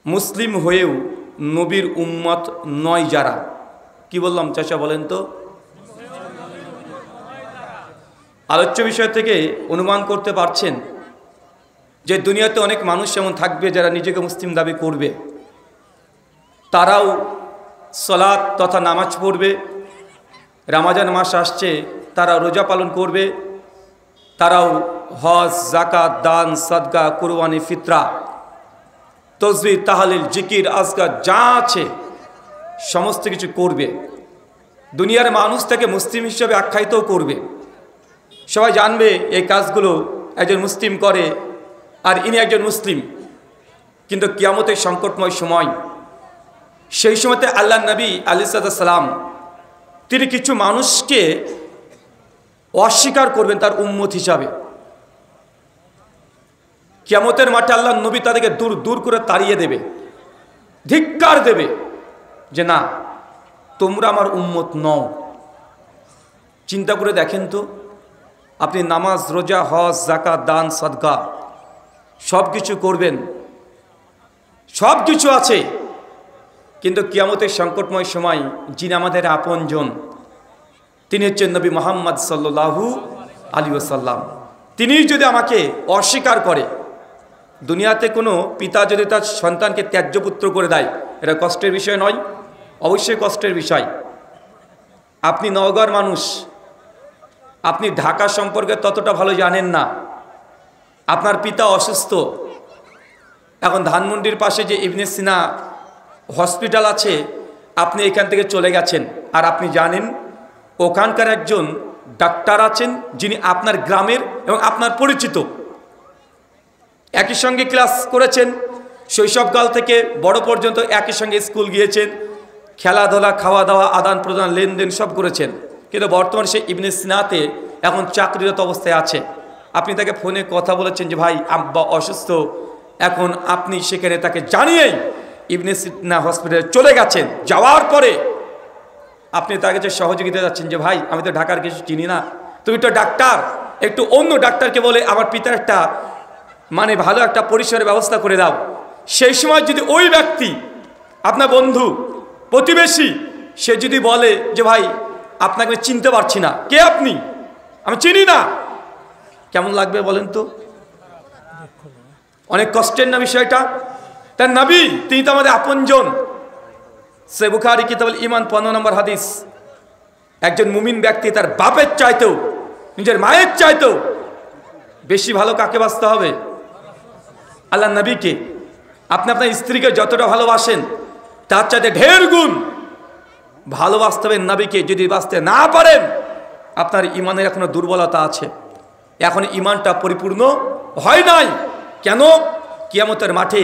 মুসলিম হয়েও নবীর উম্মত নয় যারা। কি বললাম চাচা বলেন তো? আলোচ্য বিষয় থেকে অনুমান করতে পারছেন যে দুনিয়াতে অনেক মানুষ এমন থাকবে যারা নিজেকে মুসলিম দাবি করবে, তারাও সালাত তথা নামাজ পড়বে, রমজান মাস আসছে তারা রোজা পালন করবে, তারাও হজ, যাকাত, দান, সাদকা, কুরবানি, ফিতরা, তসবিহ, তাহলিল, জিকির, আজকার যা আছে সমস্ত কিছু করবে। দুনিয়ার মানুষ তাকে মুসলিম হিসেবে আখ্যায়িতও করবে। সবাই জানবে এই কাজগুলো একজন মুসলিম করে আর ইনি একজন মুসলিম। কিন্তু কিয়ামতের সংকটময় সময়, সেই সময়তে আল্লাহ নবী আলাইহিস সালাম তিনি কিছু মানুষকে অস্বীকার করবেন তার উম্মত হিসাবে। কিয়ামতের মাঠে আল্লাহ নবী তাদেরকে দূর দূর করে তাড়িয়ে দেবে, ধিক্কার দেবে যে না, তোমরা আমার উম্মত নও। চিন্তা করে দেখেন তো, আপনি নামাজ, রোজা, হজ, যাকাত, দান, সাদকা সব কিছু করবেন, সব কিছু আছে, কিন্তু কিয়ামতের সংকটময় সময় যিনি আমাদের আপনজন তিনি হচ্ছেন নবী মুহাম্মদ সাল্লাল্লাহু আলাইহি ওয়াসাল্লাম। তিনি যদি আমাকে অস্বীকার করে, দুনিয়াতে কোনো পিতা যদি তার সন্তানকে ত্যায্য পুত্র করে দেয়, এটা কষ্টের বিষয় নয়? অবশ্যই কষ্টের বিষয়। আপনি নওগাঁর মানুষ, আপনি ঢাকা সম্পর্কে ততটা ভালো জানেন না। আপনার পিতা অসুস্থ, এখন ধানমন্ডির পাশে যে ইবনে সিনা হসপিটাল আছে, আপনি এখান থেকে চলে গেছেন, আর আপনি জানেন ওখানকার একজন ডাক্তার আছেন যিনি আপনার গ্রামের এবং আপনার পরিচিত। একই সঙ্গে ক্লাস করেছেন, শৈশবকাল থেকে বড় পর্যন্ত একই সঙ্গে স্কুল গিয়েছেন, খেলাধুলা, খাওয়া দাওয়া, আদান প্রদান, লেনদেন সব করেছেন। কিন্তু বর্তমানে সে ইবনে সিনাতে এখন চাকরিরত অবস্থায় আছে। আপনি তাকে ফোনে কথা বলেছেন যে ভাই আব্বা অসুস্থ, এখন আপনি সেখানে তাকে জানিয়েই ইবনে সিনা হসপিটালে চলে গেছেন। যাওয়ার পরে আপনি তার কাছে সহযোগিতা যাচ্ছেন যে ভাই আমি তো ঢাকার কিছু চিনি না, তুমি তো ডাক্তার, একটু অন্য ডাক্তারকে বলে আমার পিতার একটা ভালো একটা পরিসরের ব্যবস্থা করে দাও। সেই সময় যদি ওই ব্যক্তি, আপনার বন্ধু, প্রতিবেশী, সে যদি বলে যে ভাই আপনাকে আমি চিনতে পারছি না, কে আপনি, আমি চিনি না, কেমন লাগবে বলেন তো? অনেক কষ্টের না বিষয়টা? তার নবী তিনি তো আমাদের আপনজন। সহিহ বুখারী কিতাবুল ঈমান 15 নম্বর হাদিস, একজন মুমিন ব্যক্তি তার বাপের চাইতেও, নিজের মায়ের চাইতেও বেশি ভালো কাকে বাসতে হবে? আল্লাহ নবীকে। আপনি আপনার স্ত্রীকে যতটা ভালোবাসেন তার চাইতে ঢের গুণ ভালোবাসতে হবে নবীকে। যদি বাঁচতে না পারেন, আপনার ইমানের এখনো দুর্বলতা আছে, এখন ইমানটা পরিপূর্ণ হয় নাই। কেন? কিয়ামতের মাঠে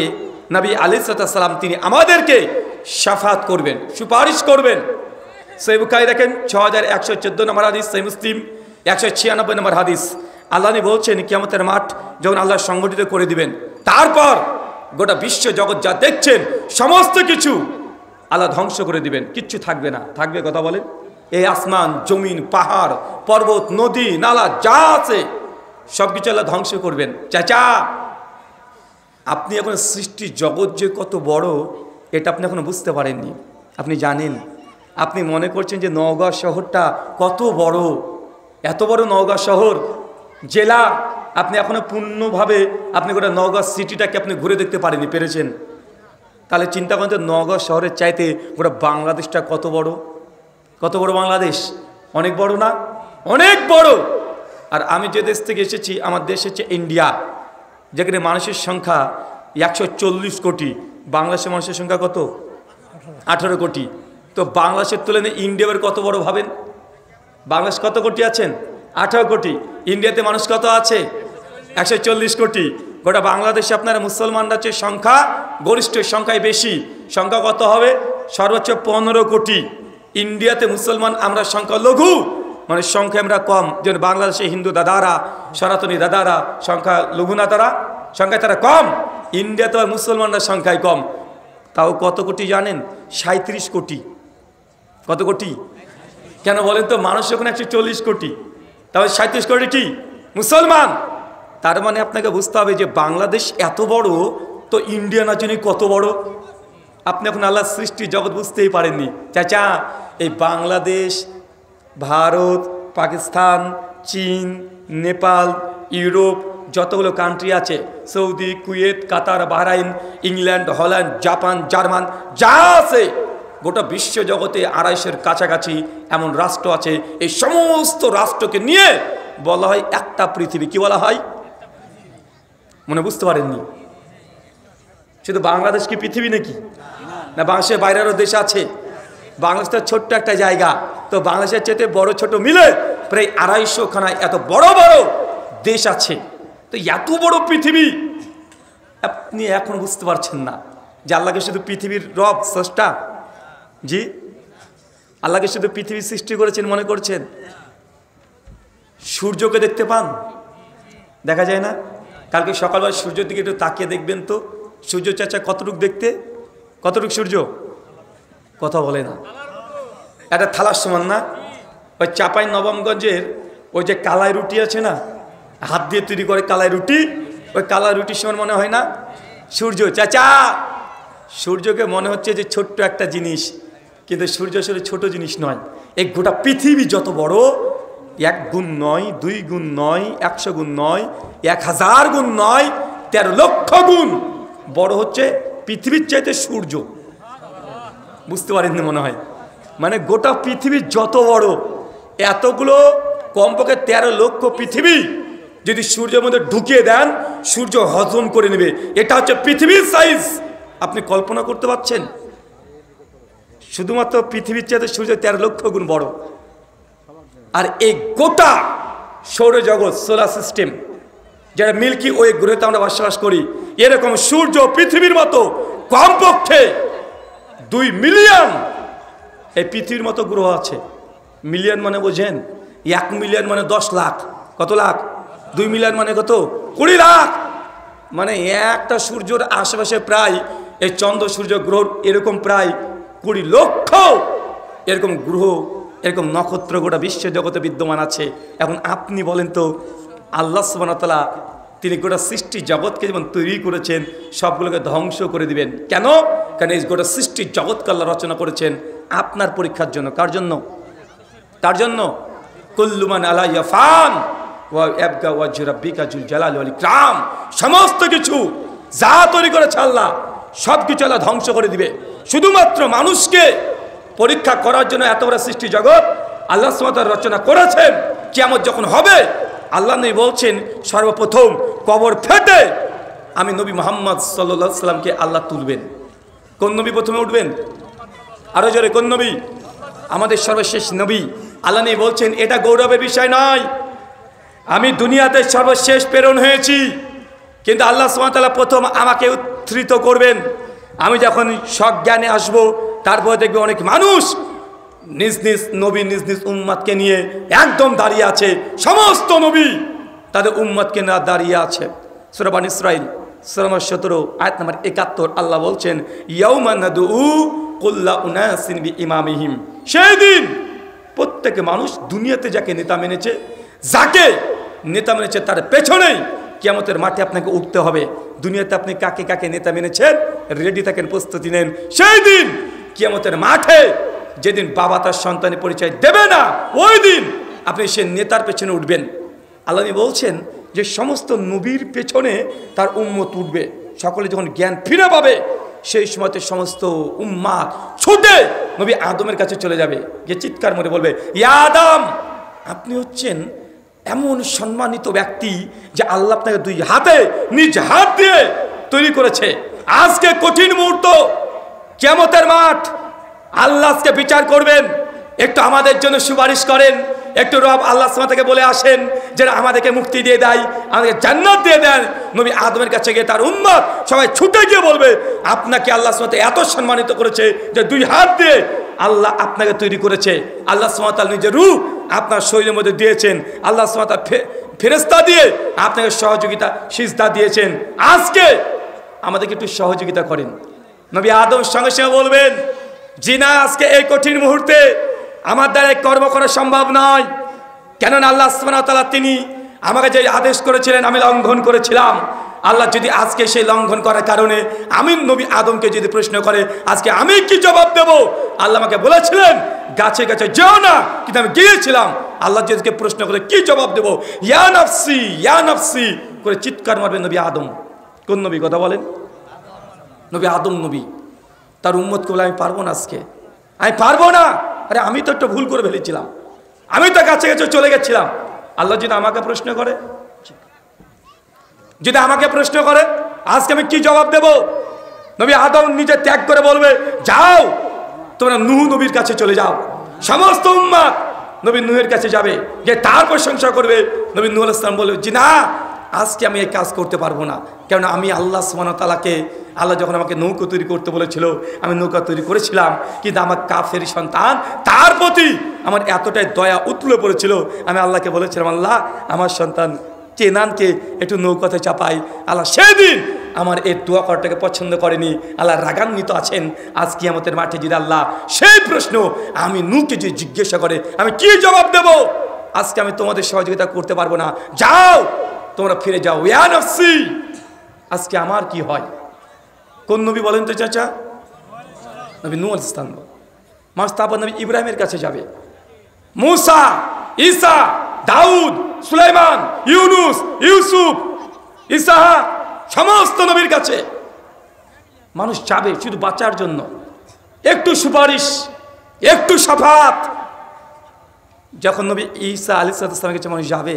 নবী আলাইহিস সালাম তিনি আমাদেরকে শাফাত করবেন, সুপারিশ করবেন। সহিহ বুখারী দেখেন 6114 নম্বর হাদিস, সহিহ মুসলিম 196 নম্বর হাদিস। আল্লাহ বলছেন কিয়ামতের মাঠ যখন আল্লাহ সংগঠিত করে দিবেন, তারপর গোটা বিশ্ব জগৎ যা দেখছেন সমস্ত কিছু আল্লাহ ধ্বংস করে দিবেন, কিচ্ছু থাকবে না। থাকবে কথা বলেন? এই আসমান, জমিন, পাহাড়, পর্বত, নদী, নালা যা আছে সব কিছু আল্লাহ ধ্বংস করবেন। চাচা, আপনি এখন সৃষ্টি জগৎ যে কত বড় এটা আপনি এখনো বুঝতে পারেননি। আপনি জানেন, আপনি মনে করছেন যে নওগাঁ শহরটা কত বড়, এত বড় নওগাঁ শহর জেলা, আপনি এখনো পূর্ণভাবে আপনি গোটা নওগাঁ সিটিটাকে আপনি ঘুরে দেখতে পারেননি, পেরেছেন? তাহলে চিন্তা করেন তো নওগাঁ শহরের চাইতে গোটা বাংলাদেশটা কত বড়। কত বড় বাংলাদেশ? অনেক বড় না? অনেক বড়। আর আমি যে দেশ থেকে এসেছি, আমার দেশ হচ্ছে ইন্ডিয়া, যেখানে মানুষের সংখ্যা 140 কোটি। বাংলাদেশের মানুষের সংখ্যা কত? 18 কোটি। তো বাংলাদেশের তুলনায় ইন্ডিয়ার কত বড় ভাবেন? বাংলাদেশ কত কোটি আছেন? 18 কোটি। ইন্ডিয়াতে মানুষ কত আছে? 140 কোটি। গোটা বাংলাদেশে আপনারা মুসলমানরা হচ্ছে সংখ্যা গরিষ্ঠ, সংখ্যায় বেশি। সংখ্যা কত হবে? সর্বোচ্চ 15 কোটি। ইন্ডিয়াতে মুসলমান আমরা সংখ্যা লঘু, সংখ্যা আমরা কম। যেন বাংলাদেশে হিন্দু দাদারা, সনাতনী দাদারা সংখ্যা লঘু না, তারা সংখ্যায় তারা কম। ইন্ডিয়াতে মুসলমানরা সংখ্যায় কম। তাও কত কোটি জানেন? 37 কোটি। কত কোটি? কেন বলেন তো? মানুষ যখন 140 কোটি, তাহলে 37 কোটি কি মুসলমান। তার মানে আপনাকে বুঝতে হবে যে বাংলাদেশ এত বড়, তো ইন্ডিয়া না জানি কত বড়। আপনি এখন আল্লাহর সৃষ্টি জগৎ বুঝতেই পারেননি। চাচা, এই বাংলাদেশ, ভারত, পাকিস্তান, চীন, নেপাল, ইউরোপ, যতগুলো কান্ট্রি আছে, Saudi, Kuwait, Qatar, Bahrain, England, Holland, Japan, German, যা আছে গোটা বিশ্ব জগতে 250-এর কাছাকাছি এমন রাষ্ট্র আছে। এই সমস্ত রাষ্ট্রকে নিয়ে বলা হয় একটা পৃথিবী। কি বলা হয়? মনে বুঝতে পারেননি? শুধু বাংলাদেশ কি পৃথিবী নাকি? না, বাংলাদেশের বাইরেরও দেশ আছে। বাংলাদেশটা ছোট্ট একটা জায়গা, তো বাংলাদেশের চেয়ে বড় ছোট মিলে প্রায় 250খানা এত বড় বড় দেশ আছে। তো এত বড় পৃথিবী আপনি এখন বুঝতে পারছেন না যে আল্লাহকে শুধু পৃথিবীর রব, স্রষ্টা। জি, আল্লাহকে শুধু পৃথিবী সৃষ্টি করেছেন মনে করছেন? সূর্যকে দেখতে পান? দেখা যায় না? কালকে সকালবেলা সূর্যের দিকে একটু তাকিয়ে দেখবেন তো, সূর্য চাচা কতটুক দেখতে? কতটুক সূর্য? কথা বলে না। একটা থালার সমান না? ওই চাপাই নবমগঞ্জের ওই যে কালাই রুটি আছে না, হাত দিয়ে তৈরি করে কালাই রুটি, ওই কালাই রুটির সমান মনে হয় না সূর্য? চাচা, সূর্যকে মনে হচ্ছে যে ছোট্ট একটা জিনিস, কিন্তু সূর্য আসলে ছোট জিনিস নয়। এই গোটা পৃথিবী যত বড়, 1 গুণ নয়, 2 গুণ নয়, 100 গুণ নয়, 1000 গুণ নয়, 13 লক্ষ গুণ বড় হচ্ছে পৃথিবীর চাইতে সূর্য। বুঝতে পারেননি মনে হয়? মানে গোটা পৃথিবী যত বড়, এতগুলো কমপক্ষে 13 লক্ষ পৃথিবী যদি সূর্যের মধ্যে ঢুকিয়ে দেন, সূর্য হজম করে নেবে। এটা হচ্ছে পৃথিবীর সাইজ। আপনি কল্পনা করতে পারছেন? শুধুমাত্র পৃথিবীর চাইতে সূর্য 13 লক্ষ গুণ বড়। আর এই গোটা সৌরজগৎ, সোলার সিস্টেম, যারা মিল্কি ওয়ে গ্রহেতে আমরা বসবাস করি, এরকম সূর্য পৃথিবীর মতো কমপক্ষে 2 মিলিয়ন এই পৃথিবীর মতো গ্রহ আছে। মিলিয়ন মানে বোঝেন? 1 মিলিয়ন মানে 10 লাখ। কত লাখ? 2 মিলিয়ন মানে কত? 20 লাখ। মানে একটা সূর্যের আশেপাশে প্রায় এই চন্দ্র সূর্য গ্রহ এরকম প্রায় 20 লক্ষ এরকম গ্রহ, এরকম নক্ষত্র গোটা বিশ্ব জগতে বিদ্যমান আছে। এখন আপনি বলেন তো, আল্লাহ সুবহানাহু ওয়া তাআলা তিনি গোটা সৃষ্টি জগৎকে যেমন তৈরি করেছেন, সবগুলোকে ধ্বংস করে দিবেন কেন? কারণ এই গোটা সৃষ্টি জগৎকে আল্লাহ রচনা করেছেন আপনার পরীক্ষার জন্য। কার জন্য? তার জন্য। কুল্লু মান আলাইহা ফান ওয়া ইয়াবকা ওয়াজহু রাব্বিকা যুল জালালি ওয়াল ইকরাম। সমস্ত কিছু যা তৈরি করেছে আল্লাহ, সব কিছু আল্লাহ ধ্বংস করে দিবে। শুধুমাত্র মানুষকে পরীক্ষা করার জন্য এত বড় সৃষ্টি জগৎ আল্লাহ সুবহানাহু ওয়া তাআলা রচনা করেছেন। কিয়ামত যখন হবে, আল্লাহ নবী বলছেন সর্বপ্রথম কবর ফেটে আমি নবী মুহাম্মদ সাল্লাল্লাহু আলাইহি সাল্লামকে আল্লাহ তুলবেন। কোন নবী প্রথমে উঠবেন? আরো জোরে, কোন নবী? আমাদের সর্বশেষ নবী। আল্লাহ নবী বলছেন এটা গৌরবের বিষয় নয়, আমি দুনিয়াতে সর্বশেষ প্রেরণ হয়েছি, কিন্তু আল্লাহ সুবহানাহু ওয়া তাআলা প্রথম আমাকে উত্থিত করবেন। আমি যখন সজ্ঞানে আসব, তারপরে দেখবে অনেক মানুষ নিজ নিজ নবী, নিজ নিজ উম্মতকে নিয়ে একদম দাঁড়িয়ে আছে। সমস্ত নবী তাদের উম্মতকে না দাঁড়িয়ে আছে। সূরা বনী ইসরাঈল সূরা নম্বর 17 আয়াত নম্বর 71 আল্লাহ বলছেন ইয়াউমা নাদউ কুল্লা উনাসিন বিইমামিহিম। সেই দিন প্রত্যেক মানুষ দুনিয়াতে যাকে নেতা মেনেছে, যাকে নেতা মেনেছে তার পেছনেই কিয়ামতের মাঠে আপনাকে উঠতে হবে। দুনিয়াতে আপনি কাকে কাকে নেতা মেনেছেন, রেডি থাকেন, প্রস্তুতি নেন। সেই দিন কিয়ামতের মাঠে, যেদিন বাবা তার সন্তানের পরিচয় দেবে না, ওই দিন আপনি সে নেতার পেছনে উঠবেন। আল্লাহ বলছেন যে সমস্ত নবীর পেছনে তার উম্মত উঠবে। সকলে যখন জ্ঞান ফিরে পাবে, সেই সময়তে সমস্ত উম্মাত ছুটে নবী আদমের কাছে চলে যাবে, গিয়ে চিৎকার করে বলবে, ইয়া আদম, আপনি হচ্ছেন এমন সম্মানিত ব্যক্তি যে আল্লাহ আপনাকে 2 হাতে, নিজ হাত দিয়ে তৈরি করেছে। আজকে কঠিন মুহূর্ত, কিয়ামতের মাঠ, আল্লাহ আজকে বিচার করবেন। একটু আমাদের জন্য সুপারিশ করেন, একটু রব আল্লাহ সুবহানাহু থেকে বলে আসেন যে আমাদেরকে মুক্তি দিয়ে দেয়, আমাদেরকে জান্নাত দিয়ে দেন। নবী আদমের কাছে গিয়ে তার উম্মত সবাই ছুটে গিয়ে বলবে, আপনাকে আল্লাহ সুবহানাহু এত সম্মানিত করেছে যে 2 হাত দিয়ে আল্লাহ আপনাকে তৈরি করেছে। আল্লাহ সুবহানাহু নিজের রূহ আপনার শরীরের মধ্যে দিয়েছেন। আল্লাহ সুবহানাহু ফেরেশতা দিয়ে আপনাকে সহযোগিতা, সিজদা দিয়েছেন। আজকে আমাদেরকে একটু সহযোগিতা করেন। নবী আদম সঙ্গে সঙ্গে বলবেন, জিনা আজকে এই কঠিন মুহূর্তে আমার দ্বারা কর্ম করা সম্ভব নয়। কেননা আল্লাহ সুবহানাহু ওয়া তাআলা তিনি আমাকে যে আদেশ করেছিলেন আমি লঙ্ঘন করেছিলাম। আল্লাহ যদি আজকে সেই লঙ্ঘন করার কারণে আমি নবী আদমকে যদি প্রশ্ন করে আজকে আমি কি জবাব দেব? আল্লাহ আমাকে বলেছিলেন গাছে গাছে যেও না, কিন্তু আমি গিয়েছিলাম। আল্লাহ যদি প্রশ্ন করে কি জবাব দেব? ইয়া নাফসি ইয়া নাফসি করে চিৎকার মারবে নবী আদম। কোন নবী কথা বলেন? নবী আদম নবী। তার উম্মতকে বলে আমি পারবো না, আজকে আমি পারবো না। আরে আমি তো একটা ভুল করে ফেলেছিলাম, আমি তো কাছে কাছে চলে গেছিলাম। আল্লাহ যদি আমাকে প্রশ্ন করে, যদি আমাকে প্রশ্ন করে আজকে আমি কি জবাব দেব? নবী আদম নিজে ত্যাগ করে বলবে যাও তোমরা নূহ নবীর কাছে চলে যাও। সমস্ত উম্মত নবী নূহের কাছে যাবে, যে তার প্রশংসা করবে। নবী নূহ আলাইহিস সালাম বলবে জি না, আজকে আমি এই কাজ করতে পারবো না, কেননা আমি আল্লাহ সুবহানাহু ওয়া তাআলাকে, আল্লাহ যখন আমাকে নৌকা তৈরি করতে বলেছিল আমি নৌকা তৈরি করেছিলাম, কিন্তু আমার কাফের সন্তান তার প্রতি আমার এতটাই দয়া উতলে পড়েছিল, আমি আল্লাহকে বলেছিলাম আল্লাহ আমার সন্তান কেনানকে একটু নৌকাতে চাপাই। আল্লাহ সেদিন আমার এই দোয়া করাটাকে পছন্দ করেনি, আল্লাহ রাগান্বিত আছেন। আজ কিয়ামতের মাঠে যদি আল্লাহ সেই প্রশ্ন আমি নূহকে যদি জিজ্ঞাসা করে আমি কি জবাব দেব? আজকে আমি তোমাদের সহযোগিতা করতে পারবো না, যাও তোমরা ফিরে যাও। ইয়া নাফসি, আজকে আমার কি হয়? কোন নবী বলেন তো চাচা? নবী নূহ আলাইহিস সালাম। মাস তারপর নবী ইব্রাহিমের কাছে যাবে, মুসা, ঈসা, দাউদ, সুলাইমান, ইউনুস, ইউসুফ, ইসহাক, সমস্ত নবীর কাছে মানুষ যাবে শুধু বাঁচার জন্য, একটু সুপারিশ, একটু শাফাত। যখন নবী ঈসা আলাইহিস সালামের কাছে মানুষ যাবে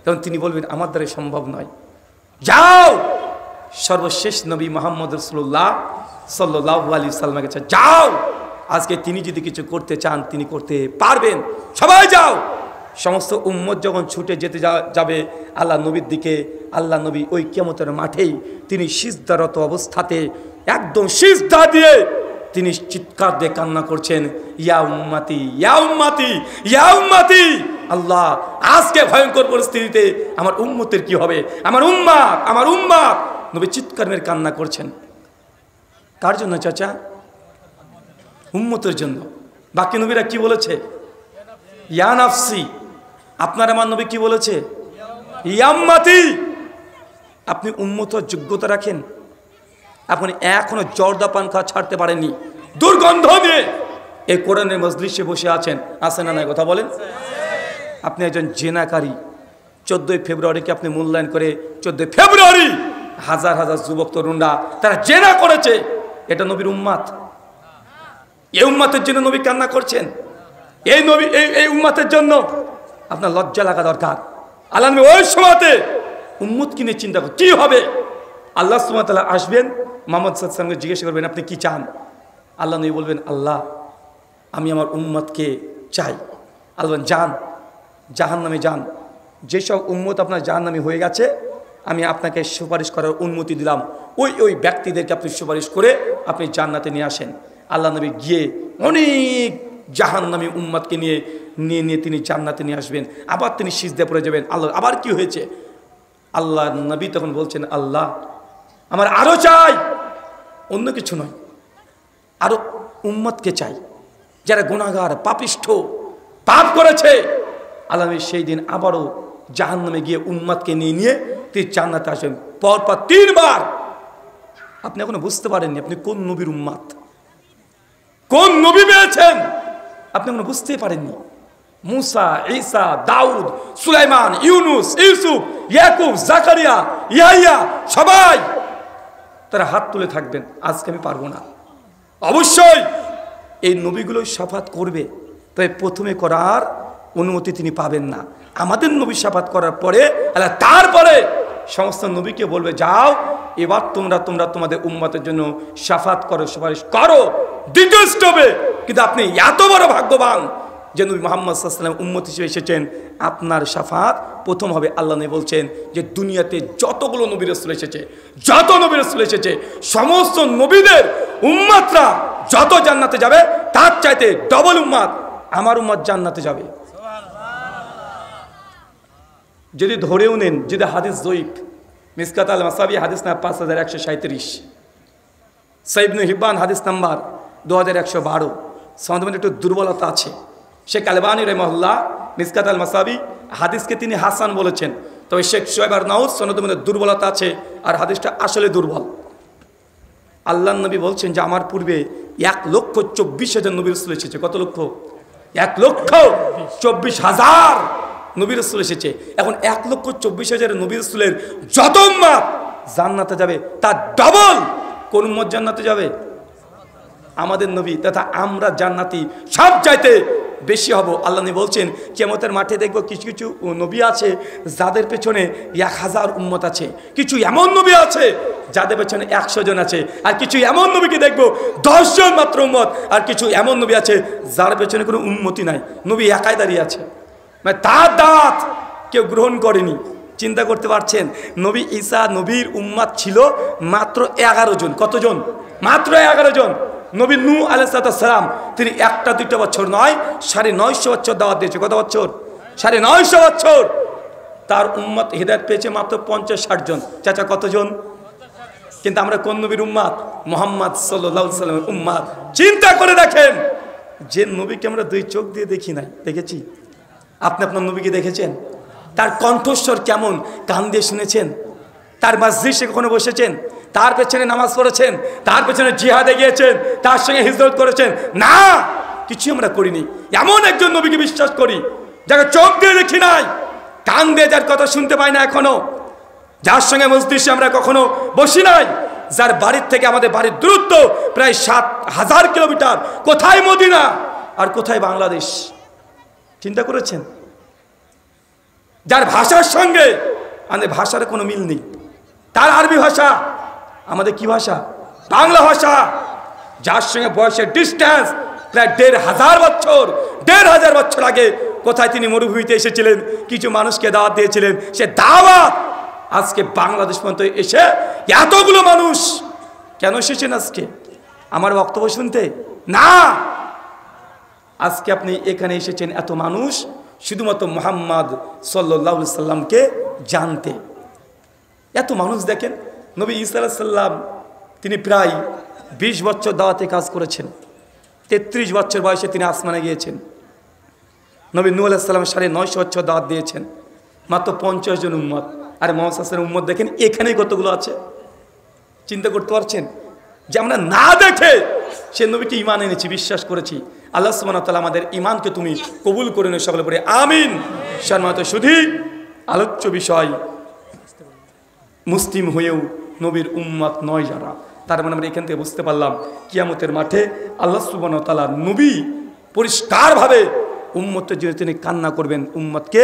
তখন তিনি বলবেন আমার দ্বারা সম্ভব নয়, যাও সর্বশেষ নবী মুহাম্মদ রাসূলুল্লাহ সাল্লাল্লাহু আলাইহি সাল্লামের কাছে যাও। আজকে তিনি যদি কিছু করতে চান তিনি করতে পারবেন, সবাই যাও। সমস্ত উম্মত যখন ছুটে যেতে যাবে আল্লাহ নবীর দিকে, আল্লাহ নবী ওই কিয়ামতের মাঠেই তিনি সিজদারত অবস্থাতে একদম সিজদা দিয়ে তিনি চিৎকার দিয়ে কান্না করছেন, ইয়া উম্মতি ইয়া উম্মতি ইয়া উম্মতি। আল্লাহ আজকে ভয়ঙ্কর পরিস্থিতিতে আমার উম্মতের কি হবে? আমার উম্মত আমার উম্মত। নবী চিৎকার মেরে কান্না করছেন। কার জন্য চাচা? উম্মতের জন্য। বাকি নবীরা কি বলেছে? ইয়া নাফসি। আপনার আমার নবী কি বলেছে? ইয়া উম্মতি। আপনি উম্মতের যোগ্যতা রাখেন? আপনি এখনো জর্দা পান খাওয়া ছাড়তে পারেননি, দুর্গন্ধ নিয়ে এই কোরআনের মজলিসে বসে আছেন, আছেন না? কথা বলেন। আপনি একজন জেনাকারী, 14 ফেব্রুয়ারিকে আপনি মূল্যায়ন করে 14 ফেব্রুয়ারি হাজার হাজার যুবক তরুণরা তারা জেনা করেছে, এটা নবীর উম্মত। এই উম্মতের জন্য নবী কান্না করছেন। এই নবী এই উম্মতের জন্য আপনার লজ্জা লাগা দরকার। আল্লাহ নবী ওই সময়তে উম্মত কিনে চিন্তা করেন কি হবে। আল্লাহ সুবহানাহু ওয়া তাআলা আসবেন, মুহাম্মদ সাল্লাল্লাহু আলাইহি ওয়াসাল্লামকে জিজ্ঞাসা করবেন আপনি কি চান? আল্লাহ নবী বলবেন আল্লাহ আমি আমার উম্মতকে চাই। আল্লাহ যান জাহান্নামে যান, যেসব উম্মত আপনার জাহান্নামী হয়ে গেছে আমি আপনাকে সুপারিশ করার অনুমতি দিলাম, ওই ব্যক্তিদেরকে আপনি সুপারিশ করে আপনি জান্নাতে নিয়ে আসেন। আল্লাহ নবী গিয়ে অনেক জাহান্নামী উম্মতকে নিয়ে তিনি জান্নাতে নিয়ে আসবেন। আবার তিনি সিজদা পড়ে যাবেন। আল্লাহ আবার কি হয়েছে? আল্লাহ নবী তখন বলছেন আল্লাহ আমার আরো চাই, অন্য কিছু নয়, আরো উম্মতকে চাই যারা গুনাহগার পাপিষ্ঠ পাপ করেছে। আল্লাহ নবী সেই দিন আবারও জাহান্নামে গিয়ে উম্মতকে নিয়ে তিনি জান্নাতে আসবেন পরপর 3 বার। আপনি এখনো বুঝতে পারেননি আপনি কোন নবীর উম্মত, কোন নবী পেয়েছেন আপনি এখনো বুঝতেই পারেননি। মুসা, ঈসা, দাউদ, সুলাইমান, ইউনুস, ইউসুফ, ইয়াকুব, জাকারিয়া, ইয়াহইয়া সবাই তারা হাত তুলে থাকবেন আজকে আমি পারবো না। অবশ্যই এই নবীগুলো শাফাত করবে, তবে প্রথমে করার অনুমতি তিনি পাবেন না। আমাদের নবী শাফাত করার পরে আল্লাহ তারপরে সমস্ত নবীকে বলবে যাও এবার তোমরা তোমাদের উম্মতের জন্য শাফাত করো, সুপারিশ করো দ্বিতীয় স্টপে। কিন্তু আপনি এত বড় ভাগ্যবান যে নবী মুহাম্মদ সাল্লাল্লাহু আলাইহি ওয়াসাল্লাম উম্মত হিসেবে এসেছেন, আপনার শাফাত প্রথম হবে। আল্লাহ নবী বলছেন যে দুনিয়াতে যতগুলো নবী রাসূল এসেছে, যত নবী রাসূল এসেছে সমস্ত নবীদের উম্মতরা যত জান্নাতে যাবে তার চাইতে ডবল উম্মত আমার উম্মত জান্নাতে যাবে। যদি ধরেও নেন, যদি হাদিস জয়ীফ, মিসকাত আল মাসাবি হাদিস নাম্বার 5137, সহিহ ইবনে হিব্বান হাদিস নাম্বার 2112, সনদের মধ্যে একটু দুর্বলতা আছে। শেখ আলবানী রাহিমাহুল্লাহ মিসকাত আল মাসাবি হাদিসকে তিনি হাসান বলেছেন, তবে শেখ শোয়েব আরনাউত সনদের মধ্যে দুর্বলতা আছে, আর হাদিসটা আসলে দুর্বল। আল্লাহ নবী বলছেন যে আমার পূর্বে 1,24,000 নবী রাসূল এসেছে। কত লক্ষ? 1,24,000 নবী রাসূল এসেছে। এখন 1,24,000 নবী রাসূলের যত উম্মত জান্নাতে যাবে তার ডবল কোন উম্মত জান্নাতে যাবে? আমাদের নবী তথা আমরা জান্নাতি সব চাইতে বেশি হব। আল্লাহ নবী বলছেন কিয়ামতের মাঠে দেখবো কিছু কিছু নবী আছে যাদের পেছনে 1,000 উম্মত আছে, কিছু এমন নবী আছে যাদের পেছনে 100 জন আছে, আর কিছু এমন নবীকে দেখবো 10 জন মাত্র উম্মত, আর কিছু এমন নবী আছে যার পেছনে কোনো উম্মতি নাই, নবী একাই দাঁড়িয়ে আছে, মানে তার দাঁত কেউ গ্রহণ করেনি। চিন্তা করতে পারছেন? নবী ঈসা নবীর উম্মত ছিল মাত্র 11 জন। কতজন? মাত্র 11 জন। নবী নূহ আলাইহিস সালাম তিনি 1-2 বছর নয় 950 বছর দাওয়াত দিয়েছে। কত বছর? 950 বছর। তার উম্মত হিদায়াত পেয়েছে মাত্র 50-60 জন। চাচা কতজন? কিন্তু আমরা কোন নবীর উম্মত? মুহাম্মদ সাল্লাল্লাহু আলাইহি ওয়াসাল্লামের উম্মত। চিন্তা করে দেখেন, যে নবীকে আমরা 2 চোখ দিয়ে দেখি নাই, দেখেছি? আপনি আপনার নবীকে দেখেছেন? তার কণ্ঠস্বর কেমন কান দিয়ে শুনেছেন? তার মসজিদে কখনো বসেছেন? তার পেছনে নামাজ পড়েছেন? তার পেছনে জিহাদে গিয়েছেন? তার সঙ্গে হিজরত করেছেন? না, কিছু আমরা করিনি। এমন একজন নবীকে বিশ্বাস করি যাকে চোখ দিয়ে দেখি নাই, কান দিয়ে যার কথা শুনতে পাই না এখনো, যার সঙ্গে মসজিদে আমরা কখনো বসি নাই, যার বাড়ির থেকে আমাদের বাড়ির দূরত্ব প্রায় 7,000 কিলোমিটার। কোথায় মদিনা আর কোথায় বাংলাদেশ? চিন্তা করেছেন? যার ভাষার সঙ্গে আমাদের ভাষার কোনো মিল নেই। তার আরবি ভাষা, আমাদের কি ভাষা? বাংলা ভাষা। যার সঙ্গে বয়সের ডিস্টেন্স প্রায় 1,500 বছর, 1,500 বছর আগে কোথায় তিনি মরুভূমিতে এসেছিলেন, কিছু মানুষকে দাওয়াত দিয়েছিলেন, সে দাওয়াত আজকে বাংলাদেশ পর্যন্ত এসে এতগুলো মানুষ কেন এসেছেন আজকে? আমার বক্তব্য শুনতে না, আজকে আপনি এখানে এসেছেন এত মানুষ শুধুমাত্র মুহাম্মদ সাল্লাল্লাহু আলাইহি সাল্লামকে জানতে। এত মানুষ দেখেন, নবী ঈসা আলাইহিস সালাম তিনি প্রায় 20 বছর দাওয়াতে কাজ করেছেন। 33 বছর বয়সে তিনি আসমানে গিয়েছেন। নবী নূহ আলাইহিস সালাম 950 বছর দাওয়াত দিয়েছেন, মাত্র 50 জন উম্মত। আর মুহাম্মদ সাল্লাল্লাহু আলাইহি ওয়াসাল্লাম উম্মত দেখেন এখানেই কতগুলো আছে। চিন্তা করতে পারছেন যে আমরা না দেখে সে নবীকে ঈমান এনেছি, বিশ্বাস করেছি। আল্লাহ সুবহানাহু ওয়া তাআলা আমাদের ঈমানকে তুমি কবুল করে নিও, সকলে বলে আমিন। সম্মানিত সুধী, আলোচ্য বিষয় মুসলিম হয়েও নবীর উম্মত নয় যারা। তার মানে আমরা এখান থেকে বুঝতে পারলাম কিয়ামতের মাঠে আল্লাহ সুবহানাহু ওয়া তাআলা নবী পরিষ্কারভাবে উম্মতের জন্য তিনি কান্না করবেন উম্মতকে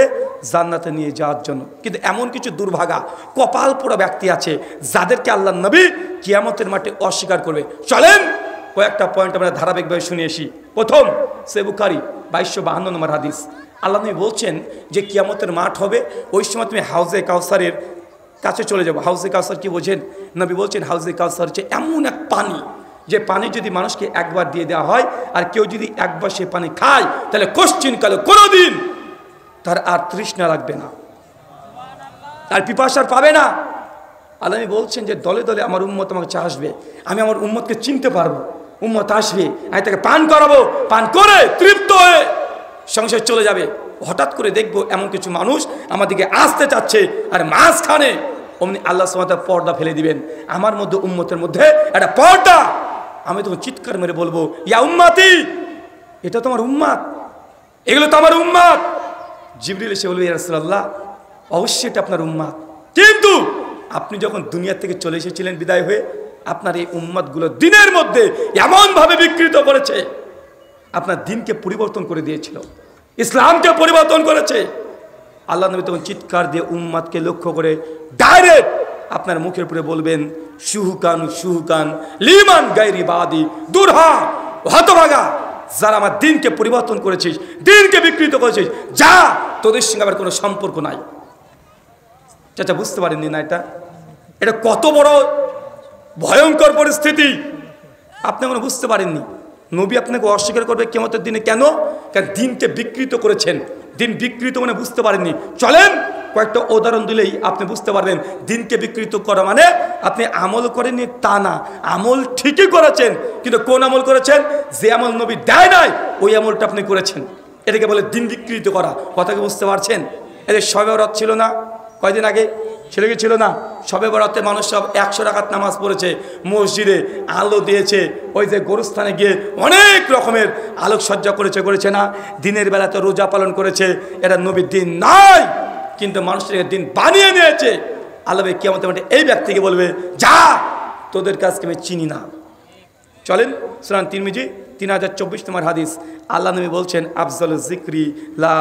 জান্নাতে নিয়ে যাওয়ার জন্য। কিন্তু এমন কিছু দুর্ভাগা কপাল পোড়া ব্যক্তি আছে যাদেরকে আল্লাহ নবী কিয়ামতের মাঠে অস্বীকার করবে। চলেন কয়েকটা পয়েন্ট আমরা ধারাবাহিকভাবে শুনে আসি। প্রথম, সহিহ বুখারী 2252 নম্বর হাদিস। আল্লাহ নবী বলছেন যে কিয়ামতের মাঠ হবে, ওই সময় তুমি হাউজে কাউসারের কাছে চলে যাবো। হাউজে কাউসার কি বোঝেন? নবী বলছেন হাউজে কাউসার হচ্ছে এমন এক পানি, যে পানি যদি মানুষকে একবার দিয়ে দেওয়া হয় আর কেউ যদি একবার সে পানি খায় তাহলে কোশ্চিনকালে কোনোদিন তার আর তৃষ্ণা লাগবে না, তার পিপাসার পাবে না। আল্লাহ বলছেন যে দলে দলে আমার উম্মত আমাকে চাষবে, আমি আমার উম্মতকে চিনতে পারবো, উম্মত আসবে, আমি তাকে পান করাবো, পান করে তৃপ্ত হয়ে সংসার চলে যাবে। হঠাৎ করে দেখবো এমন কিছু মানুষ আমাদেরকে আসতে চাচ্ছে, আর মাঝখানে অমনি আল্লাহ সুবহানাহু ওয়া তাআলা পর্দা ফেলে দিবেন। আমার মধ্যে উম্মতের মধ্যে একটা পর্দা, আমি তখন চিৎকার মেরে বলবো ইয়া উম্মতি, এটা তোমার উম্মত, এগুলো তো আমার উম্মত। জিবরিল এসে বলবে ইয়া রাসূলুল্লাহ, অবশ্যই এটা আপনার উম্মত, কিন্তু আপনি যখন দুনিয়া থেকে চলে এসেছিলেন বিদায় হয়ে, আপনার এই উম্মতগুলো দিনের মধ্যে এমনভাবে বিকৃত করেছে, আপনার দিনকে পরিবর্তন করে দিয়েছিল, ইসলামকে পরিবর্তন করেছে। আল্লাহ নবী তখন চিৎকার দিয়ে উম্মতকে লক্ষ্য করে ডাইরেক্ট আপনার মুখের উপরে বলবেন সুহুকান সুহুকান লিমান গায়রি বাদি, দুরহা হতভাগা, যারা আমার দিনকে পরিবর্তন করেছিস, দিনকে বিকৃত করেছিস, যা, তোদের সঙ্গে আবার কোনো সম্পর্ক নাই। চাচা বুঝতে পারেননি না এটা কত বড় ভয়ঙ্কর পরিস্থিতি? আপনি কোনো বুঝতে পারেননি। নবী আপনাকে অস্বীকার করবে কিয়ামতের দিনে। কেন? কারণ দিনকে বিকৃত করেছেন। দিন বিকৃত মানে বুঝতে পারেননি। চলেন কয়েকটা উদাহরণ দিলেই আপনি বুঝতে পারবেন দিনকে বিকৃত করা মানে আপনি আমল করেননি তা না, আমল ঠিকই করেছেন, কিন্তু কোন আমল করেছেন? যে আমল নবী দেয় নাই ওই আমলটা আপনি করেছেন। এটাকে বলে দিন বিকৃত করা। কথাকে বুঝতে পারছেন? এদের শবে বরাত ছিল না, কয়দিন আগে ছিল না, সবে বরাতে মানুষ সব 100 রাকাত নামাজ পড়েছে, মসজিদে আলো দিয়েছে, ওই যে গোরস্থানে গিয়ে অনেক রকমের আলোকসজ্জা করেছে না, দিনের বেলাতে রোজা পালন করেছে। এটা নবীর দিন নয়, কিন্তু মানুষের দিন বানিয়ে নিয়েছে। আল্লাহ কিয়ামতের মাঠে এই ব্যক্তিকে বলবে, যা, তোদের কাছকে আমি চিনি না। চলেন সুনান তিরমিজি 3024 নম্বর হাদিস, আল্লাহ নবী বলছেন, আফজালুজ যিকরি লা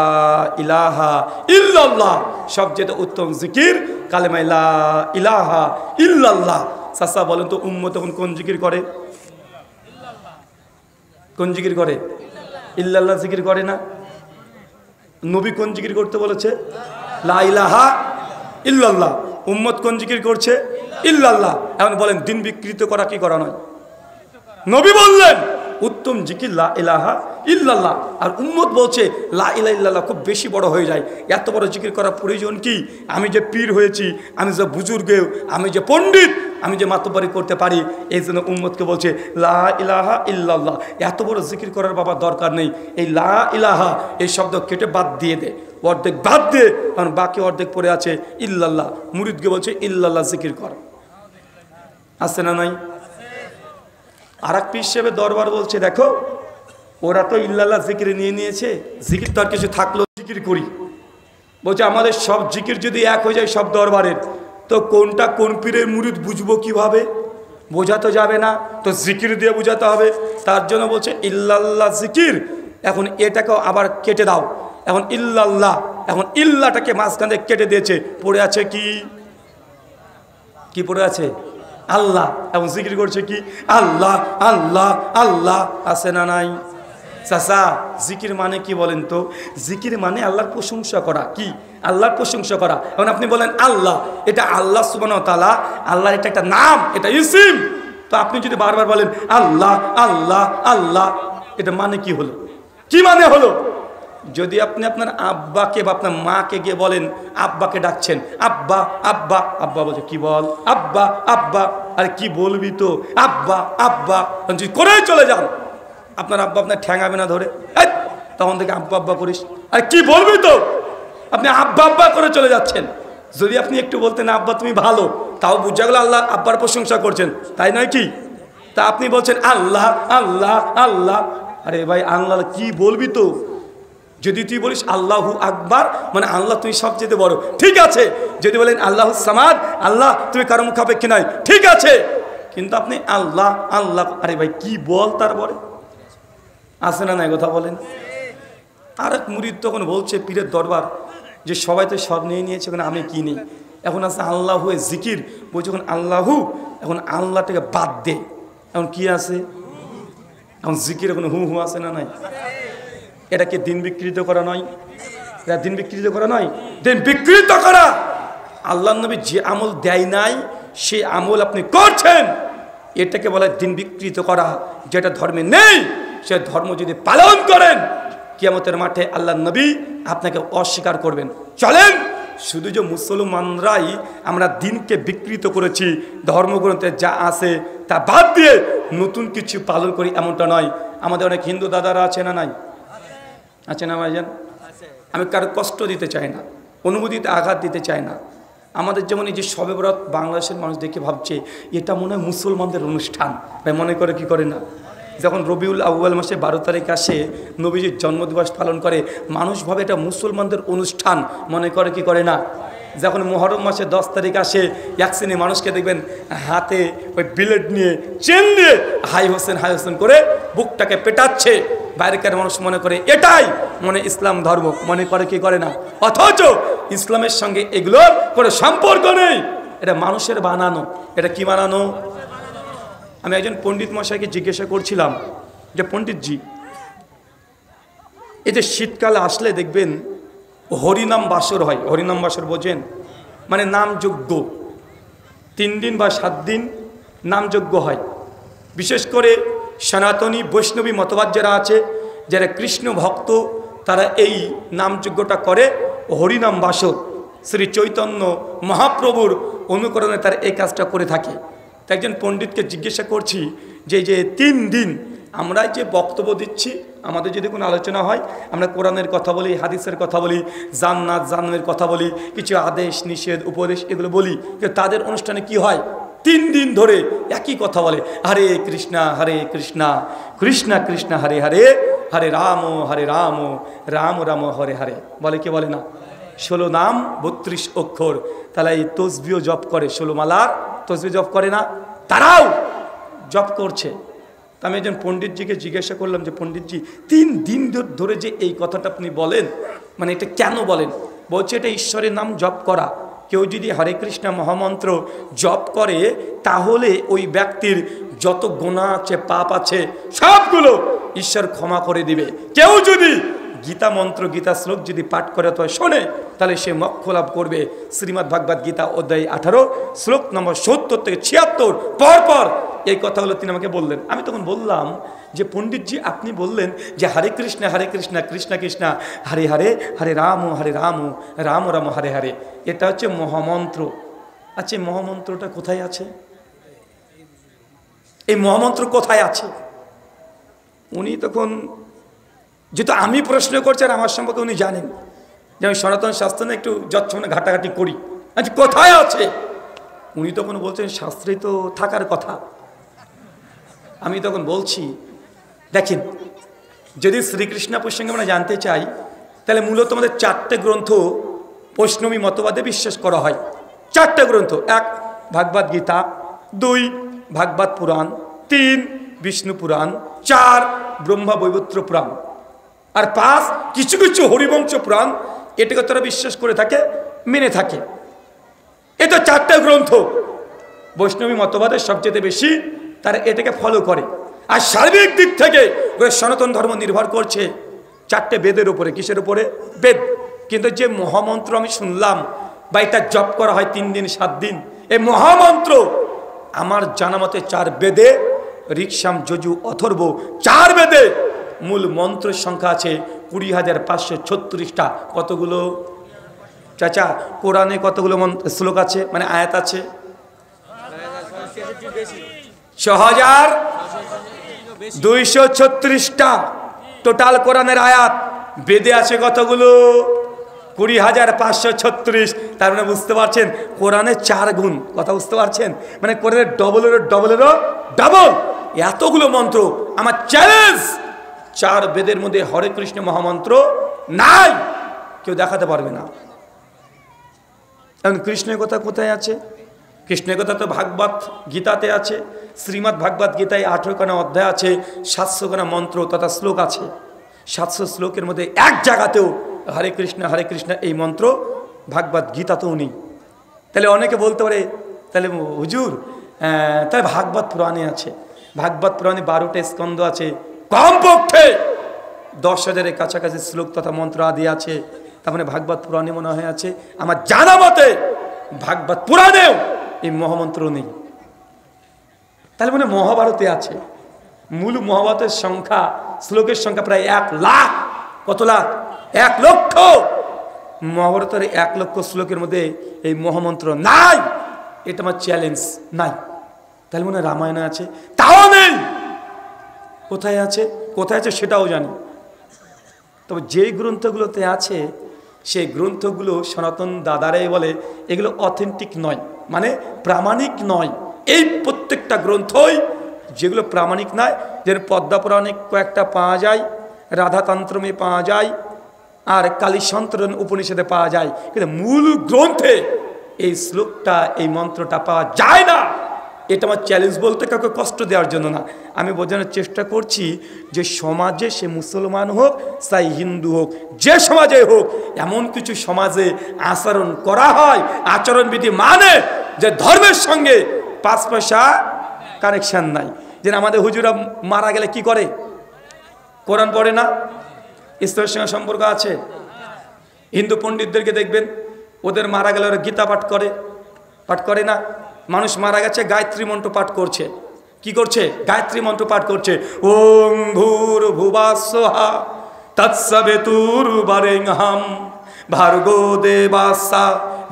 ইলাহা ইল্লাল্লাহ, সবচেয়ে উত্তম জিকির কালেমা লা ইলাহা ইল্লাল্লাহ। চাচা বলেন তো, উম্মত তখন কোন জিকির করে? কোন জিকির করে? ইল্লাল্লাহ জিকির করে না? নবী কোন জিকির করতে বলেছে? লা ইলাহা ইল্লাল্লাহ। উম্মত কোন জিকির করছে? ইল্লাল্লাহ। এখন বলেন, দিন বিকৃত করা কি করা নয়? নবী বললেন উত্তম জিকির লা ইলাহা ইল্লাল্লাহ, আর উম্মত বলছে লা ইলাহা ইল্লাল্লাহ খুব বেশি বড় হয়ে যায়। এত বড় জিকির করার প্রয়োজন কি? আমি যে পীর হয়েছি, আমি যে বুজুর্গেও, আমি যে পণ্ডিত, আমি যে মাতব্বরি করতে পারি, এই জন্য উম্মতকে বলছে লা ইলাহা ইল্লাল্লাহ। এত বড় জিকির করার বাবা দরকার নেই। এই লা ইলাহা এই শব্দ কেটে বাদ দিয়ে দে, অর্ধেক বাদ দে, কারণ বাকি অর্ধেক পড়ে আছে ইল্লাল্লাহ। মুরিদকে বলছে ইল্লাল্লাহ জিকির কর, আছে না নাই? আর এক পীর সাহেবের দরবার বলছে, দেখো ওরা তো ইল্লাল্লাহ জিকির নিয়ে নিয়েছে, জিকির তো আর কিছু থাকলো, জিকির করি। বলছে আমাদের সব জিকির যদি এক হয়ে যায় সব দরবারের, তো কোনটা কোন পীরের মুরিদ বুঝবো কিভাবে? বোঝা তো যাবে না, তো জিকির দিয়ে বোঝাতে হবে। তার জন্য বলছে ইল্লাল্লাহ জিকির। এখন এটাকেও আবার কেটে দাও, এখন ইল্লাল্লাহ, এখন ইল্লাটাকে মাঝখান থেকে কেটে দিয়েছে, পড়ে আছে কি? কি পড়ে আছে? আল্লাহ। এখন জিকির করছে কি? আল্লাহ আল্লাহ আল্লাহ, আছে না নাই? চাচা, জিকির মানে কি বলেন তো? জিকির মানে আল্লাহর প্রশংসা করা। কি? আল্লাহর প্রশংসা করা। এখন আপনি বলেন আল্লাহ, এটা আল্লাহ সুবহানাহু ওয়া তাআলা, আল্লাহর এটা একটা নাম, এটা ইসিম। তো আপনি যদি বারবার বলেন আল্লাহ আল্লাহ আল্লাহ, এটা মানে কি হলো? কি মানে হলো? যদি আপনি আপনার আব্বাকে বা আপনার মাকে গিয়ে বলেন, আব্বাকে ডাকছেন, আব্বা আব্বা, আব্বা বলছে কি বল? আব্বা আব্বা। আরে কি বলবি তো? আব্বা আব্বা। যদি করেই চলে যান, আপনার আব্বা আপনার ঠ্যাঙাবে না ধরে, তখন থেকে আব্বা আব্বা করিস, আরে কি বলবি তো? আপনি আব্বা আব্বা করে চলে যাচ্ছেন। যদি আপনি একটু বলতেন আব্বা তুমি ভালো, তাও বুঝা গেল আল্লাহ আব্বার প্রশংসা করছেন, তাই নয় কি? তা আপনি বলছেন আল্লাহ আল্লাহ আল্লাহ। আরে ভাই, আল্লাহ কি বলবি তো? যদি তুই বলিস আল্লাহু আকবার, মানে আল্লাহ তুমি সবচেয়ে বড়, ঠিক আছে। যদি বলেন আল্লাহু সামাদ, আল্লাহ তুমি কারো মুখাপেক্ষী নয়, ঠিক আছে। কিন্তু আপনি আল্লাহ আল্লাহ, আরে ভাই কি বল তারপরে? আছে না নাই কথা বলেন? আর এক মুরিদ তখন বলছে পীরের দরবার, যে সবাই তো সব নিয়ে নিয়েছে, ওখানে আমি কি নেই। এখন আছে আল্লাহু জিকির, বলছে এখন আল্লাহু, এখন আল্লাহটাকে বাদ দে, এখন কি আছে? এখন জিকির এখন হু হু, আছে না নাই? এটা কি দিন বিকৃত করা নয়? এটা দিন বিকৃত করা নয়, দিন বিকৃত করা। আল্লাহ নবী যে আমল দেয় নাই, সেই আমল আপনি করছেন, এটাকে বলা দিন বিকৃত করা। যেটা ধর্মে নেই, সে ধর্ম যদি পালন করেন, কিয়ামতের মাঠে আল্লাহ নবী আপনাকে অস্বীকার করবেন। চলেন, শুধু যে মুসলমানরাই আমরা দিনকে বিকৃত করেছি, ধর্মগ্রন্থে যা আছে তা বাদ দিয়ে নতুন কিছু পালন করি, এমনটা নয়। আমাদের অনেক হিন্দু দাদারা আছে না নাই? আছে না ভাইজান? আমি কারো কষ্ট দিতে চাই না, অনুভূতিতে আঘাত দিতে চাই না। আমাদের যেমন এই যে শবে বরাত, বাংলাদেশের মানুষ দেখে ভাবছে এটা মনে হয় মুসলমানদের অনুষ্ঠান, ভাই মনে করে কি করে না? যখন রবিউল আউয়াল মাসে 12 তারিখ আসে, নবীজির জন্মদিবস পালন করে, মানুষ ভাবে এটা মুসলমানদের অনুষ্ঠান, মনে করে কি করে না? যখন মুহররম মাসে 10 তারিখ আসে, এক শ্রেণী মানুষকে দেখবেন হাতে ওই বিলেট নিয়ে, চেন নিয়ে হাই হোসেন করে বুকটাকে পেটাচ্ছে, বাইরেকার মানুষ মনে করে এটাই মনে ইসলাম ধর্ম, মনে করে কি করে না? অথচ ইসলামের সঙ্গে এগুলোর কোনো সম্পর্ক নেই, এটা মানুষের বানানো। এটা কি বানানো? আমি একজন পণ্ডিত মশাইকে জিজ্ঞাসা করছিলাম যে পণ্ডিতজি, এই যে শীতকালে আসলে দেখবেন হরিনাম বাসর হয়, হরিনাম বাসর বোঝেন? মানে নামযজ্ঞ 3 দিন বা 7 দিন নামযজ্ঞ হয়। বিশেষ করে সনাতনী বৈষ্ণবী মতবাদ যারা আছে, যারা কৃষ্ণ ভক্ত, তারা এই নামযজ্ঞটা করে হরিনাম বাসর। শ্রী চৈতন্য মহাপ্রভুর অনুকরণে তারা এই কাজটা করে থাকে। তো একজন পণ্ডিতকে জিজ্ঞাসা করছি যে 3 দিন আমরা যে বক্তব্য দিচ্ছি, আমাদের যদি কোনো আলোচনা হয় আমরা কোরআনের কথা বলি, হাদিসের কথা বলি, জান্নাত জাহান্নামের কথা বলি, কিছু আদেশ নিষেধ উপদেশ এগুলো বলি, কিন্তু তাদের অনুষ্ঠানে কি হয় 3 দিন ধরে একই কথা বলে, হরে কৃষ্ণা কৃষ্ণ কৃষ্ণ হরে হরে, হরে রাম রাম রাম হরে হরে। বলে কি বলে না? 16 নাম 32 অক্ষর। তাহলে এই তসবিও জপ করে, 16 মালার তসবি জপ করে না? তারাও জপ করছে। আমি একজন পণ্ডিতজিকে জিজ্ঞাসা করলাম যে পণ্ডিতজি 3 দিন ধরে যে এই কথাটা আপনি বলেন, মানে এটা কেন বলেন? বলছে এটা ঈশ্বরের নাম জপ করা। কেউ যদি হরে কৃষ্ণ মহামন্ত্র জপ করে তাহলে ওই ব্যক্তির যত গুনাহ আছে, পাপ আছে, সবগুলো ঈশ্বর ক্ষমা করে দিবে। কেউ যদি গীতা মন্ত্র, গীতা শ্লোক যদি পাঠ করে অথবা শোনে তাহলে সে মোক্ষ লাভ করবে। শ্রীমদ্ ভাগবত গীতা অধ্যায় 18 শ্লোক নম্বর 70 থেকে 76 পর এই কথাগুলো তিনি আমাকে বললেন। আমি তখন বললাম যে পণ্ডিতজি আপনি বললেন যে হরে কৃষ্ণ কৃষ্ণ কৃষ্ণ হরে হরে, হরে রাম রাম রাম হরে হরে, এটা হচ্ছে মহামন্ত্র। আচ্ছা মহামন্ত্রটা কোথায় আছে? এই মহামন্ত্র কোথায় আছে? উনি তখন, যেহেতু আমি প্রশ্ন করছি আর আমার সম্পর্কে উনি জানেন যে আমি সনাতন শাস্ত্রে একটু যৎক্ষণে ঘাটাঘাটি করি, আচ্ছা কোথায় আছে? উনি তখন বলছেন শাস্ত্রেই তো থাকার কথা। আমি তখন বলছি দেখেন, যদি শ্রীকৃষ্ণ প্রসঙ্গে আমরা জানতে চাই তাহলে মূলত আমাদের 4টে গ্রন্থ বৈষ্ণবী মতবাদে বিশ্বাস করা হয়। 4টে গ্রন্থ, 1 ভাগবত গীতা, 2 ভাগবত পুরাণ, 3 বিষ্ণু পুরাণ, 4 ব্রহ্মা বৈবর্ত পুরাণ, আর 5 কিছু কিছু হরিবংশ পুরাণ। এটাকে তারা বিশ্বাস করে থাকে, মেনে থাকে। এটা 4টে গ্রন্থ বৈষ্ণবী মতবাদের সবচেয়ে বেশি তারা এটাকে ফলো করে। আর সার্বিক দিক থেকে সনাতন ধর্ম নির্ভর করছে 4টে বেদের উপরে। কিসের উপরে? বেদ। কিন্তু যে মহামন্ত্র আমি শুনলাম বা এটা জপ করা হয় 3 দিন 7 দিন, এই মহামন্ত্র আমার জানা মতে 4 বেদে, ঋক্সাম যজু অথর্ব 4 বেদে মূল মন্ত্রের সংখ্যা আছে 20,536টা। কতগুলো চাচা কোরআনে কতগুলো শ্লোক আছে, মানে আয়াত আছে? 6,236টা টোটাল কোরআনের আয়াত। বেদে আছে কতগুলো? 20,536। তার মানে বুঝতে পারছেন কোরআনের 4 গুণ। কথা বুঝতে পারছেন? মানে কোরআনের ডবলেরও ডবল এতগুলো মন্ত্র। আমার চ্যালেঞ্জ, 4 বেদের মধ্যে হরে কৃষ্ণ মহামন্ত্র নাই, কেউ দেখাতে পারবে না। এখন কৃষ্ণের কথা কোথায় আছে? কৃষ্ণের কথা তো ভাগবত গীতাতে আছে। শ্রীমদ্ ভাগবত গীতায় 18খানা অধ্যায় আছে, 700খানা মন্ত্র তথা শ্লোক আছে। 700 শ্লোকের মধ্যে এক জায়গাতেও হরে কৃষ্ণ এই মন্ত্র ভাগবত গীতাতেও নেই। তাহলে অনেকে বলতে পারে তাহলে হুজুর তাহলে ভাগবত পুরাণে আছে। ভাগবত পুরাণে 12টা স্কন্ধ আছে, কমপক্ষে 10,000-এর কাছাকাছি শ্লোক তথা মন্ত্র আদি আছে। তার মানে ভাগবত পুরাণে মনে হয় আছে। আমার জানা মতে ভাগবত পুরাণেও এই মহামন্ত্র নেই। তাহলে মানে মহাভারতে আছে। মূল মহাভারতের সংখ্যা, শ্লোকের সংখ্যা প্রায় 1 লাখ। কত লাখ? 1 লক্ষ। মহাভারতের 1 লক্ষ শ্লোকের মধ্যে এই মহামন্ত্র নাই। এটা আমার চ্যালেঞ্জ, নাই। তাহলে মনে রামায়ণে আছে, তাও নেই। কোথায় আছে? কোথায় আছে সেটাও জানি। তবে যেই গ্রন্থগুলোতে আছে সেই গ্রন্থগুলো সনাতন দাদারাই বলে এগুলো অথেন্টিক নয়, মানে প্রামাণিক নয়। এই প্রত্যেকটা গ্রন্থই যেগুলো প্রামাণিক নয়, যেন পদ্মপুরাণে কয়েকটা পাওয়া যায়, রাধাতন্ত্রমে পাওয়া যায়, আর কালীসন্তরণ উপনিষদে পাওয়া যায়, কিন্তু মূল গ্রন্থে এই শ্লোকটা, এই মন্ত্রটা পাওয়া যায় না। এটা আমার চ্যালেঞ্জ, বলতে কাউকে কষ্ট দেওয়ার জন্য না। আমি বোঝানোর চেষ্টা করছি যে সমাজে, সে মুসলমান হোক চাই হিন্দু হোক, যে সমাজে হোক, এমন কিছু সমাজে আচরণ করা হয়, আচরণবিধি মানে যে ধর্মের সঙ্গে 5 পয়সা কানেকশান নাই। যেন আমাদের হুজুরা মারা গেলে কি করে? কোরআন পড়ে না, ঈশ্বরের সঙ্গে সম্পর্ক আছে। হিন্দু পণ্ডিতদেরকে দেখবেন ওদের মারা গেলে ওরা গীতা পাঠ করে না। মানুষ মারা গেছে, গায়ত্রী মন্ত্র পাঠ করছে। কি করছে? গায়ত্রী মন্ত্র পাঠ করছে। ওম ভূর্ভুবস্সুহা তৎসবিতুর্বরেণ্যং ভার্গো দেবস্য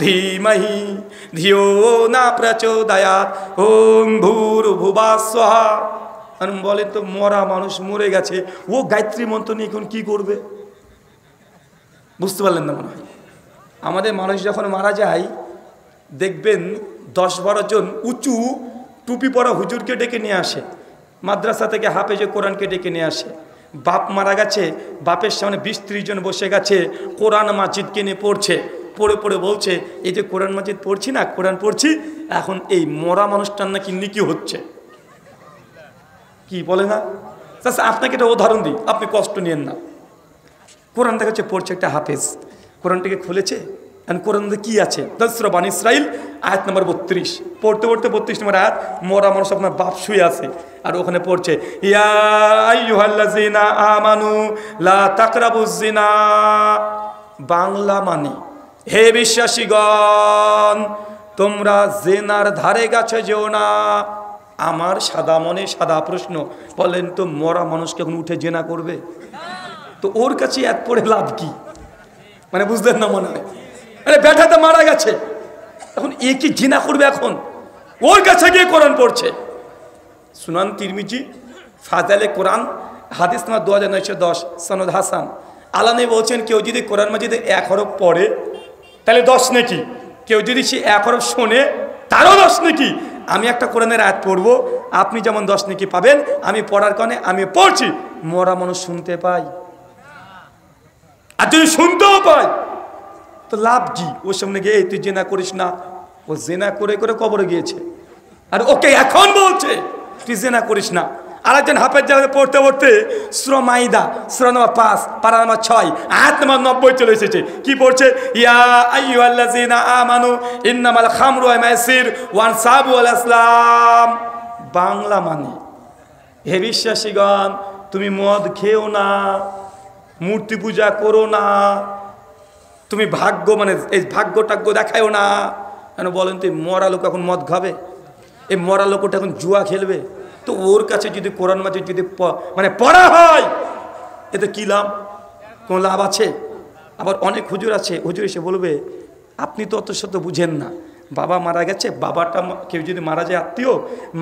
ধীমহি ধিয়ো ন প্রচোদয়াৎ। ওম ভূর্ভুবস্সুহা। বলেন তো মরা মানুষ মরে গেছে, ও গায়ত্রী মন্ত্র নিয়ে এখন কি করবে? বুঝতে পারলেন না মনে হয়? আমাদের মানুষ যখন মারা যায় দেখবেন 10-12 জন উঁচু টুপি পরা হুজুরকে ডেকে নিয়ে আসে, মাদ্রাসা থেকে হাফেজে কোরআনকে ডেকে নিয়ে আসে। বাপ মারা গেছে, বাপের সামনে 20-30 জন বসে গেছে, কোরআন মাজিদকে নিয়ে পড়ছে, পড়ে পড়ে বলছে এই যে কোরআন মাজিদ পড়ছি না, কোরআন পড়ছি, এখন এই মরা মানুষটার নাকি নিকি হচ্ছে। কি বলে না? আপনাকে একটা উদাহরণ দিই, আপনি কষ্ট নিয়েন না। কোরআন দেখা যাচ্ছে পড়ছে একটা হাফেজ, কোরআনটাকে খুলেছে, কোরআন কি আছে? সূরা বানী ইসরাইল আয়াত নম্বর 32, পড়তে পড়তে 32 নম্বর আয়াত, মরা মানুষ আপনার বাপ শুয়ে আছে, আর ওখানে পড়ছে ইয়া আইয়ুহাল্লাযিনা আমানু লা তাকরাবুজ জিনা। বাংলা মানে হে বিশ্বাসীগণ, তোমরা জেনার ধারে কাছে যেও না। আমার সাদা মনে সাদা প্রশ্ন, বলেন তো মরা মানুষকে এখন উঠে জেনা করবে? তো ওর কাছে এত পড়ে লাভ কি? মানে বুঝলেন না মনে হয়? আরে বেটা তো মারা গেছে, এখন এ কি জিনা করবে? এখন ওর কাছে গিয়ে কোরআন পড়ছে। সুনান তিরমিজি ফাজালে কোরআন হাদিস নাম্বার 2910, সনদ হাসান। আলানি বলছেন কেউ যদি কোরআন মাজিদে 1 হরফ পড়ে তাহলে 10 নেকি, কেউ যদি সে 1 হরফ শোনে তারও 10 নেকি। আমি একটা কোরআনের আয়াত পড়বো, আপনি যেমন 10 নেকি পাবেন, আমি পড়ার কারণে আমি পড়ছি, মরা মানুষ শুনতে পাই, আর যদি শুনতেও পাই তো লাভ কি? ওর সামনে গিয়ে তুই জেনা করিস না, ও জেনা করে করে কবরে গিয়েছে, আর ওকে এখন বলছে তুই জেনা করিস না। আরেকজন হাফেজ জায়গায় পড়তে পড়তে সূরা মাইদা সূরা নম্বর 5 পারা নম্বর 6 আয়াত নম্বর 90 চলে এসেছে। কি পড়ছে? ইয়া আইয়ুহাল্লাযিনা আমানু ইন্নামাল খামরু ওয়াল মাইসির ওয়া আনসাবু ওয়াল আসলাম। বাংলা মানে হে বিশ্বাসীগণ, তুমি মদ খেও না, মূর্তি পূজা করো না, তুমি ভাগ্য মানে এই ভাগ্য টাগ্য দেখায়ও না। কেন বলেন তো? মরা লোক এখন মদ খাবে, এই মরা লোকটা এখন জুয়া খেলবে, তো ওর কাছে যদি কোরআন মাজিদ যদি মানে পড়া হয় এতে কি লাভ? কোনো লাভ আছে? আবার অনেক হুজুর আছে, হুজুর এসে বলবে আপনি তো অত শত বুঝেন না, বাবা মারা গেছে, বাবাটা কেউ যদি মারা যায় আত্মীয়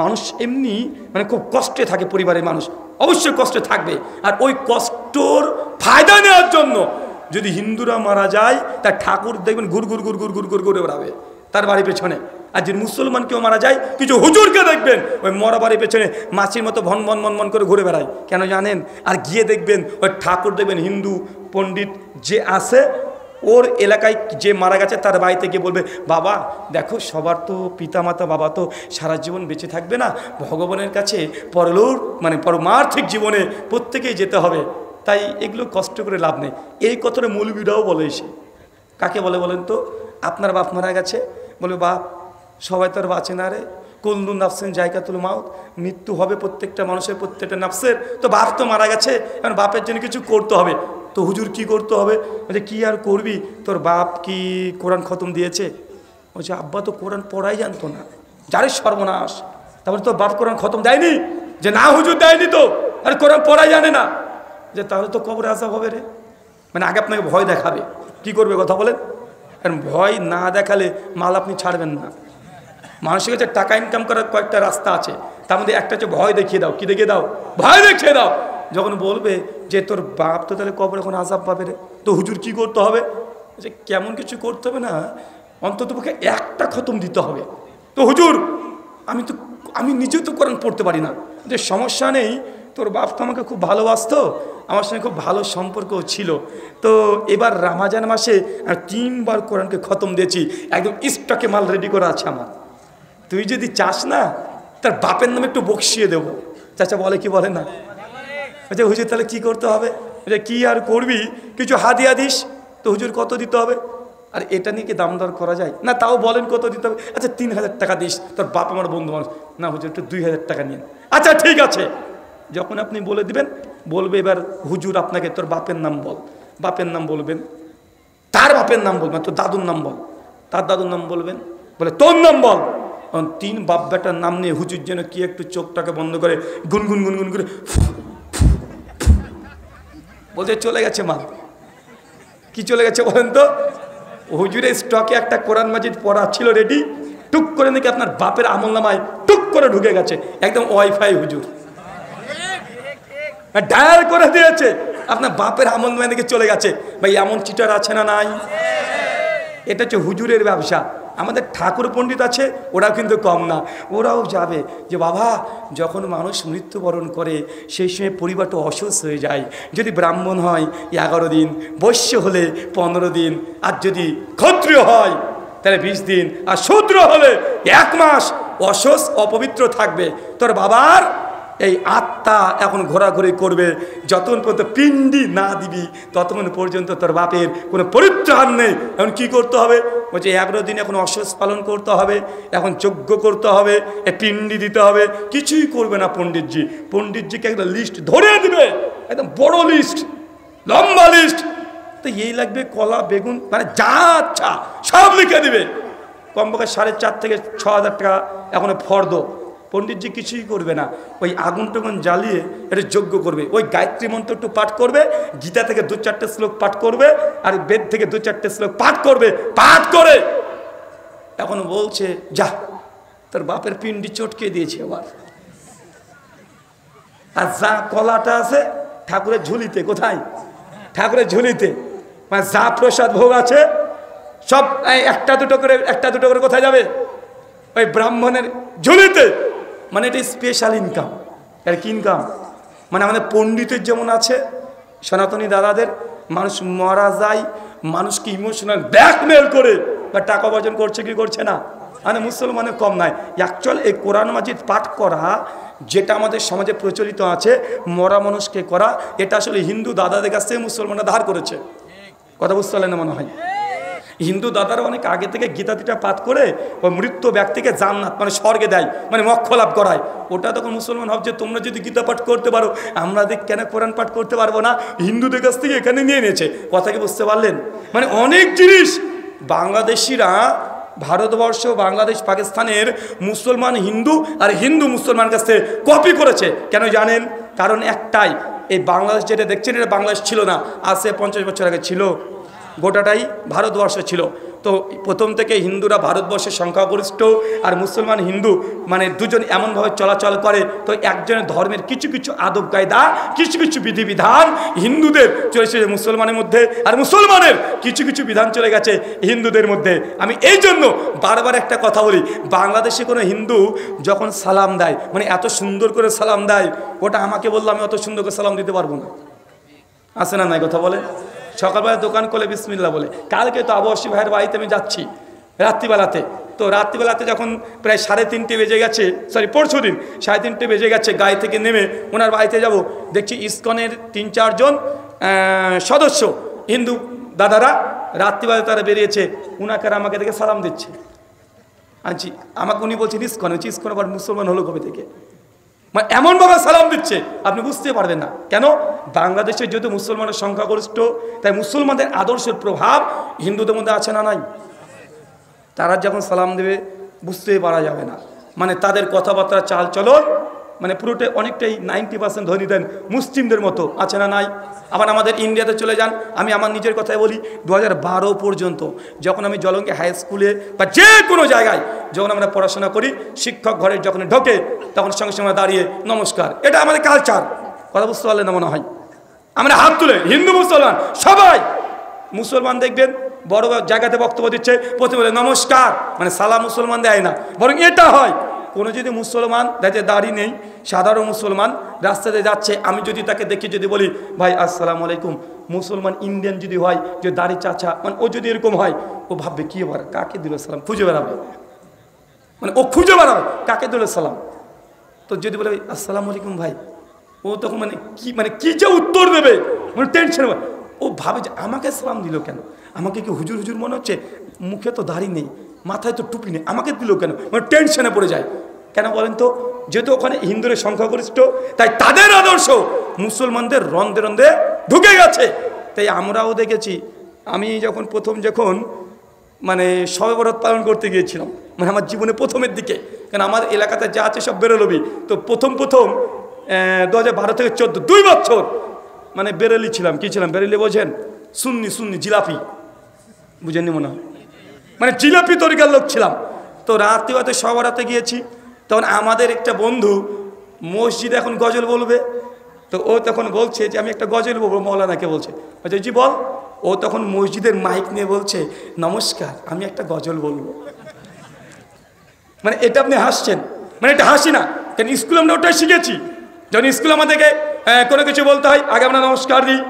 মানুষ এমনি মানে খুব কষ্টে থাকে, পরিবারের মানুষ অবশ্যই কষ্টে থাকবে, আর ওই কষ্টর ফায়দা নেওয়ার জন্য যদি হিন্দুরা মারা যায় তার ঠাকুর দেখবেন ঘুর ঘুর ঘুর ঘুর ঘুর ঘুর ঘুরে বেড়াবে তার বাড়ির পেছনে। আর যদি মুসলমান কেউ মারা যায় কিছু হুজুরকে দেখবেন ওই মরা বাড়ির পেছনে মাছির মতো ভন ভন ভন ভন করে ঘুরে বেড়ায়। কেন জানেন? আর গিয়ে দেখবেন ওই ঠাকুর দেখবেন হিন্দু পণ্ডিত যে আছে ওর এলাকায় যে মারা গেছে তার বাড়িতে গিয়ে বলবে বাবা দেখো সবার তো পিতামাতা বাবা তো সারা জীবন বেঁচে থাকবে না, ভগবানের কাছে পরলোক মানে পরমার্থিক জীবনে প্রত্যেকেই যেতে হবে, তাই এগুলো কষ্ট করে লাভ নেই। এই কথাটা মৌলবীরাও বলে। এসে কাকে বলে বলেন তো? আপনার বাপ মারা গেছে, বলবে বাপ সবাই তো আর বাঁচে না রে, কুল্লু নাফসিন জায়গাতুল মাউত, মৃত্যু হবে প্রত্যেকটা মানুষের, প্রত্যেকটা নাফসের, তো বাপ তো মারা গেছে, এখন বাপের জন্য কিছু করতে হবে। তো হুজুর কি করতে হবে? বলছে কি আর করবি, তোর বাপ কি কোরআন খতম দিয়েছে? বলছে আব্বা তো কোরআন পড়াই জানতো না। যারে সর্বনাশ, তারপরে তোর বাপ কোরআন খতম দেয়নি? যে না হুজুর দেয়নি তো, আর কোরআন পড়াই জানে না, যে তাহলে তো কবরে আযাব হবে রে। মানে আগে আপনাকে ভয় দেখাবে, কি করবে কথা বলেন? কারণ ভয় না দেখালে মাল আপনি ছাড়বেন না। মানুষের কাছে টাকা ইনকাম করার কয়েকটা রাস্তা আছে, তার মধ্যে একটা হচ্ছে ভয় দেখিয়ে দাও। কি দেখিয়ে দাও? ভয় দেখিয়ে দাও। যখন বলবে যে তোর বাপ তো তাহলে কবরে এখন আযাব পাবে রে, তো হুজুর কি করতে হবে? যে কেমন কিছু করতে হবে না, অন্তত পক্ষে একটা খতম দিতে হবে। তো হুজুর আমি নিজেও তো কোরআন পড়তে পারি না। যে সমস্যা নেই, তোর বাপ তো আমাকে খুব ভালোবাসতো, আমার সঙ্গে খুব ভালো সম্পর্কও ছিল, তো এবার রমজান মাসে 3 বার কোরআনকে খতম দিয়েছি, একদম স্টকে মাল রেডি করা আছে আমার, তুই যদি চাস না তার বাপের নামে একটু বকশিয়ে দেবো। চাচা বলে কি বলে না? আচ্ছা হুজুর তাহলে কি করতে হবে? কি আর করবি, কিছু হাদিয়া দিস। তো হুজুর কত দিতে হবে? আর এটা নিয়ে কি দাম দর করা যায় না? তাও বলেন কত দিতে হবে? আচ্ছা 3000 টাকা দিস, তোর বাপ আমার বন্ধু মানুষ। না হুজুর একটু 2000 টাকা নিন। আচ্ছা ঠিক আছে। যখন আপনি বলে দিবেন, বলবে এবার হুজুর আপনাকে তোর বাপের নাম বল, বাপের নাম বলবেন, তার বাপের নাম বলবেন, তোর দাদুর নাম বল, তার দাদুর নাম বলবেন, বলে তোর নাম বল। 3 বাপ বেটার নাম নিয়ে হুজুর যেন কি একটু চোখটাকে বন্ধ করে গুনগুন গুনগুন করে বলছে চলে গেছে মাল। কি চলে গেছে বলেন তো? হুজুরের স্টকে একটা কোরআন মাজিদ পড়া ছিল রেডি, টুক করে নাকি আপনার বাপের আমল নামায় টুক করে ঢুকে গেছে, একদম ওয়াইফাই হুজুর। ডায়াল করে দিয়েছে, আপনার বাপের আমল মেনে চলে গেছে। ভাই এমন চিটার আছে না নাই? এটা হচ্ছে হুজুরের ব্যবসা। আমাদের ঠাকুর পণ্ডিত আছে, ওরাও কিন্তু কম না, ওরাও যাবে যে বাবা যখন মানুষ মৃত্যুবরণ করে সেই সময় পরিবারটা অসুস্থ হয়ে যায়। যদি ব্রাহ্মণ হয় 11 দিন, বৈশ্য হলে 15 দিন, আর যদি ক্ষত্রিয় হয় তাহলে 20 দিন, আর শূদ্র হলে 1 মাস অসুস্থ অপবিত্র থাকবে। তোর বাবার এই আত্মা এখন ঘোরাঘুরি করবে, যতক্ষণ পর্যন্ত পিণ্ডি না দিবি ততক্ষণ পর্যন্ত তোর বাপের কোনো পরিত্রাণ নেই। এখন কি করতে হবে? বলছে 11 দিন এখন অশ্বস পালন করতে হবে, এখন যজ্ঞ করতে হবে, পিণ্ডি দিতে হবে। কিছুই করবে না পণ্ডিতজি। পণ্ডিতজিকে একটা লিস্ট ধরে দিবে, একদম বড় লিস্ট, লম্বা লিস্ট। তো এই লাগবে কলা বেগুন, মানে যা আচ্ছা সব লিখে দিবে। কমপক্ষে 4,500 থেকে 6,000 টাকা এখন ফর্দ। পণ্ডিতজি কিছুই করবে না, ওই আগুন টাগুন জ্বালিয়ে এটা যজ্ঞ করবে। ওই গায়ত্রী মন্ত্র একটু পাঠ করবে, গীতা থেকে 2-4টে শ্লোক পাঠ করবে, আর বেদ থেকে 2-4টে শ্লোক পাঠ করবে। পাঠ করে এখন বলছে যা তোর বাপের পিণ্ডি চটকে দিয়েছে আবার। আর যা কলাটা আছে ঠাকুরের ঝুলিতে, কোথায়? ঠাকুরের ঝুলিতে। মানে যা প্রসাদ ভোগ আছে সব একটা দুটো করে কোথায় যাবে? ওই ব্রাহ্মণের ঝুলিতে। মানে এটা স্পেশাল ইনকাম। আর কি ইনকাম? মানে আমাদের পণ্ডিতের যেমন আছে, সনাতনী দাদাদের, মানুষ মারা যায়, মানুষকে ইমোশনাল ব্ল্যাকমেল করে বা টাকা উপার্জন করছে কি করছে না? মানে মুসলমানের কম নাই। অ্যাকচুয়াল এই কোরআন মাজিদ পাঠ করা যেটা আমাদের সমাজে প্রচলিত আছে, মরা মানুষকে করা, এটা আসলে হিন্দু দাদাদের কাছ থেকে মুসলমানরা ধার করেছে। কথা বুঝতে পারলেন না মনে হয়? হিন্দু দাদারা অনেক আগে থেকে গীতাটিটা পাঠ করে ওই মৃত্যু ব্যক্তিকে জান্নাত মানে স্বর্গে দেয়, মানে মোক্ষ লাভ করায়। ওটা তখন মুসলমান ভাবছে তোমরা যদি গীতা পাঠ করতে পারো, আমরা কেন কোরআন পাঠ করতে পারবো না? হিন্দুদের কাছ থেকে এখানে নিয়ে নিয়েছে। কথা কি বুঝতে পারলেন? মানে অনেক জিনিস বাংলাদেশিরা, ভারতবর্ষ, বাংলাদেশ, পাকিস্তানের মুসলমান হিন্দু আর হিন্দু মুসলমান কাছ থেকে কপি করেছে। কেন জানেন? কারণ একটাই, এই বাংলাদেশ যেটা দেখছেন এটা বাংলাদেশ ছিল না, আজ 50 বছর আগে ছিল। গোটাটাই ভারতবর্ষ ছিল। তো প্রথম থেকে হিন্দুরা ভারতবর্ষের সংখ্যাগরিষ্ঠ, আর মুসলমান হিন্দু মানে দুজন এমনভাবে চলাচল করে। তো একজনের ধর্মের কিছু কিছু আদব কায়দা, কিছু কিছু বিধিবিধান হিন্দুদের চলে এসেছে মুসলমানের মধ্যে, আর মুসলমানের কিছু কিছু বিধান চলে গেছে হিন্দুদের মধ্যে। আমি এই জন্য বারবার একটা কথা বলি, বাংলাদেশে কোনো হিন্দু যখন সালাম দেয়, মানে এত সুন্দর করে সালাম দেয়, ওটা আমাকে বললো আমি অত সুন্দর করে সালাম দিতে পারবো না। আছে না নাই? কথা বলে। সকালবেলা দোকান করলে বিসমিল্লাহ বলে। কালকে তো আবহাওয়া ভাইয়ের বাড়িতে আমি যাচ্ছি রাত্রিবেলাতে, তো রাত্রিবেলাতে যখন প্রায় 3:30 বেজে গেছে, সরি পরশু দিন 3:30 বেজে গেছে, গাড়ি থেকে নেমে ওনার বাড়িতে যাব, দেখছি ইসকনের 3-4 জন সদস্য হিন্দু দাদারা রাত্রিবেলা তারা বেরিয়েছে, উনাকে আমাকে দেখে সালাম দিচ্ছে। আচ্ছা, আমাকে উনি বলছেন ইসকন, ইসকন আবার মুসলমান হলো কবে থেকে? মানে এমনভাবে সালাম দিচ্ছে আপনি বুঝতে পারবেন না। কেন? বাংলাদেশে যেহেতু মুসলমানের সংখ্যাগরিষ্ঠ, তাই মুসলমানদের আদর্শের প্রভাব হিন্দুদের মধ্যে আছে না নাই? তারা যখন সালাম দেবে বুঝতেই পারা যাবে না, মানে তাদের কথাবার্তা, চাল চলন মানে পুরোটাই অনেকটাই 90% ধরে দেন মুসলিমদের মতো, আছে না নাই? আবার আমাদের ইন্ডিয়াতে চলে যান, আমি আমার নিজের কথাই বলি, 2012 পর্যন্ত যখন আমি জলঙ্গি হাই স্কুলে বা যে কোনো জায়গায় যখন আমরা পড়াশোনা করি, শিক্ষক ঘরে যখন ঢোকে তখন সঙ্গে সঙ্গে দাঁড়িয়ে নমস্কার, এটা আমাদের কালচার। কথা বুঝতে পারলেন না মনে হয়? আমরা হাত তুলে, হিন্দু মুসলমান সবাই। মুসলমান দেখবেন বড় জায়গাতে বক্তব্য দিচ্ছে, প্রথমে বলে নমস্কার, মানে সালাম মুসলমান দেয় না, বরং এটা হয় কোনো যদি মুসলমান যাতে দাড়ি নেই, সাধারণ মুসলমান রাস্তাতে যাচ্ছে, আমি যদি তাকে দেখি যদি বলি ভাই আসসালামু আলাইকুম, মুসলমান ইন্ডিয়ান যদি হয়, যে দাড়ি চাচা, মানে ও যদি এরকম হয়, ও ভাববে কি এবার কাকে দিল সালাম, খুঁজে বেড়াবে, মানে ও খুঁজে বেড়াবে কাকে দিল সালাম। তো যদি বলে আসসালামু আলাইকুম ভাই, ও তখন মানে কি যে উত্তর দেবে, মানে টেনশন হবে। ও ভাবে যে আমাকে সালাম দিল কেন, আমাকে কি হুজুর হুজুর মনে হচ্ছে, মুখে তো দাড়ি নেই, মাথায় তো টুপি নেই, আমাকে দিল কেন, মানে টেনশনে পড়ে যায়। কেন বলেন তো? যেহেতু ওখানে হিন্দুদের সংখ্যাগরিষ্ঠ, তাই তাদের আদর্শ মুসলমানদের রন্ধে রন্ধে ঢুকে গেছে। তাই আমরাও দেখেছি, আমি যখন মানে শবে বরাত পালন করতে গিয়েছিলাম, মানে আমার জীবনে প্রথমের দিকে, কারণ আমার এলাকাতে যা আছে সব বেরোলবি, তো প্রথম 2012 থেকে 14 2 বছর মানে বেরেলি ছিলাম। কি ছিলাম বেরেলি বোঝেন? সুন্নি জিলাপি, বুঝেননি মনে হয়, মানে জিলাপি তরিকার লোক ছিলাম। তো রাত্রিবাতে সবারাতে গিয়েছি, তখন আমাদের একটা বন্ধু মসজিদে এখন গজল বলবে, তো ও তখন বলছে যে আমি একটা গজল বলবো, মৌলানাকে বলছে। বলছে জি বল। ও তখন মসজিদের মাইক নিয়ে বলছে নমস্কার, আমি একটা গজল বলবো। মানে এটা আপনি হাসছেন, মানে এটা হাসি না, কারণ স্কুলে আমরা ওটাই শিখেছি। যখন স্কুলে আমাদেরকে কোনো কিছু বলতে হয়, আগে আমরা নমস্কার দিই,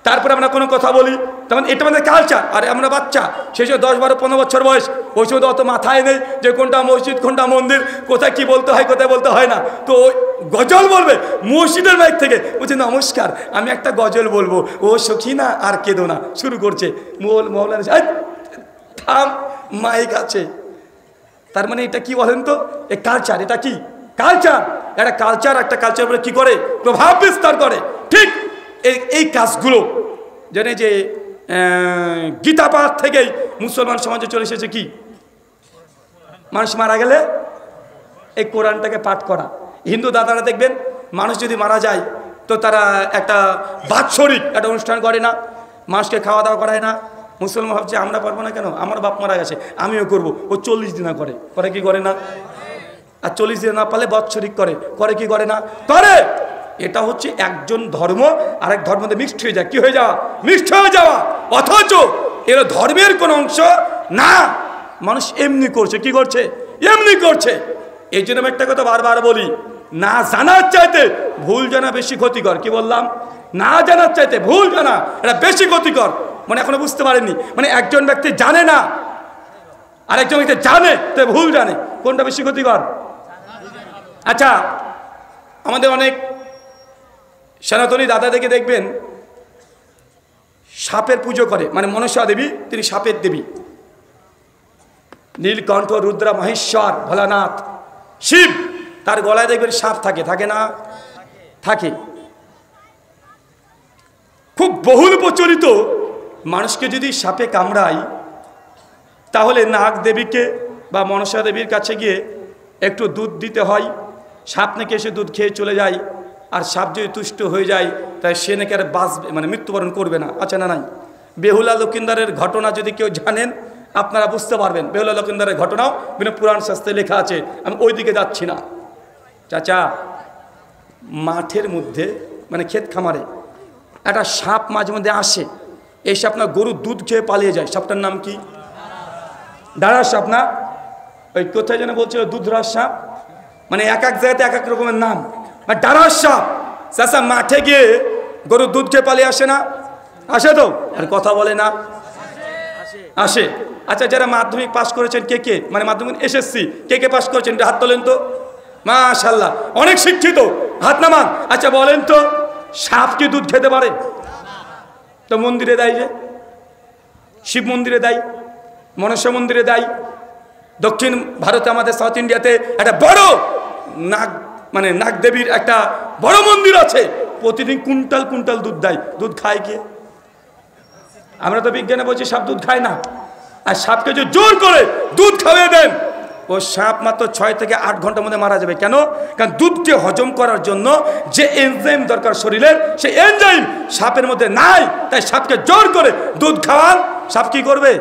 তারপরে আমরা কোনো কথা বলি, তখন এটা আমাদের কালচার। আর আমরা বাচ্চা, সেই সময় 10, 12, 15 বছর বয়স, ওই সময় তো অত মাথায় নেই যে কোনটা মসজিদ কোনটা মন্দির, কোথায় কি বলতে হয় কোথায় বলতে হয় না। তো ওই গজল বলবে মসজিদের মাইক থেকে, বলছে নমস্কার আমি একটা গজল বলবো, ও সখী না আর কেঁদো না শুরু করছে। মৌলানা থাম, মাইক আছে। তার মানে এটা কি বলেন তো, এই কালচার, এটা কি কালচার? একটা কালচার, একটা কালচার বলে কি করে প্রভাব বিস্তার করে। ঠিক এই কাজগুলো জানে যে গীতা পাঠ থেকেই মুসলমান সমাজে চলে এসেছে। কি মানুষ মারা গেলে এই কোরআনটাকে পাঠ করা। হিন্দু দাদারা দেখবেন মানুষ যদি মারা যায় তো তারা একটা বাৎসরিক একটা অনুষ্ঠান করে না, মানুষকে খাওয়া দাওয়া করায় না। মুসলমান ভাবছে আমরা পারবো না কেন, আমার বাপ মারা গেছে আমিও করব। ও 40 দিন করে, করে কি করে না? আর 40 দিন না পারলে বাৎসরিক করে, করে কি করে না? করে। এটা হচ্ছে একজন ধর্ম আরেক ধর্মতে মিক্সড হয়ে যায়। কি হয়ে যাওয়া? মিক্সড হয়ে যাওয়া। অথচ এর ধর্মের কোন অংশ না, মানুষ এমনি করছে। কি করছে? এমনি করছে। এই জন্য আমি একটা কথা বারবার বলি, না জানার চাইতে ভুল জানা বেশি ক্ষতিকর। কি বললাম? না জানার চাইতে ভুল জানা এটা বেশি ক্ষতিকর। মানে এখনো বুঝতে পারেননি, মানে একজন ব্যক্তি জানে না আর একজন ব্যক্তি জানে তো ভুল জানে, কোনটা বেশি ক্ষতিকর? আচ্ছা, আমাদের অনেক সনাতনী দাদাদেরকে দেখবেন সাপের পুজো করে, মানে মনসা দেবী তিনি সাপের দেবী। নীলকণ্ঠ, রুদ্রা, মহেশ্বর, ভোলানাথ, শিব, তার গলায় দেখবেন সাপ থাকে, থাকে না? থাকে। খুব বহুল প্রচলিত। মানুষকে যদি সাপে কামড়ায় তাহলে নাগ দেবীকে বা মনসা দেবীর কাছে গিয়ে একটু দুধ দিতে হয়। সাপ নাকি এসে দুধ খেয়ে চলে যায়, আর সাপ যদি তুষ্ট হয়ে যায় তাই সে নাকি আর বাঁচবে, মানে মৃত্যুবরণ করবে না। আচ্ছা না নাই? বেহুলা লক্ষিন্দারের ঘটনা যদি কেউ জানেন আপনারা বুঝতে পারবেন। বেহুলা লক্ষিন্দারের ঘটনাও বিভিন্ন পুরাণ শাস্ত্রে লেখা আছে, আমি ওই দিকে যাচ্ছি না। চাচা, মাঠের মধ্যে মানে ক্ষেত খামারে একটা সাপ মাঝে মধ্যে আসে, এই সাপ না গরুর দুধ খেয়ে পালিয়ে যায়। সাপটার নাম কি? ডাড়ার সাপ না? ওই কোথায় যেন বলছিল দুধরাজ সাপ, মানে এক এক জায়গাতে এক এক রকমের নাম। ডাড়ার সাপ চাচা মাঠে গিয়ে গরুর দুধ খেয়ে পালিয়ে আসে না? আসে তো, আর কথা বলে না? আসে। আচ্ছা, যারা মাধ্যমিক পাস করেছেন কে কে, মানে মাধ্যমিক এসএসসি কে কে পাস করেছেন হাত তোলেন তো। মাশাআল্লাহ, অনেক শিক্ষিত, হাত নামান। আচ্ছা বলেন তো, সাপ কি দুধ খেতে পারে? তো মন্দিরে দেয়, যে শিব মন্দিরে দেয়, মনসা মন্দিরে দেয়। দক্ষিণ ভারতে আমাদের সাউথ ইন্ডিয়াতে একটা বড় নাগ, মানে নাগ দেবীর একটা বড় মন্দির আছে, প্রতিদিন কুইন্টাল কুইন্টাল দুধ দেয়। দুধ খায় কে? আমরা তো বিজ্ঞানে বলছি সাপ দুধ খায় না। আর সাপকে যে জোর করে দুধ খাওয়িয়ে দেন, ও সাপ মাত্র 6 থেকে 8 ঘন্টার মধ্যে মারা যাবে। কেন? কারণ দুধকে হজম করার জন্য যে এনজাইম দরকার শরীরের, সেই এনজাইম সাপের মধ্যে নাই। তাই সাপকে জোর করে দুধ খাওয়ান, সাপ কি করবে?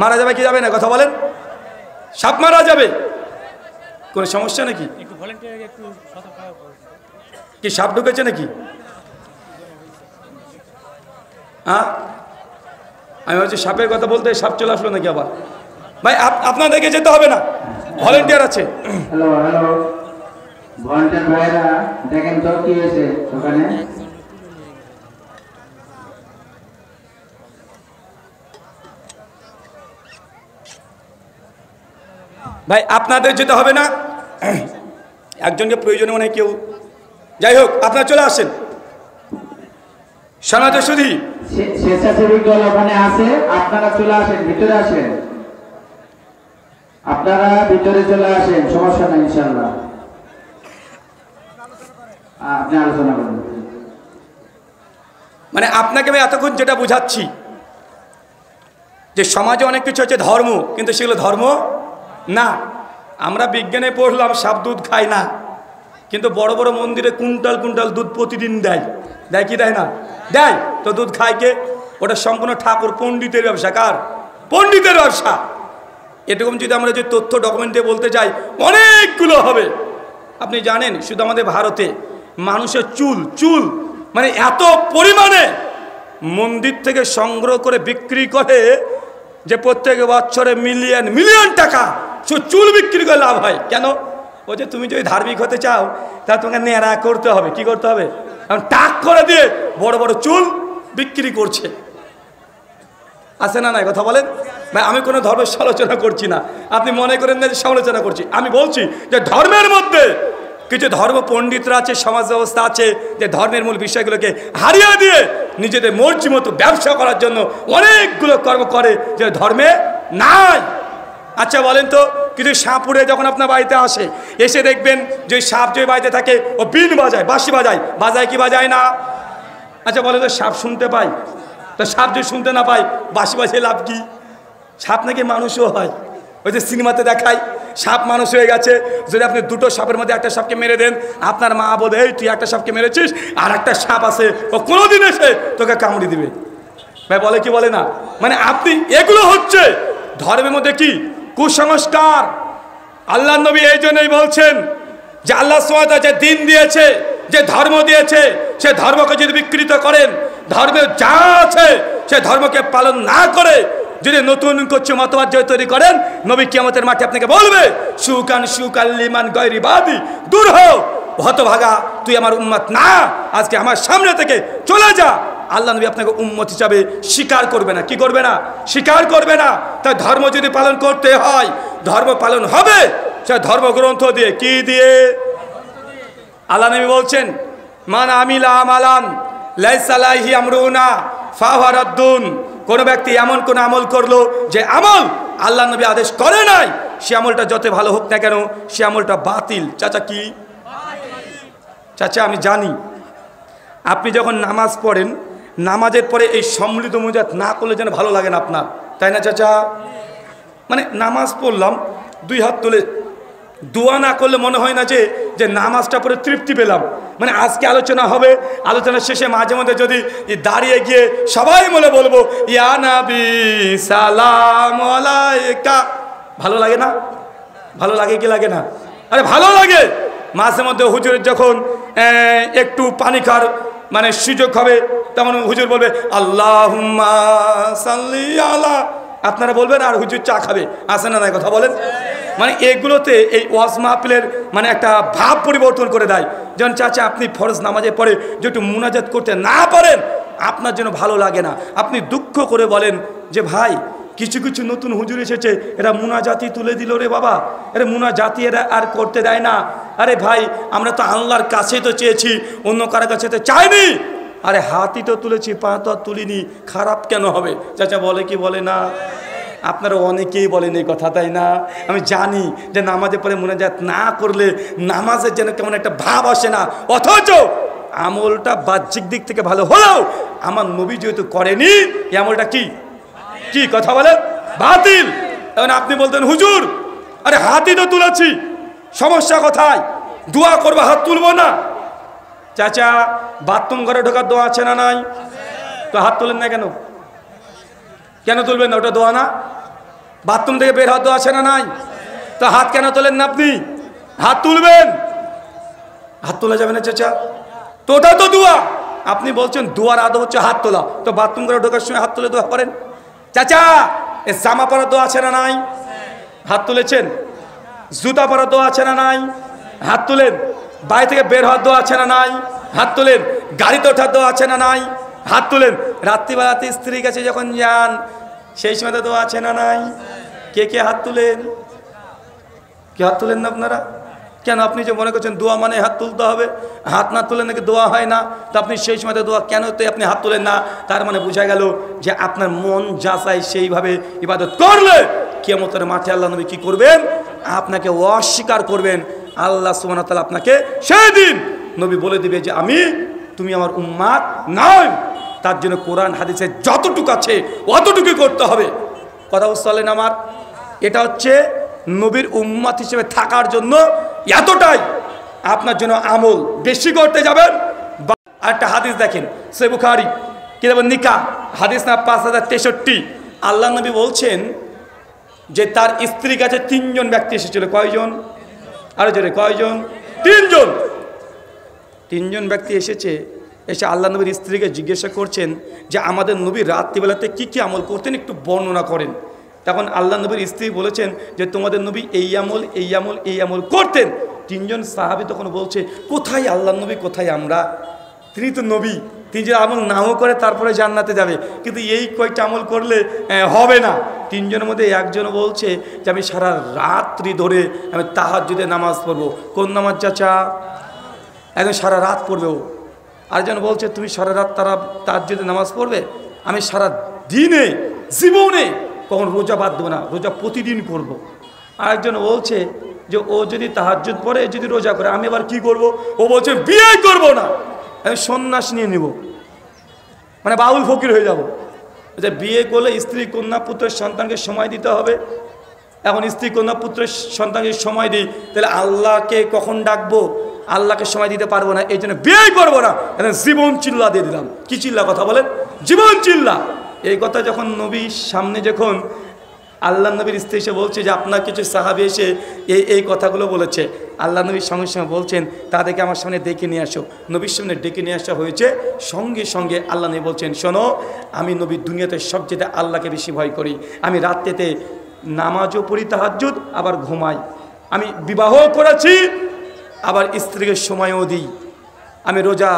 মারা যাবে কি যাবে না? কথা বলেন। সাপ মারা যাবে, কোনো সমস্যা নাকি? কি সাপ ঢুকেছে নাকি? হ্যাঁ, আমি বলছি সাপের কথা বলতে সাপ চলে আসলো নাকি আবার? ভাই আপনাদেরকে যেতে হবে না, ভলেন্টিয়ার আছে। হ্যালো হ্যালো, ভলেন্টিয়ার ভাইরা দেখেন তো কি হয়েছে ওখানে। ভাই আপনাদের যেতে হবে না, একজনকে প্রয়োজনে মনে কেউ, যাই হোক আপনারা চলে আসেন। সমাজে শুধু স্বেচ্ছাসেবী দল ওখানে আছে, আপনারা চলে আসেন, ভিতরে আসেন, আপনারা ভিতরে চলে আসেন, সমস্যা নাই ইনশাআল্লাহ। আপনি আলোচনা করুন। মানে আপনাকে আমি এতক্ষণ যেটা বুঝাচ্ছি যে সমাজে অনেক কিছু হচ্ছে ধর্ম, কিন্তু সেগুলো ধর্ম না। আমরা বিজ্ঞানে পড়লাম সাপ দুধ খায় না, কিন্তু বড় বড় মন্দিরে কুইন্টাল কুইন্টাল দুধ প্রতিদিন দেয়। দেয় কি দেয় না? দেয়। তো দুধ খায় কে? ওটা সম্পূর্ণ ঠাকুর পণ্ডিতের ব্যবসা। কার? পণ্ডিতের ব্যবসা। এরকম যদি আমরা যে তথ্য ডকুমেন্টে বলতে চাই অনেকগুলো হবে। আপনি জানেন শুধু আমাদের ভারতে মানুষের চুল চুল মানে এত পরিমাণে মন্দির থেকে সংগ্রহ করে বিক্রি করে যে প্রত্যেক বছরে মিলিয়ন মিলিয়ন টাকা চুল বিক্রি করে লাভ হয়। কেন? ও যে তুমি যদি ধার্মিক হতে চাও তা তোমাকে ন্যাড়া করতে হবে। কি করতে হবে? টাক করে দিয়ে বড় বড় চুল বিক্রি করছে। আছে না নাই কথা বলেন ভাই? আমি কোনো ধর্মের সমালোচনা করছি না, আপনি মনে করেন না যে সমালোচনা করছি। আমি বলছি যে ধর্মের মধ্যে কিছু ধর্ম পণ্ডিতরা আছে, সমাজ ব্যবস্থা আছে যে ধর্মের মূল বিষয়গুলোকে হারিয়ে দিয়ে নিজেদের মর্জি মতো ব্যবসা করার জন্য অনেকগুলো কর্ম করে যে ধর্মে নাই। আচ্ছা বলেন তো, কিছু সাপুরে যখন আপনার বাড়িতে আসে, এসে দেখবেন যে সাপ যে বাড়িতে থাকে ও বিন বাজায়, বাঁশি বাজায়, বাজায় কি বাজায় না? আচ্ছা বলে তো সাপ শুনতে পাই, তো সাপ যদি শুনতে না পাই বাঁশি বাজিয়ে লাভ কি? সাপ নাকি মানুষও হয়, ওই যে সিনেমাতে দেখায় সাপ মানুষ হয়ে গেছে। যদি আপনি দুটো সাপের মধ্যে একটা সাপকে মেরে দেন, আপনার মা বলে এই তুই একটা সাপকে মেরেছিস, আর একটা সাপ আছে ও কোনোদিন এসে তোকে কামড়ি দিবে। ভাই বলে কি বলে না? মানে আপনি এগুলো হচ্ছে ধর্মের মধ্যে কি কুসংস্কার। আল্লাহ নবী এই জন্যই বলছেন যে আল্লাহ সুবহানাহু ওয়া তাআলা যে দিন দিয়েছে, যে ধর্ম দিয়েছে, সে ধর্মকে যদি বিকৃত করেন, ধর্মের যা আছে সে ধর্মকে পালন না করে যদি নতুন কিছু মতবাদ তৈরি করেন, নবী কিয়ামতের মাঠে আপনাকে বলবে সুকান সুকাল্লিমান গৈরিবাদি, দূর হও হতভাগা, তুই আমার উম্মত না, আজকে আমার সামনে থেকে চলে যা। আল্লাহ নবী আপনাকে উম্মত হিসাবে স্বীকার করবে না। কি করবে না? স্বীকার করবে না। তাই ধর্ম যদি পালন করতে হয়, ধর্ম পালন হবে সে ধর্মগ্রন্থ দিয়ে। কি দিয়ে? আল্লাহ নবী বলছেন মান আমিলা আমালান লাইসা আলাইহি আমরুনা ফাহুয়া রাদ্দুন। কোন ব্যক্তি এমন কোন আমল করলো যে আমল আল্লাহ নবী আদেশ করে নাই, সে আমলটা যত ভালো হোক না কেন সে আমলটা বাতিল। চাচা কি? চাচা আমি জানি আপনি যখন নামাজ পড়েন, নামাজের পরে এই সম্মিলিত মুজাত না করলে যেন ভালো লাগে না আপনার, তাই না চাচা? মানে নামাজ পড়লাম, দুই হাত তুলে দোয়া না করলে মনে হয় না যে নামাজটা পড়ে তৃপ্তি পেলাম। মানে আজকে আলোচনা হবে, আলোচনার শেষে মাঝে মধ্যে যদি দাঁড়িয়ে গিয়ে সবাই বলে বলবো ইয়া নবী সালাম আলাইকা, ভালো লাগে না? ভালো লাগে কি লাগে না? আরে ভালো লাগে। মাঝে মধ্যে হুজুরের যখন একটু পানি খাওয়ার মানে সুযোগ হবে, তখন হুজুর বলবে আল্লাহুম্মা সাল্লি আলা, আপনারা বলবেন আর হুজুর চা খাবে। আসে না নাই কথা বলেন? মানে এগুলোতে এই ওয়াজ মাহফিলের মানে একটা ভাব পরিবর্তন করে দেয়। যেমন চাচা আপনি ফরজ নামাজের পরে যে একটু মুনাজাত করতে না পারেন, আপনার জন্য ভালো লাগে না। আপনি দুঃখ করে বলেন যে ভাই কিছু কিছু নতুন হুজুর এসেছে, এরা মুনাজাতি তুলে দিল রে বাবা, এরা মুনাজাতি এরা আর করতে দেয় না। আরে ভাই আমরা তো আল্লাহর কাছে তো চেয়েছি, অন্য কারো কাছে তো চাইনি। আরে হাতই তো তুলেছি, পা তো আর তুলিনি, খারাপ কেন হবে? চাচা বলে কি বলে না? আপনারা অনেকেই বলেন এই কথা, তাই না? আমি জানি যে নামাজের পরে মুনাজাত না করলে নামাজের যেন কেমন একটা ভাব আসে না, অথচ আমলটা বাহ্যিক দিক থেকে ভালো হলেও আমার নবী যেহেতু করেনি, এই আমলটা কি কি কথা বলেন? বাতিল। এখন আপনি বলতেন হুজুর আরে হাতই তো তুলেছি, সমস্যা কোথায়? দোয়া করবো, হাত তুলবো না। চাচা বাথরুম ঘরে ঢোকার দোয়া আছে না নাই? তো হাত তুলেন না কেন? কেন তুলবেন না? ওটা দোয়া না? বাথরুম থেকে বের হওয়ার দোয়া আছে না নাই? তো হাত কেন তোলেন না? আপনি হাত তুলবেন, হাত তোলা যাবে না চাচা? তো ওটা তো দোয়া। আপনি বলছেন দোয়ার আদব হচ্ছে হাত তোলা, তো বাথরুম ঘরে ঢোকার সময় হাত তুলে দোয়া করেন। চাচা এ জামা পরার দোয়া আছে না নাই? হাত তুলেছেন। জুতা পরার দোয়া আছে না নাই? হাত তুলেন। বাড়ি থেকে বের হওয়ার দোয়া আছে না নাই? হাত তুলেন। গাড়িতে ওঠার দোয়া আছে না নাই? হাত তুলেন। রাত্রিবেলাতে স্ত্রীর কাছে যখন যান সেই সময় দোয়া আছে না নাই? কে কে হাত তুলেন? কে হাত তুলেন না আপনারা? কেন আপনি যে মনে করছেন দোয়া মানে হাত তুলতে হবে, হাত না তুলে নাকি দোয়া হয় না? তো আপনি সেই সময় দোয়া কেন তো আপনি হাত তুলেন না? তার মানে বোঝা গেল যে আপনার মন যা চাই সেইভাবে ইবাদত করলে কিয়ামতের মাঠে আল্লাহ নবী কি করবেন? আপনাকে অস্বীকার করবেন। আল্লাহ সুবহানাহু ওয়া তাআলা আপনাকে সেই দিন নবী বলে দিবে যে তুমি আমার উম্মাত নয়। তার জন্য কোরআন হাদিসে যতটুকু আছে অতটুকু করতে হবে। কথা বুঝতে পারলেন আমার? এটা হচ্ছে নবীর উম্মত হিসেবে থাকার জন্য এতটাই আপনার জন্য আমল বেশি করতে যাবেন। আরেকটা হাদিস দেখেন, সহিহ বুখারী কিতাবুন নিকাহ হাদিস না 5063। আল্লাহ নবী বলছেন যে তার স্ত্রীর কাছে 3 জন ব্যক্তি এসেছিল। কয়জন? আরো জোরে, কয়জন? 3 জন। তিনজন ব্যক্তি এসে আল্লাহ নবীর স্ত্রীকে জিজ্ঞাসা করছেন যে আমাদের নবী রাত্রিবেলাতে কি কি আমল করতেন একটু বর্ণনা করেন। তখন আল্লাহ নবীর স্ত্রী বলেছেন যে তোমাদের নবী এই আমল করতেন। তিনজন সাহাবী তখন বলছে কোথায় আল্লাহ নবী, কোথায় আমরা? তিনি তো নবী, তিনি যে আমল নাও করে তারপরে জান্নাতে যাবে, কিন্তু এই কয়েকটা আমল করলে হবে না। তিনজনের মধ্যে একজন বলছে যে আমি সারা রাত্রি ধরে আমি তাহাজ্জুদে নামাজ পড়বো। কোন নামাজ চাচা? একজন সারা রাত পড়বেও। আরেকজন বলছে তুমি সারা রাত তাহাজ্জুদে নামাজ পড়বে, আমি সারা দিনে জীবনে কখন রোজা বাদ দেবো না, রোজা প্রতিদিন করব। আরেকজন বলছে যে ও যদি তাহাজ্জুদ পড়ে, যদি রোজা করে, আমি আবার কি করব? ও বলছে বিয়ে করব না, আমি সন্ন্যাস নিয়ে নিব, মানে বাউল ফকির হয়ে যাব। যে বিয়ে করলে স্ত্রী কন্যা পুত্রের সন্তানকে সময় দিতে হবে। এখন স্ত্রী কন্যা পুত্রের সন্তানকে সময় দিই, তাহলে আল্লাহকে কখন ডাকবো? আল্লাহকে সময় দিতে পারবো না, এই জন্য বিয়ে করবো না, জীবন চিল্লা দিয়ে দিলাম। কি চিল্লা কথা বলেন? জীবন চিল্লা। এই কথা যখন নবীর সামনে যখন আল্লাহ নবীর স্ত্রী এসে বলছে যে আপনার কিছু সাহাবী এসে এই কথাগুলো বলেছে, আল্লাহ নবীর সঙ্গে সঙ্গে বলছেন তাদেরকে আমার সামনে ডেকে নিয়ে আসো। নবীর সামনে ডেকে নিয়ে আসা হয়েছে। সঙ্গে সঙ্গে আল্লাহ নবী বলছেন শোনো, আমি নবী দুনিয়াতে সবচেয়ে আল্লাহকে বেশি ভয় করি। আমি রাত্রেতে নামাজও পড়ি তাহাজ্জুদ, আবার ঘুমাই। আমি বিবাহ করেছি, আবার স্ত্রীকে সময়ও দিই। আমি রোজা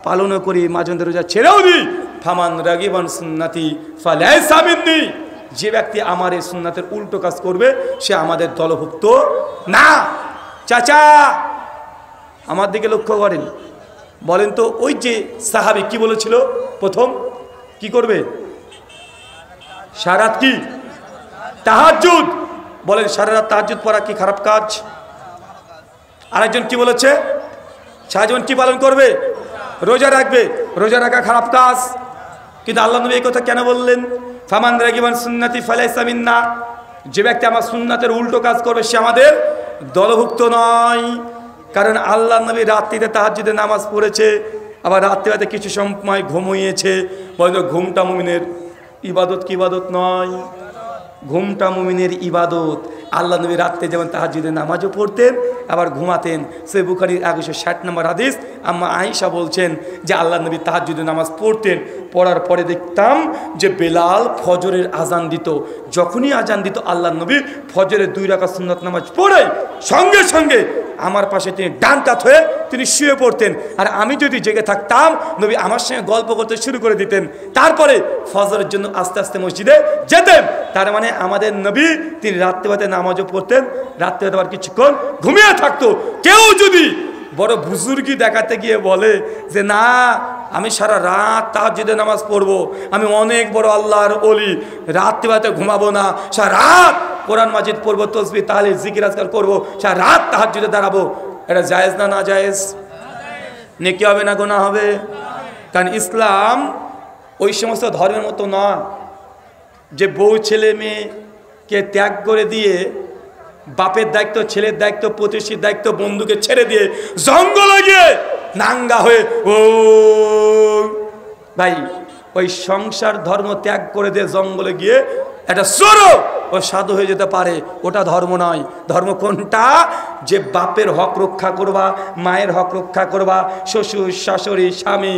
পালনও করি, মাঝে মধ্যে রোজা ছেড়েও দিই। ফামান রাগিবান সুন্নাতি ফালাইসা মিন্নি, যে ব্যক্তি আমার এই সুন্নাতের উল্টো কাজ করবে সে আমাদের দলভুক্ত না। চাচা আমার দিকে লক্ষ্য করেন, বলেন তো ওই যে সাহাবী কি বলেছিল? প্রথম কি করবে? সারা রাত কি তাহাজ্জুদ। বলেন সারা রাত তাহাজ্জুদ পড়া কি খারাপ কাজ? আরেকজন কি বলেছে? সারাজীবন কি পালন করবে? রোজা রাখবে। রোজা রাখা খারাপ কাজ, কিন্তু আল্লাহ নবী এই কথা কেন বললেন? ফামান রাগিবান সুন্নতি ফালাইসা মিন্না, যে ব্যক্তি আমার সুন্নাতের উল্টো কাজ করবে সে আমাদের দলভুক্ত নয়। কারণ আল্লাহ নবী রাত্রিতে তাহাজ্জুদের নামাজ পড়েছে, আবার রাত্রিবেলাতে কিছু সময় ঘুমিয়েছে। বলেন ঘুমটা মুমিনের ইবাদত কি ইবাদত নয়? ঘুমটা মুমিনের ইবাদত। আল্লাহ নবী রাত্রে যেমন তাহাজ্জুদের নামাজও পড়তেন, আবার ঘুমাতেন। সহিহ বুখারীর 160 নম্বর হাদিস, আম্মা আয়েশা বলছেন যে আল্লাহ নবী তাহাজ্জুদের নামাজ পড়তেন, পড়ার পরে দেখতাম যে বেলাল ফজরের আজান দিত। যখনই আজান দিত আল্লাহ নবী ফজরের 2 রাকাত সুন্নাত নামাজ পড়ে সঙ্গে সঙ্গে আমার পাশে তিনি ডান কাত হয়ে তিনি শুয়ে পড়তেন। আর আমি যদি জেগে থাকতাম নবী আমার সঙ্গে গল্প করতে শুরু করে দিতেন। তারপরে ফজরের জন্য আস্তে আস্তে মসজিদে যেতেন। তার মানে আমাদের নবী তিনি রাত্রিবেলাতে নামাজও পড়তেন, রাত্রিবেলা আবার কিছুক্ষণ ঘুমিয়ে থাকতো। কেউ যদি বড় বুজুর্গি দেখাতে গিয়ে বলে যে না আমি সারা রাত তাহাজ্জুদের নামাজ পড়বো, আমি অনেক বড় আল্লাহর ওলি, রাত্রিবেলাতে ঘুমাবো না, সারা রাত কোরআন মাজিদ পড়বো, তসবিহ তাহলিল জিকির আজকার করবো, সারা রাত তাহাজ্জুদে দাঁড়াবো, এটা জায়েজ না? না জায়েজ? নেকি হবে না গুনাহ হবে? কারণ ইসলাম ওই সমস্ত ধর্মের মতো নয় যে বউ ছেলে মেয়েকে ত্যাগ করে দিয়ে বাপের দায়িত্ব, ছেলের দায়িত্ব, প্রতিষ্ঠির দায়িত্ব বন্ধুকে ছেড়ে দিয়ে জঙ্গলে গিয়ে নাঙ্গা হয়ে ও ভাই ওই সংসার ধর্ম ত্যাগ করে দিয়ে জঙ্গলে গিয়ে একটা চোরও ও সাধু হয়ে যেতে পারে। ওটা ধর্ম নয়। ধর্ম কোনটা? যে বাপের হক রক্ষা করবা, মায়ের হক রক্ষা করবা, শ্বশুর শাশুড়ি স্বামী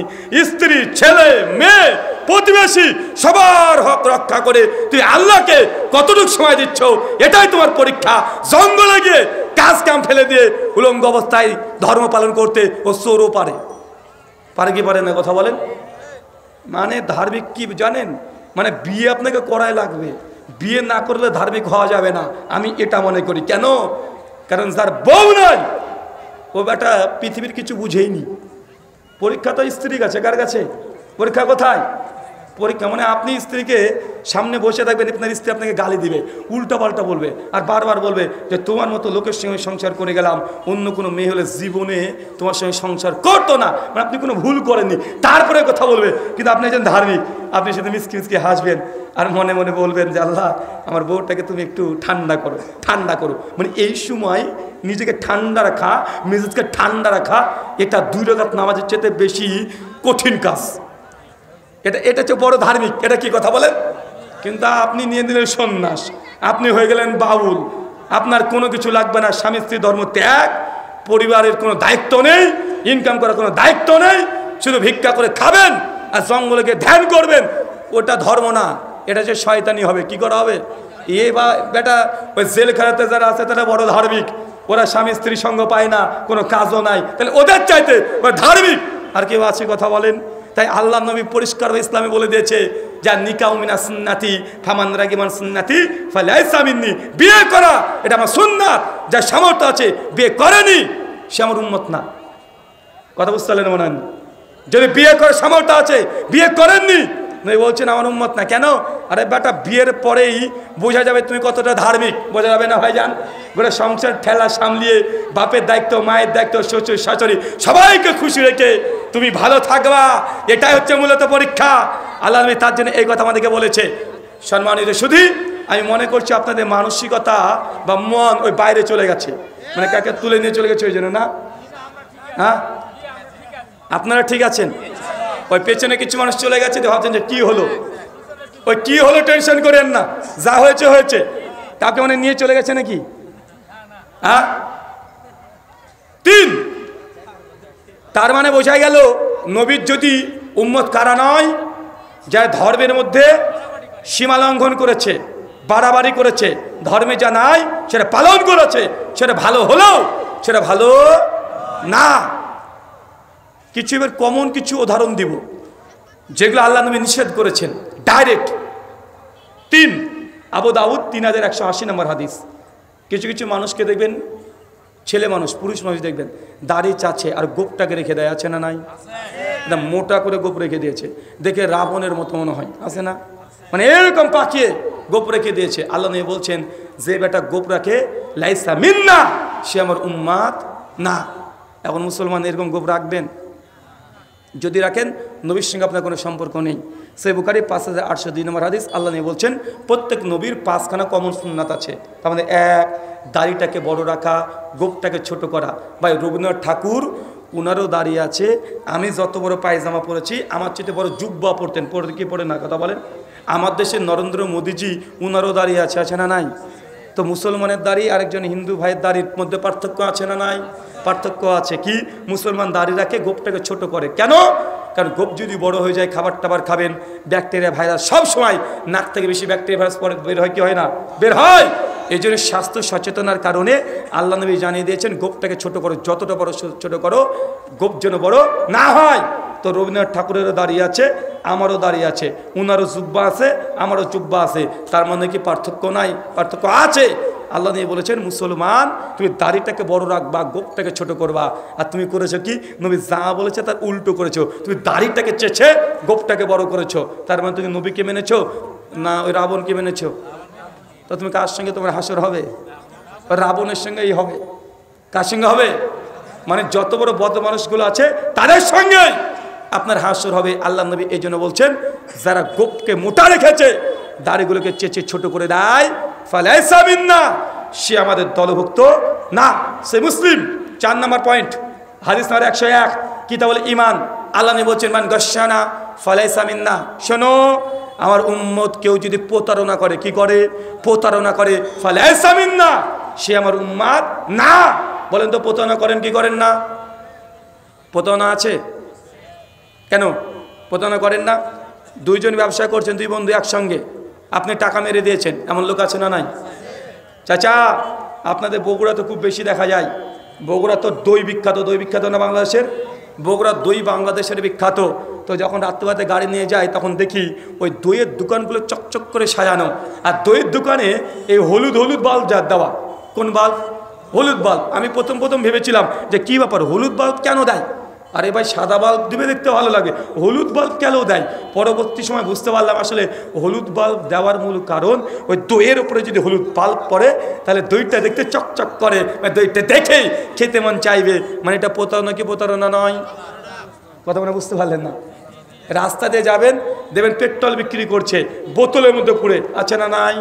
স্ত্রী ছেলে মেয়ে প্রতিবেশী সবার হক রক্ষা করে তুই আল্লাহকে কতটুকু সময় দিচ্ছ, এটাই তোমার পরীক্ষা। জঙ্গলে গিয়ে কাজ কাম ফেলে দিয়ে উলঙ্গ অবস্থায় ধর্ম পালন করতে ও চোরও পারে। পারে কি পারে না? কথা বলেন। মানে ধার্মিক কি জানেন? মানে বিয়ে আপনাকে করাই লাগবে, বিয়ে না করলে ধার্মিক হওয়া যাবে না, আমি এটা মনে করি। কেন? কারণ যার বউ নাই ও বেটা পৃথিবীর কিছু বুঝেইনি। পরীক্ষা তো স্ত্রীর কাছে। কার কাছে পরীক্ষা? কোথায় পরীক্ষা? মানে আপনি স্ত্রীকে সামনে বসে থাকবেন, আপনার স্ত্রী আপনাকে গালি দিবে, উল্টা পাল্টা বলবে, আর বারবার বলবে যে তোমার মতো লোকের সঙ্গে সংসার করে গেলাম, অন্য কোনো মেয়ে হলে জীবনে তোমার সঙ্গে সংসার করতো না, মানে আপনি কোনো ভুল করেননি, তারপরে কথা বলবে। কিন্তু আপনি একজন ধার্মিক, আপনি সেটা মিসকি মিসকি হাসবেন আর মনে মনে বলবেন যে আল্লাহ আমার বউটাকে তুমি একটু ঠান্ডা করো, ঠান্ডা করো। মানে এই সময় নিজেকে ঠান্ডা রাখা, মেজাজকে ঠান্ডা রাখা, এটা 2 রাকাত নামাজের চেয়ে বেশি কঠিন কাজ। এটা হচ্ছে বড় ধার্মিক। এটা কি কথা বলেন? কিন্তু আপনি নিয়ে নিলেন সন্ন্যাস, আপনি হয়ে গেলেন বাউল, আপনার কোনো কিছু লাগবে না, স্বামী স্ত্রী ধর্ম ত্যাগ, পরিবারের কোনো দায়িত্ব নেই, ইনকাম করার কোনো দায়িত্ব নেই, শুধু ভিক্ষা করে খাবেন আর জঙ্গলে গিয়ে ধ্যান করবেন, ওটা ধর্ম না, এটা যে শয়তানি হবে। কি করা হবে? এ বা বেটা ওই জেলখানাতে যারা আছে তারা বড় ধার্মিক, ওরা স্বামী স্ত্রী সঙ্গ পায় না, কোনো কাজও নাই, তাহলে ওদের চাইতে ওরা ধার্মিক আর কেউ আছে? কথা বলেন। তাই আল্লাহ নবী পরিষ্কার ইসলামে বলে দিয়েছে, যা নিকাউ মিনা সুন্নাতি ফামান রাগিমান সুন্নাতি ফালাইসা মিন্নি, বিয়ে করা এটা আমার সুন্নাত, যা সামর্থ্য আছে বিয়ে করেনি সে আমার উম্মত না। কথা বুঝতে পারলেন মনে হয়? যদি বিয়ে করে সামর্থ্য আছে, বিয়ে করেননি, নবী বলছেন আমার উম্মত না। কেন? আরে বেটা বিয়ের পরেই বোঝা যাবে তুমি কতটা ধার্মিক, বোঝা যাবে না ভাইজান? গোটা সংসার ঠেলা সামলিয়ে বাপের দায়িত্ব, মায়ের দায়িত্ব, শ্বশুর শাশুড়ি সবাইকে খুশি রেখে তুমি ভালো থাকবা, এটাই হচ্ছে মূলত পরীক্ষা। আল্লাহ নবী তার জন্য এই কথা আমাদেরকে বলেছে। সম্মানিত শুধু আমি মনে করছি আপনাদের মানসিকতা বা মন ওই বাইরে চলে গেছে, মানে কাকে তুলে নিয়ে চলে গেছে ওই জন্য না। হ্যাঁ, আপনারা ঠিক আছেন? ওই পেছনে কিছু মানুষ চলে গেছে, ভাবছেন যে কি হলো, ওই কি হলো টেনশন করেন না, যা হয়েছে হয়েছে। তাকে মানে নিয়ে চলে গেছে নাকি? হ্যাঁ, 3 তার মানে বোঝা গেল নবীর যদি উম্মত কারা নয়, যারা ধর্মের মধ্যে সীমা লঙ্ঘন করেছে, বাড়াবাড়ি করেছে, ধর্মে যা নাই সেটা পালন করেছে, সেটা ভালো হলেও সেটা ভালো না। কিছু এবার কমন কিছু উদাহরণ দিব যেগুলো আল্লাহ নবী নিষেধ করেছেন ডাইরেক্ট। 3 আবু দাউদ 3180 নম্বর হাদিস। কিছু কিছু মানুষকে দেখবেন, ছেলে মানুষ, পুরুষ মানুষ দেখবেন দাড়ি চাচ্ছে আর গোপটাকে রেখে দেয়, আছে না নাই? এটা মোটা করে গোপ রেখে দিয়েছে, দেখে রাবণের মতো মনে হয়, আছে না? মানে এরকম পাকিয়ে গোপ রেখে দিয়েছে। আল্লাহ নবী বলছেন যে বেটা গোপ রাখে লাইসা মিন্না, সে আমার উম্মাত না। এখন মুসলমান এরকম গোপ রাখবেন? যদি রাখেন নবীর সঙ্গে আপনার কোনো সম্পর্ক নেই। সহিহ বুখারী 5802 নম্বর হাদিস। আল্লাহ নবী বলছেন প্রত্যেক নবীর 5খানা কমন সুন্নাত আছে। তার মধ্যে 1 দাড়িটাকে বড় রাখা, গোপটাকে ছোট করা। ভাই রবীন্দ্রনাথ ঠাকুর উনারও দাড়ি আছে, আমি যত বড় পায়জামা পরেছি আমার চেয়ে বড় জুব্বা পরতেন, পরে কি পরে না? কথা বলেন। আমার দেশের নরেন্দ্র মোদীজি উনারও দাড়ি আছে, আছে না নাই? তো মুসলমানের দাড়ি আরেকজন হিন্দু ভাইয়ের দাড়ির মধ্যে পার্থক্য আছে না নাই? পার্থক্য আছে। কি? মুসলমান দাড়ি রাখে, গোপটাকে ছোট করে। কেন? কারণ গোপ যদি বড় হয়ে যায়, খাবার টাবার খাবেন, ব্যাকটেরিয়া ভাইরাস সব সময় নাক থেকে বেশি ব্যাকটেরিয়া ভাইরাস পরে বের হয়, কি হয় না? বের হয়। এই জন্য স্বাস্থ্য সচেতনার কারণে আল্লাহ নবী জানিয়ে দিয়েছেন গোপটাকে ছোট করো, যতটা বড় ছোট করো, গোপ যেন বড় না হয়। তো রবীন্দ্রনাথ ঠাকুরেরও দাঁড়িয়ে আছে, আমারও দাঁড়িয়ে আছে, উনারও জুব্বা আছে, আমারও জুব্বা আছে। তার মানে কি পার্থক্য নাই? পার্থক্য আছে। আল্লাহ নবী বলেছেন মুসলমান তুমি দাড়িটাকে বড় রাখবা, গোপটাকে ছোট করবা। আর তুমি করেছো কি? নবী যা বলেছে তার উল্টো করেছো। তুমি দাড়িটাকে চেয়েছে, গোপটাকে বড় করেছো। তার মানে তুমি নবীকে মেনেছো না ওই রাবণকে মেনেছো? তো তুমি কার সঙ্গে তোমার হাসর হবে? রাবণের সঙ্গেই হবে। কার সঙ্গে হবে? মানে যত বড় বদ মানুষগুলো আছে তাদের সঙ্গে আপনার হাসর হবে। আল্লাহ নবী এই জন্য বলছেন যারা গোপকে মোটা রেখেছে, দাড়িগুলোকে চেঁচে ছোট করে দেয়, ফালাইসা মিন্না, সে আমাদের দলভুক্ত না। সে মুসলিম 4 নম্বর পয়েন্ট, হাদিস নম্বর 101, কিতাবুল ঈমান। আল্লাহ নবী বলছেন মান গাশশানা ফালাইসা মিন্না। শোনো, আমার উম্মত কেউ যদি প্রতারণা করে, কি করে? প্রতারণা করে, ফালাইসা মিন্না, সে আমার উম্মাত না। বলেন তো প্রতারণা করেন কি করেন না? প্রতারণা আছে কেন? প্রতারণা করেন না? 2 জন ব্যবসা করছেন, 2 বন্ধু একসঙ্গে, আপনি টাকা মেরে দিয়েছেন, এমন লোক আছে না নাই? চাচা আপনাদের বগুড়া তো খুব বেশি দেখা যায়। বগুড়া তো দই বিখ্যাত, দই বিখ্যাত না বাংলাদেশের? বগুড়া দই বাংলাদেশের বিখ্যাত। তো যখন রাত্রিবেলাতে গাড়ি নিয়ে যায় তখন দেখি ওই দইয়ের দোকানগুলো চকচক করে সাজানো, আর দইয়ের দোকানে এই হলুদ হলুদ বাল্ব যা দেওয়া। কোন বাল্ব? হলুদ বাল্ব। আমি প্রথম ভেবেছিলাম যে কি ব্যাপার, হলুদ বাল্ব কেন দেয়? আরে ভাই সাদা বাল্ব দিবে, দেখতে ভালো লাগে, হলুদ বাল্ব কেন দেয়? পরবর্তী সময় বুঝতে পারলাম আসলে হলুদ বাল্ব দেওয়ার মূল কারণ ওই দইয়ের উপরে যদি হলুদ বাল্ব পড়ে তাহলে দইটা দেখতে চকচক করে, দইটা দেখেই খেতে মন চাইবে। মানে এটা প্রতারণা কি প্রতারণা নয়? কথা মানে বুঝতে পারলেন না? রাস্তা দিয়ে যাবেন, দেখবেন পেট্রোল বিক্রি করছে বোতলের মধ্যে পুড়ে, আছে না নাই?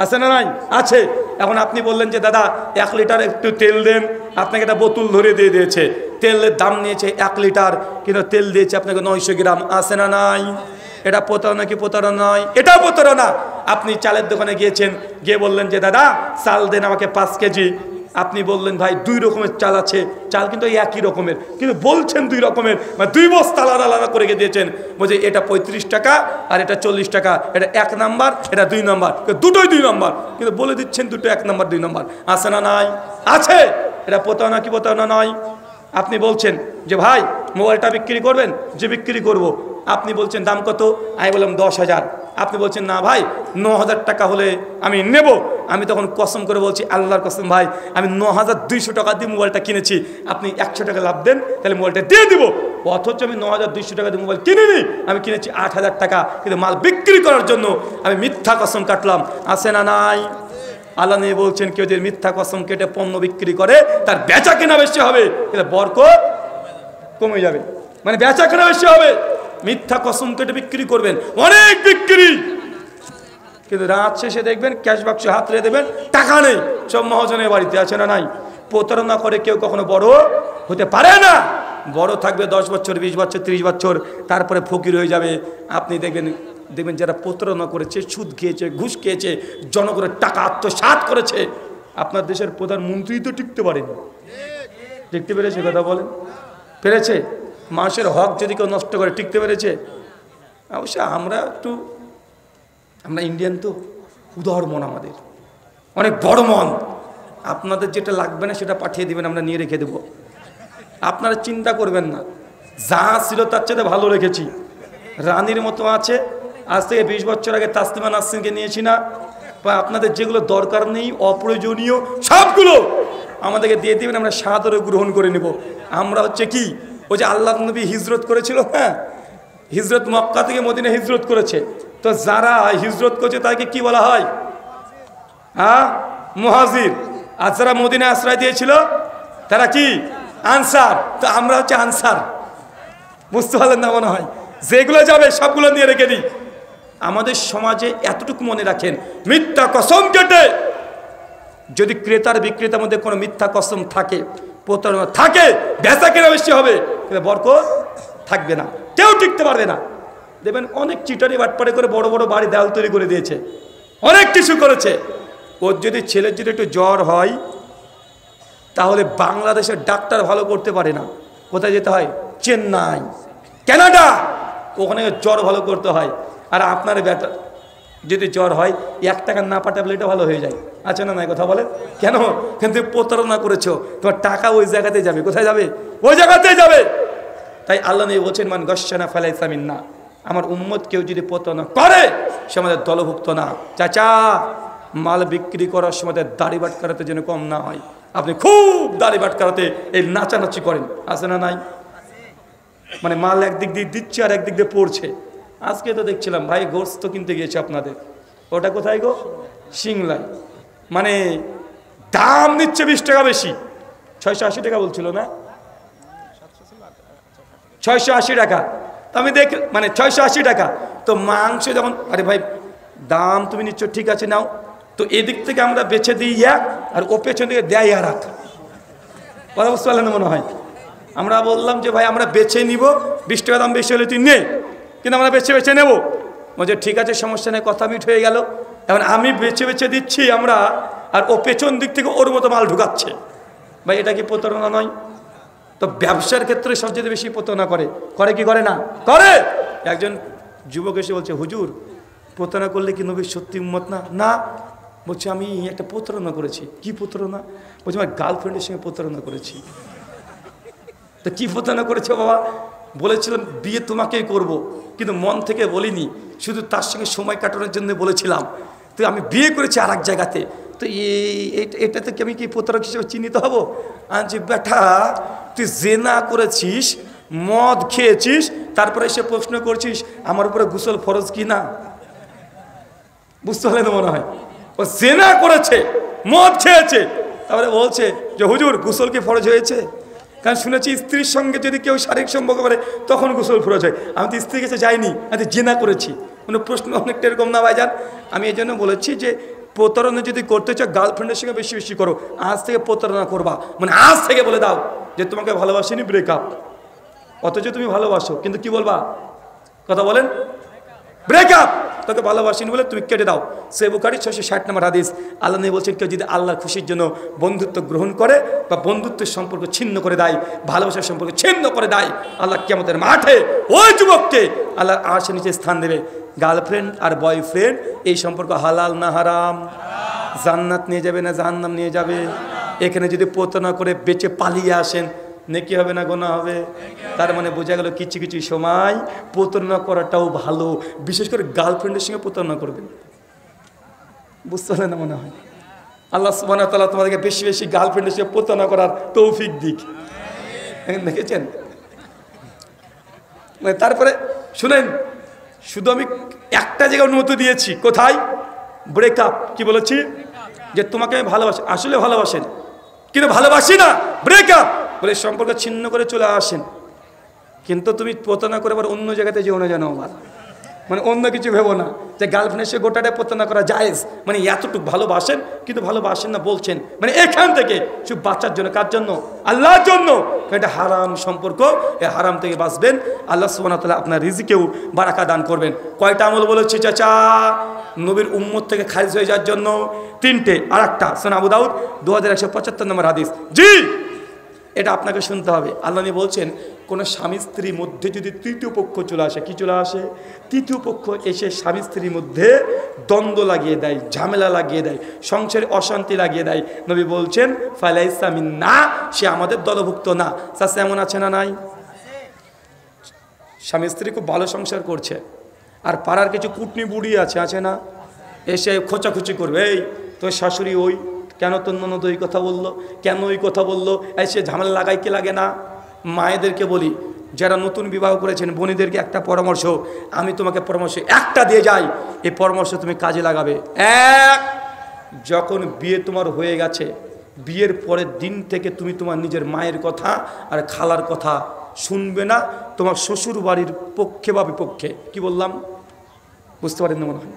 আছে না নাই? আছে। এখন আপনি বললেন যে দাদা 1 লিটার একটু তেল দেন, আপনাকে একটা বোতল ধরে দিয়ে দিয়েছে, তেলের দাম নিয়েছে 1 লিটার, কিন্তু তেল দিয়েছে আপনাকে 900 গ্রাম, আছে না নাই? এটা প্রতারণা কি প্রতারণা নয়? এটাও প্রতারণা। আপনি চালের দোকানে গিয়েছেন, গিয়ে বললেন যে দাদা চাল দেন আমাকে 5 কেজি, আপনি বললেন ভাই 2 রকমের চাল আছে, চাল কিন্তু একই রকমের, কিন্তু বলছেন 2 রকমের, মানে 2 বস্তা আলাদা আলাদা করে দিয়েছেন। বলছে এটা 35 টাকা আর এটা 40 টাকা, এটা 1 নাম্বার এটা 2 নাম্বার, দুটোই 2 নাম্বার, কিন্তু বলে দিচ্ছেন দুটো 1 নাম্বার 2 নাম্বার। আছে না নাই? আছে। এটা প্রতারণা কি প্রতারণা নয়? আপনি বলছেন যে ভাই মোবাইলটা বিক্রি করবেন, যে বিক্রি করব। আপনি বলছেন দাম কত? আমি বললাম 10,000। আপনি বলছেন না ভাই 9,000 টাকা হলে আমি নেব। আমি তখন কসম করে বলছি আল্লাহর কসম ভাই আমি 9,200 টাকা দিয়ে মোবাইলটা কিনেছি, আপনি 100 টাকা লাভ দেন তাহলে মোবাইলটা দিয়ে দিব। অথচ আমি 9,200 টাকা দিয়ে মোবাইল কিনিনি, আমি কিনেছি 8,000 টাকা, কিন্তু মাল বিক্রি করার জন্য আমি মিথ্যা কসম কাটলাম। আছে না নাই? আল্লাহ নিয়ে বলছেন কেউ যদি মিথ্যা কসম কেটে পণ্য বিক্রি করে তার বেচা কেনা বেশি হবে, তাহলে বরকত কমে যাবে, মানে বেচা কেনা বেশি হবে। মিথ্যা কসম কেটে বিক্রি করবেন, অনেক বিক্রি, কিন্তু রাত শেষে দেখবেন ক্যাশ বাক্স হাত রেখে দেবেন, টাকা নেই, সব মহাজনের বাড়িতে। আছে না নাই? প্রতারণা করে কেউ কখনো বড় হতে পারে না। বড় থাকবে 10 বছর, 20 বছর, 30 বছর, তারপরে ফকির হয়ে যাবে। আপনি দেখবেন যারা প্রতারণা করেছে, সুদ খেয়েছে, ঘুষ খেয়েছে, জনগণের টাকা আত্মসাৎ করেছে, আপনার দেশের প্রধানমন্ত্রী তো টিকতে পারেনি। টিকতে পেরেছে? কথা বলেন, পেরেছে? মানুষের হক যদি কেউ নষ্ট করে টিকতে পেরেছে? অবশ্য আমরা ইন্ডিয়ান তো উদার মন, আমাদের অনেক বড় মন। আপনাদের যেটা লাগবে না সেটা পাঠিয়ে দিবেন, আমরা নিয়ে রেখে দেব। আপনারা চিন্তা করবেন না, যা ছিল তার চেয়ে ভালো রেখেছি। রানীর মতো আছে। আজ থেকে 20 বছর আগে তাসলিমা নাসরিনকে নিয়েছি না, বা আপনাদের যেগুলো দরকার নেই অপ্রয়োজনীয় সবগুলো আমাদেরকে দিয়ে দিবেন, আমরা সাদরে গ্রহণ করে নেব। আমরা হচ্ছে কি, ওই যে আল্লাহ নবী হিজরত করেছিল, হ্যাঁ, হিজরত মক্কা থেকে মদিনা হিজরত করেছে, তো যারা হিজরত করেছে তাকে কি বলা হয়? হ্যাঁ, মুহাজির। আর যারা মদিনা আশ্রয় দিয়েছিল তারা কি? আনসার। তো আমরা হচ্ছে আনসার। বুঝতে পারলেন না? মনে হয় যেগুলো যাবে সবগুলো নিয়ে রেখে দিই। আমাদের সমাজে এতটুকু মনে রাখেন, মিথ্যা কসম কেটে যদি ক্রেতার বিক্রেতার মধ্যে কোনো মিথ্যা কসম থাকে, প্রতারণা থাকে, বেচা কেনা বেশি হবে, কিন্তু বরকত থাকবে না, কেউ টিকতে পারবে না। দেখবেন অনেক চিটারি বাটপাড়ি করে বড় বড় বাড়ি দেওয়াল তৈরি করে দিয়েছে, অনেক কিছু করেছে। ওর যদি ছেলের যদি একটু জ্বর হয়, তাহলে বাংলাদেশের ডাক্তার ভালো করতে পারে না, কোথায় যেতে হয়? চেন্নাই, কানাডা, ওখানে জ্বর ভালো করতে হয়। আর আপনার ব্যাটা যদি জ্বর হয় 1 টাকা না পাঠালে এটা ভালো হয়ে যায়। আচ্ছা না, নাই? কথা বলে কেন? কিন্তু প্রতারণা করেছো, তোমার টাকা ওই জায়গাতে যাবে। কোথায় যাবে? ওই জায়গাতেই যাবে। তাই আল্লাহ নবী বলছেন মান গশশানা ফালাইসা মিন্না, আমার উম্মত কেউ যদি প্রতারণা করে সে আমাদের দলভুক্ত না। চাচা, মাল বিক্রি করার সময় দাড়ি বাট করাতে যেন কম না হয়। আপনি খুব দাড়ি বাট করাতে এই নাচানাচি করেন, আছে না নাই? মানে মাল একদিক দিয়ে দিচ্ছে আর একদিক দিয়ে পড়ছে। আজকে তো দেখছিলাম ভাই গোস্ত কিনতে গিয়েছে আপনাদের, ওটা কোথায় গো? সিংলায়। মানে দাম নিচ্ছে 20 টাকা বেশি, 680 টাকা বলছিল না? 680 টাকা। তো আমি দেখ, মানে 680 টাকা। তো মাংস যখন, আরে ভাই দাম তুমি নিচ্ছ ঠিক আছে নাও, তো এদিক থেকে আমরা বেছে দিই এক, আর ও পেছন থেকে দেয় আর এক। কথা বুঝতে পারলেন মনে হয়? আমরা বললাম যে ভাই আমরা বেছে নিব, 20 টাকা দাম বেশি হলে তুই নে, কিন্তু আমরা বেছে বেছে নেব। বলছে ঠিক আছে, সমস্যা নেই, কথা মিট হয়ে গেল। এখন আমি বেছে বেছে দিচ্ছি আমরা, আর ও পেছন দিক থেকে ওর মতো মাল ঢুকাচ্ছে। ভাই এটা কি প্রতারণা নয়? তো ব্যবসার ক্ষেত্রে সবচেয়ে বেশি প্রতারণা করে কি করে না? করে। একজন যুবক এসে বলছে, হুজুর প্রতারণা করলে কি নবী সত্যি উম্মত না? না। বলছে আমি একটা প্রতারণা করেছি। কি প্রতারণা? বলছে আমার গার্লফ্রেন্ডের সঙ্গে প্রতারণা করেছি। তো কি প্রতারণা করেছে বাবা? বলেছিলাম বিয়ে তোমাকেই করব, কিন্তু মন থেকে বলিনি, শুধু তার সঙ্গে সময় কাটানোর জন্য বলেছিলাম। তো আমি বিয়ে করেছি আর এক জায়গাতে, তো এটাতে কি আমি কি প্রতারক হিসেবে চিহ্নিত হব? আনছি বেটা, তুই জেনা করেছিস, মদ খেয়েছিস, তারপরে এসে প্রশ্ন করছিস আমার উপরে গোসল ফরজ কি না? বুঝতে পারলেন মনে হয়? ও জেনা করেছে, মদ খেয়েছে, তারপরে বলছে যে হুজুর গোসল কি ফরজ হয়েছে? কারণ শুনেছি স্ত্রীর সঙ্গে যদি কেউ শারীরিক সম্পর্ক করে তখন গোসল ফরজ হয়। আমি তো স্ত্রীর কাছে যাইনি, আমি জেনা করেছি। মানে প্রশ্ন অনেকটা এরকম না ভাইজান? আমি এই জন্য বলেছি যে প্রতারণা যদি করতে চাও গার্লফ্রেন্ডের সঙ্গে বেশি বেশি করো। আজ থেকে প্রতারণা করবা, মানে আজ থেকে বলে দাও যে তোমাকে ভালোবাসিনি, ব্রেকআপ। অথচ তুমি ভালোবাসো, কিন্তু কি বলবা? কথা বলেন, ব্রেকআপ, তোকে ভালোবাসিনি বলে তুমি কেটে দাও। সহিহ বুখারী 660 নম্বর হাদিস। আল্লাহ নবী বলছেন, কেউ যদি আল্লাহর খুশির জন্য বন্ধুত্ব গ্রহণ করে বা বন্ধুত্বের সম্পর্ক ছিন্ন করে দেয়, ভালোবাসার সম্পর্ক ছিন্ন করে দেয়, আল্লাহ কিয়ামতের মাঠে ওই যুবককে আল্লাহর আরশের নিচে স্থান দেবে। গার্লফ্রেন্ড আর বয়ফ্রেন্ড এই সম্পর্ক হালাল না হারাম? জান্নাত নিয়ে যাবে না জাহান্নাম নিয়ে যাবে? এখানে যদি প্রতারণা করে বেঁচে পালিয়ে আসেন, নেকি হবে না গুনাহ হবে? তার মানে বোঝা গেল কিছু কিছু সময় প্রতারণা করাটাও ভালো, বিশেষ করে গার্লফ্রেন্ডের সঙ্গে প্রতারণা করবেন। বুঝতে পারলেন না মনে হয়? আল্লাহ সুবহানাহু ওয়া তাআলা তোমাদেরকে বেশি বেশি গার্লফ্রেন্ডের সঙ্গে প্রতারণা করার তৌফিক দিক। দেখেছেন? তারপরে শুনেন, শুধু আমি একটা জায়গায় অনুমতি দিয়েছি, কোথায়? ব্রেকআপ। কি বলেছি? যে তোমাকে আমি ভালোবাসি, আসলে ভালোবাসেন কিন্তু ভালোবাসি না, ব্রেকআপ বলে সম্পর্ক ছিন্ন করে চলে আসেন। কিন্তু তুমি প্রতারণা করে আবার অন্য জায়গাতে যেও না, যেন আবার মানে অন্য কিছু ভেবো না যে গার্লফ্রেন্ডের সে গোটাটা প্রতারণা করা জায়েজ, মানে এতটুকু ভালোবাসেন কিন্তু ভালোবাসেন না বলছেন, মানে এখান থেকে শুধু বাচ্চার জন্য, কার জন্য? আল্লাহর জন্য। এটা হারাম সম্পর্ক, এই হারাম থেকে বাঁচবেন, আল্লাহ সুবহানাহু ওয়া তাআলা আপনার রিজিকেও বারাকা দান করবেন। কয়টা আমল বলেছি চাচা নবীর উম্মত থেকে খারিজ হয়ে যাওয়ার জন্য? 3টে। আর একটা সুনান আবু দাউদ 2175 নম্বর হাদিস। জি, এটা আপনাকে শুনতে হবে। আল্লাহ নবী বলছেন, কোনো স্বামী স্ত্রীর মধ্যে যদি তৃতীয় পক্ষ চলে আসে, কি চলে আসে? তৃতীয় পক্ষ এসে স্বামী স্ত্রীর মধ্যে দ্বন্দ্ব লাগিয়ে দেয়, ঝামেলা লাগিয়ে দেয়, সংসারে অশান্তি লাগিয়ে দেয়, নবী বলছেন ফালাইসা মিন্না, সে আমাদের দলভুক্ত না। চাচা এমন আছে না নাই? স্বামী স্ত্রী খুব ভালো সংসার করছে, আর পাড়ার কিছু কুটনি বুড়ি আছে না, এসে খোঁচাখুচি করবে, এই তোর শাশুড়ি ওই, কেন তোর ননদ ওই কথা বললো, কেন ওই কথা বললো, এসে ঝামেলা লাগাই কি লাগে না? মায়েদেরকে বলি, যারা নতুন বিবাহ করেছেন, বোনেদেরকে একটা পরামর্শ, আমি তোমাকে পরামর্শ একটা দিয়ে যাই, এই পরামর্শ তুমি কাজে লাগাবে। এক, যখন বিয়ে তোমার হয়ে গেছে, বিয়ের পরের দিন থেকে তুমি তোমার নিজের মায়ের কথা আর খালার কথা শুনবে না, তোমার শ্বশুর বাড়ির পক্ষে বা বিপক্ষে। কি বললাম বুঝতে পারেন না মনে হয়?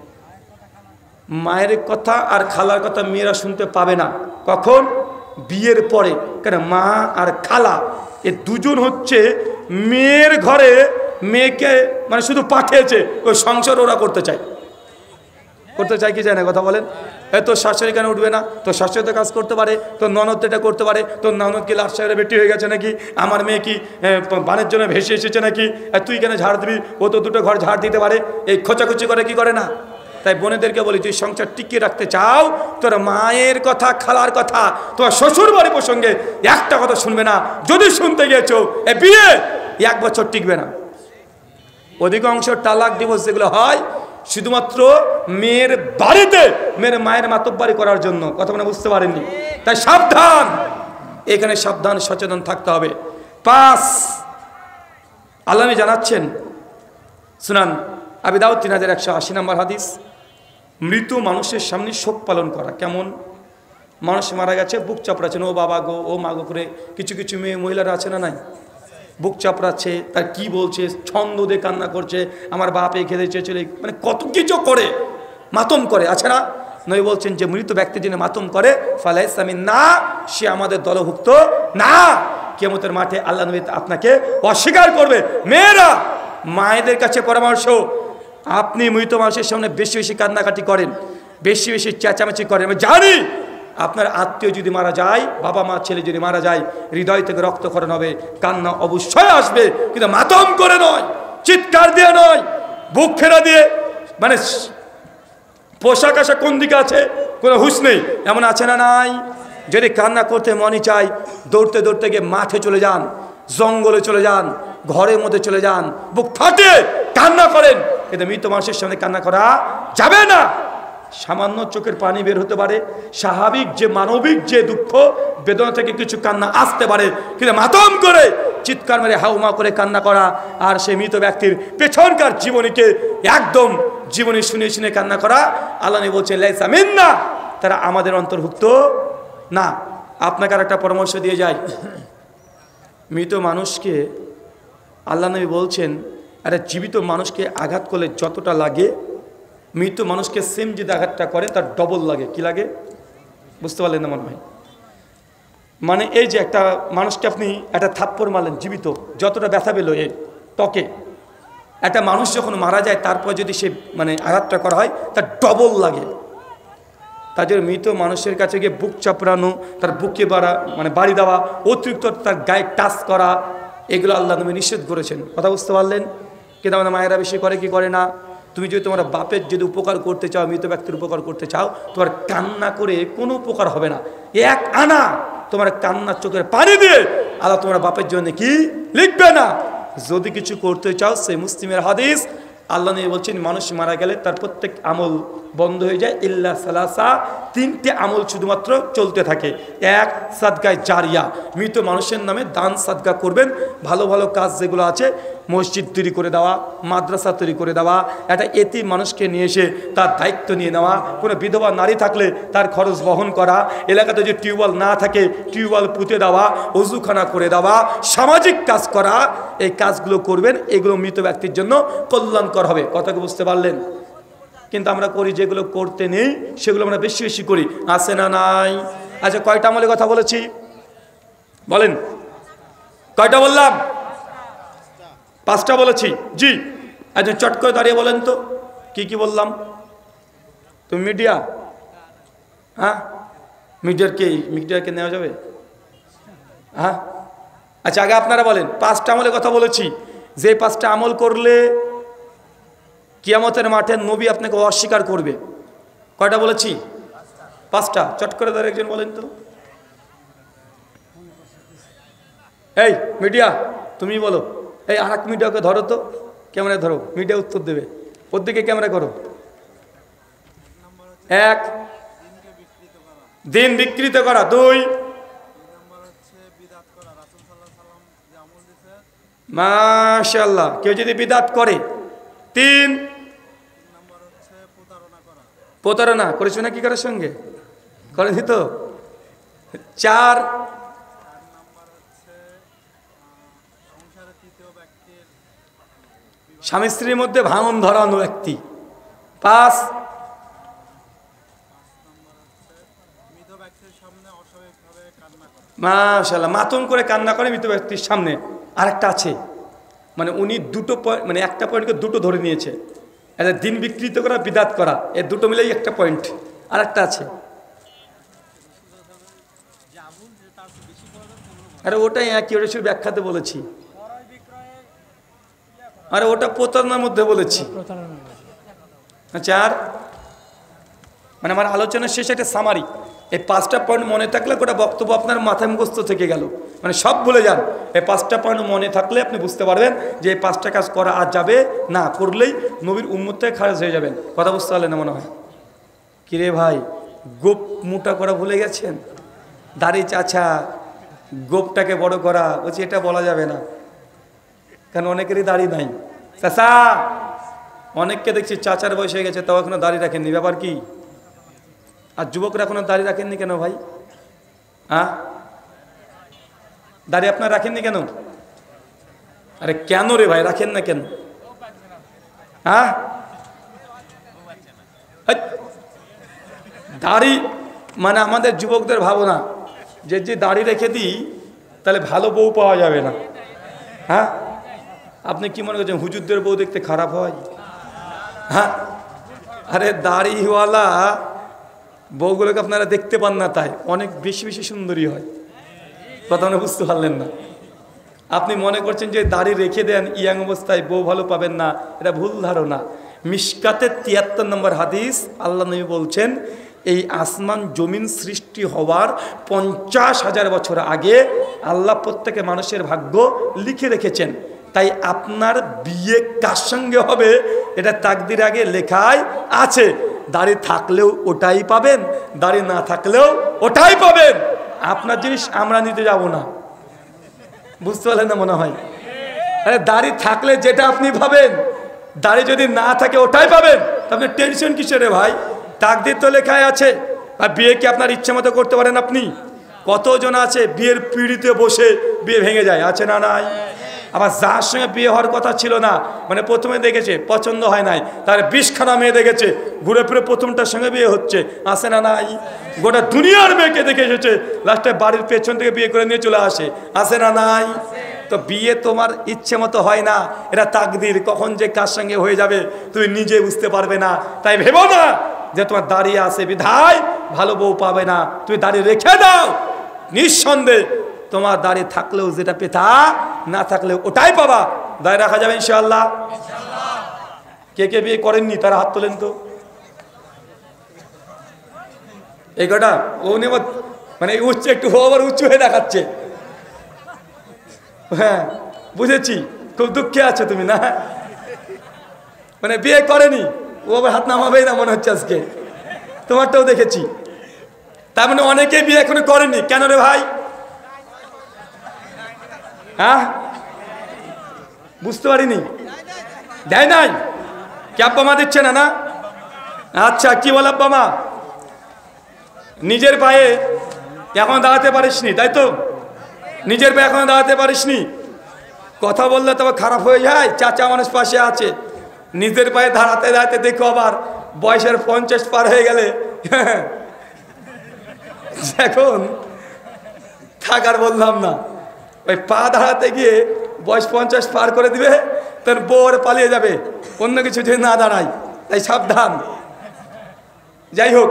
মায়ের কথা আর খালার কথা মেয়েরা শুনতে পাবে না। কখন? বিয়ের পরে। কেন? মা আর খালা এ দুজন হচ্ছে মেয়ের ঘরে মেয়েকে মানে শুধু পাঠিয়েছে, ওই সংসার ওরা করতে চায় কি চায় না? কথা বলেন। তোর শাশুড়ি কেন উঠবে না? তোর শাশুড়ি তো কাজ করতে পারে, তোর ননদ এটা করতে পারে, তোর ননদ কি লাশাইয়ের বেটি হয়ে গেছে নাকি? আমার মেয়ে কি বানের জন্য ভেসে এসেছে নাকি? তুই কেন ঝাড় দিবি? ও তো দুটো ঘর ঝাড় দিতে পারে। এই খোঁচাখুচি করে কি করে না? তাই বোনেদেরকে বলি, তুই সংসার টিকিয়ে রাখতে চাও, তোর মায়ের কথা, খালার কথা, তোমার শ্বশুর বাড়ি প্রসঙ্গে একটা কথা শুনবে না। যদি শুনতে গিয়েছো, এ বিয়ে 1 বছর টিকবে না। অধিকাংশ তালাক ডিভোর্স যেগুলো হয় শুধুমাত্র মেয়ের বাড়িতে মেয়ের মায়ের মাতব্বরি করার জন্য। কথা মানে বুঝতে পারেননি? তাই সাবধান, এখানে সাবধান, সচেতন থাকতে হবে। 5, আল্লাহ জানাচ্ছেন, সুনান আবি দাউদ 3180 নম্বর হাদিস, মৃত মানুষের সামনে শোক পালন করা। কেমন? মানুষ মারা গেছে, বুক চাপড়াচ্ছেন, ও বাবা গো, ও মা গো করে। কিছু কিছু মেয়ে মহিলারা আছে না নাই, বুক চাপড়াচ্ছে, তার কি বলছে, ছন্দ দিয়ে কান্না করছে, আমার বাপ এই খেতে চেয়েছিল, মানে কত কিছু করে, মাতম করে, আছে না? নবী বলছেন, যে মৃত ব্যক্তি যিনি মাতম করে, ফালাইসা মিন্না, সে আমাদের দলভুক্ত না। কিয়ামতের মাঠে আল্লাহ নবী আপনাকে অস্বীকার করবে। মেয়েরা, মায়েদের কাছে পরামর্শ, আপনি মৃত মানুষের সামনে বেশি বেশি কান্নাকাটি করেন, বেশি বেশি চেঁচামেচি করেন। আমি জানি আপনার আত্মীয় যদি মারা যায়, বাবা মা ছেলে যদি মারা যায়, হৃদয় থেকে রক্তক্ষরণ হবে, কান্না অবশ্যই আসবে, কিন্তু মাতম করে নয়, চিৎকার দিয়ে নয়, বুক ফেরা দিয়ে, মানে পোশাক আশাক কোন দিকে আছে কোনো হুঁশ নেই, এমন আছে না নাই? যদি কান্না করতে মনই চাই, দৌড়তে দৌড়তে গিয়ে মাঠে চলে যান, জঙ্গলে চলে যান, ঘরের মধ্যে চলে যান, বুক ফাটে কান্না করেন, কিন্তু মৃত মানুষের সামনে কান্না করা যাবে না। সামান্য চোখের পানি বের হতে পারে, স্বাভাবিক যে মানবিক যে দুঃখ বেদনা থেকে কিছু কান্না আসতে পারে, কিন্তু মাতম করে চিৎকার মেরে হাউমা করে কান্না করা, আর সেই মৃত ব্যক্তির পেছনকার জীবনীকে একদম জীবনী শুনে শুনে কান্না করা, আল্লাহ বলছেন লাইসা মিন্না, তারা আমাদের অন্তর্ভুক্ত না। আপনাকে আর একটা পরামর্শ দিয়ে যায়, মৃত মানুষকে আল্লাহ নবী বলছেন, আরে জীবিত মানুষকে আঘাত করলে যতটা লাগে, মৃত মানুষকে সেম যদি আঘাতটা করে তার ডবল লাগে। কি লাগে বুঝতে পারলেন না মনে হয়? মানে এই যে একটা মানুষকে আপনি একটা থাপ্পড় মারলেন জীবিত, যতটা ব্যথা পেল এই ত্বকে, একটা মানুষ যখন মারা যায় তারপর যদি সে মানে আঘাতটা করা হয় তার ডবল লাগে। তার জন্য মৃত মানুষের কাছে গিয়ে বুক চাপড়ানো, তার বুকে বাড়ি দেওয়া, অতিরিক্ত তার গায়ে টাচ করা, এগুলো আল্লাহ নবী নিষেধ করেছেন। কথা বুঝতে পারলেন? কিন্তু আমাদের মায়েরা বেশি করে কি করে না? তুমি যদি তোমার বাপের যদি উপকার করতে চাও, মৃত ব্যক্তির উপকার করতে চাও, তোমার কান্না করে কোনো উপকার হবে না। এক আনা তোমার কান্নার চোখের পানি দিয়ে আল্লাহ তোমার বাপের জন্য কি লিখবে না। যদি কিছু করতে চাও, সেই মুসলিমের হাদিস, আল্লাহ নবী বলছেন মানুষ মারা গেলে তার প্রত্যেক আমল বন্ধ হয়ে যায় ইল্লা সালাসা, তিনটে আমল শুধুমাত্র চলতে থাকে। এক, সাদগায়ে জারিয়া, মৃত মানুষের নামে দান সাদগা করবেন। ভালো ভালো কাজ যেগুলো আছে, মসজিদ তৈরি করে দেওয়া, মাদ্রাসা তৈরি করে দেওয়া, একটা এতিম মানুষকে নিয়ে এসে তার দায়িত্ব নিয়ে নেওয়া, কোনো বিধবা নারী থাকলে তার খরচ বহন করা, এলাকাতে যদি টিউবওয়েল না থাকে টিউবওয়েল পুঁতে দেওয়া, ওযুখানা করে দেওয়া, সামাজিক কাজ করা, এই কাজগুলো করবেন। এগুলো মৃত ব্যক্তির জন্য কল্যাণকর হবে। কথাকে বুঝতে পারলেন? কিন্তু আমরা করি যেগুলো করতে নেই সেগুলো আমরা বেশি বেশি করি, আছে না নাই? আচ্ছা, কয়টা আমলের কথা বলেছি বলেন? কয়টা বললাম? 5টা বলেছি। জি, একজন চট করে দাঁড়িয়ে বলেন তো কি কি বললাম? তুমি মিডিয়া? হ্যাঁ, মিডিয়াকে নেওয়া যাবে? হ্যাঁ, আচ্ছা আগে আপনারা বলেন। 5টা আমলের কথা বলেছি, যে 5টা আমল করলে কিয়ামতের মাঠে নবী আপনাকে অস্বীকার করবে। কয়টা বলেছি? 5টা। চট করে ধরে একজন বলেন তো। এই মিডিয়া তুমি বলো। এই আর এক মিডিয়াকে ধরো তো, ক্যামেরা ধরো, মিডিয়া উত্তর দেবে। ওর দিকে ক্যামেরা করো। 1, দিন বিকৃত করা। 2, মাশাআল্লাহ, কেউ যদি বিদআত করে। 3, প্রতারণা করেছো নাকি কারোর সঙ্গে? করেনি তো? 4, স্বামী স্ত্রীর মধ্যে ভাঙন ধরানো ব্যক্তি। 5, মাশাআল্লাহ, মাতম করে কান্না করে মৃত ব্যক্তির সামনে। আরেকটা আছে, মানে উনি দুটো মানে একটা পয়েন্টকে দুটো ধরে নিয়েছে। এটা দিন বিকৃত করা, বিদআত করা, এই দুটো মিলেই একটা পয়েন্ট। আরেকটা আছে, আরে ওটাই একই, ওটা শুধু ব্যাখ্যাতে বলেছি। আরে ওটা প্রতারণার মধ্যে বলেছি। 4, মানে আমার আলোচনার শেষে একটা সামারি। এই 5টা পয়েন্ট মনে থাকলে গোটা বক্তব্য আপনার মাথায় মুখস্থ থেকে গেল, মানে সব ভুলে যান। এই 5টা পয়েন্ট মনে থাকলে আপনি বুঝতে পারবেন যে এই 5টা কাজ করা আর যাবে না, করলেই নবীর উম্মত থেকে খারেজ হয়ে যাবেন। কথা বুঝতে পারলেন না মনে হয়? কিরে ভাই, গোপ মোটা করা ভুলে গেছেন? দাড়ি চাচা, গোপটাকে বড় করা, বলছি এটা বলা যাবে না, কারণ অনেকেরই দাড়ি নাই। চাচা, অনেককে দেখছি চাচার বয়স হয়ে গেছে তাও এখনো দাড়ি রাখেননি, ব্যাপার কি? আর যুবকরা এখনো দাড়ি রাখেননি কেন ভাই? হ্যাঁ, দাড়ি আপনার রাখেননি কেন? আরে কেন রে ভাই, রাখেন না কেন? হ্যাঁ, দাড়ি মানে আমাদের যুবকদের ভাবনা যে দাড়ি রেখে দিই তাহলে ভালো বউ পাওয়া যাবে না। হ্যাঁ, আপনি কি মনে করছেন হুজুরদের বউ দেখতে খারাপ হয়? হ্যাঁ, আরে দাড়িওয়ালা বউগুলোকে আপনারা দেখতে পান না, তাই অনেক বেশি বেশি সুন্দরী হয়। কথা মনে বুঝতে পারলেন না? আপনি মনে করছেন যে দাড়ি রেখে দেন ইয়াং অবস্থায় বউ ভালো পাবেন না, এটা ভুল ধারণা। মিশকাতে 73 নম্বর হাদিস, আল্লাহ নবী বলছেন এই আসমান জমিন সৃষ্টি হওয়ার 50,000 বছর আগে আল্লাহ প্রত্যেকে মানুষের ভাগ্য লিখে রেখেছেন। তাই আপনার বিয়ে কার সঙ্গে হবে এটা তাকদির আগে লেখাই আছে। দাড়ি থাকলেও ওটাই পাবেন, দাড়ি না থাকলেও ওটাই পাবেন। আপনার জিনিস আমরা নিতে যাব না, বুঝতে পারলেন না মনে হয়? আরে দাড়ি থাকলে যেটা আপনি পাবেন, দাড়ি যদি না থাকে ওটাই পাবেন। আপনি টেনশন কিসের রে ভাই? তাকদির তো লেখাই আছে। আর বিয়ে কি আপনার ইচ্ছে মতো করতে পারেন আপনি? কতজন আছে বিয়ের পিঁড়িতে বসে বিয়ে ভেঙে যায়, আছে না নাই? আবার যার সঙ্গে বিয়ে হওয়ার কথা ছিল না, মানে প্রথমে দেখেছে পছন্দ হয় নাই, তার 20খানা মেয়ে দেখেছে, ঘুরে ফিরে প্রথমটার সঙ্গে বিয়ে হচ্ছে, আছে না নাই? গোটা দুনিয়ার মেয়েকে দেখে এসেছে, লাস্টে বাড়ির পেছন থেকে বিয়ে করে নিয়ে চলে আসে, আছে না নাই? তো বিয়ে তোমার ইচ্ছে মতো হয় না, এটা তাকদির, কখন যে কার সঙ্গে হয়ে যাবে তুমি নিজে বুঝতে পারবে না। তাই ভেবো না যে তোমার দাঁড়িয়ে আছে বিধায় ভালো বউ পাবে না, তুমি দাঁড়িয়ে রেখে দাও। নিঃসন্দেহে তোমার দাঁড়িয়ে থাকলেও যেটা পেতা, না থাকলেও ওটাই পাবা। দাঁড়িয়ে রাখা যাবে ইনশাআল্লাহ। কে কে বিয়ে করেননি তারা হাত তোলেন তো। এই কটা ও মানে উচ্চ একটু আবার উঁচু হয়ে দেখাচ্ছে। হ্যাঁ বুঝেছি, খুব দুঃখে আছে তুমি না, মানে বিয়ে করেনি ও আবার হাত নামাবেই না মনে হচ্ছে আজকে। তোমারটাও দেখেছি। তার মানে অনেকে বিয়ে এখনো করেনি। কেন রে ভাই? হ্যাঁ বুঝতে পারিনি, দেয় নাই কি? আব্বা মা দিচ্ছে না? না আচ্ছা, কি বল আব্বা মা? নিজের পায়ে এখন দাঁড়াতে পারিসনি, তাই তো? নিজের পায়ে এখন দাঁড়াতে পারিসনি, কথা বললে তবে খারাপ হয়ে যায়। চাচা মানুষ পাশে আছে, নিজের পায়ে দাঁড়াতে দাঁড়াতে দেখো আবার বয়সের 50 পার হয়ে গেলে এখন থাকার বললাম না, ওই পা দাঁড়াতে গিয়ে বয়স 50 পার করে দিবে, তোর বউর পালিয়ে যাবে অন্য কিছু যদি না দাঁড়ায়। তাই সাবধান। যাই হোক,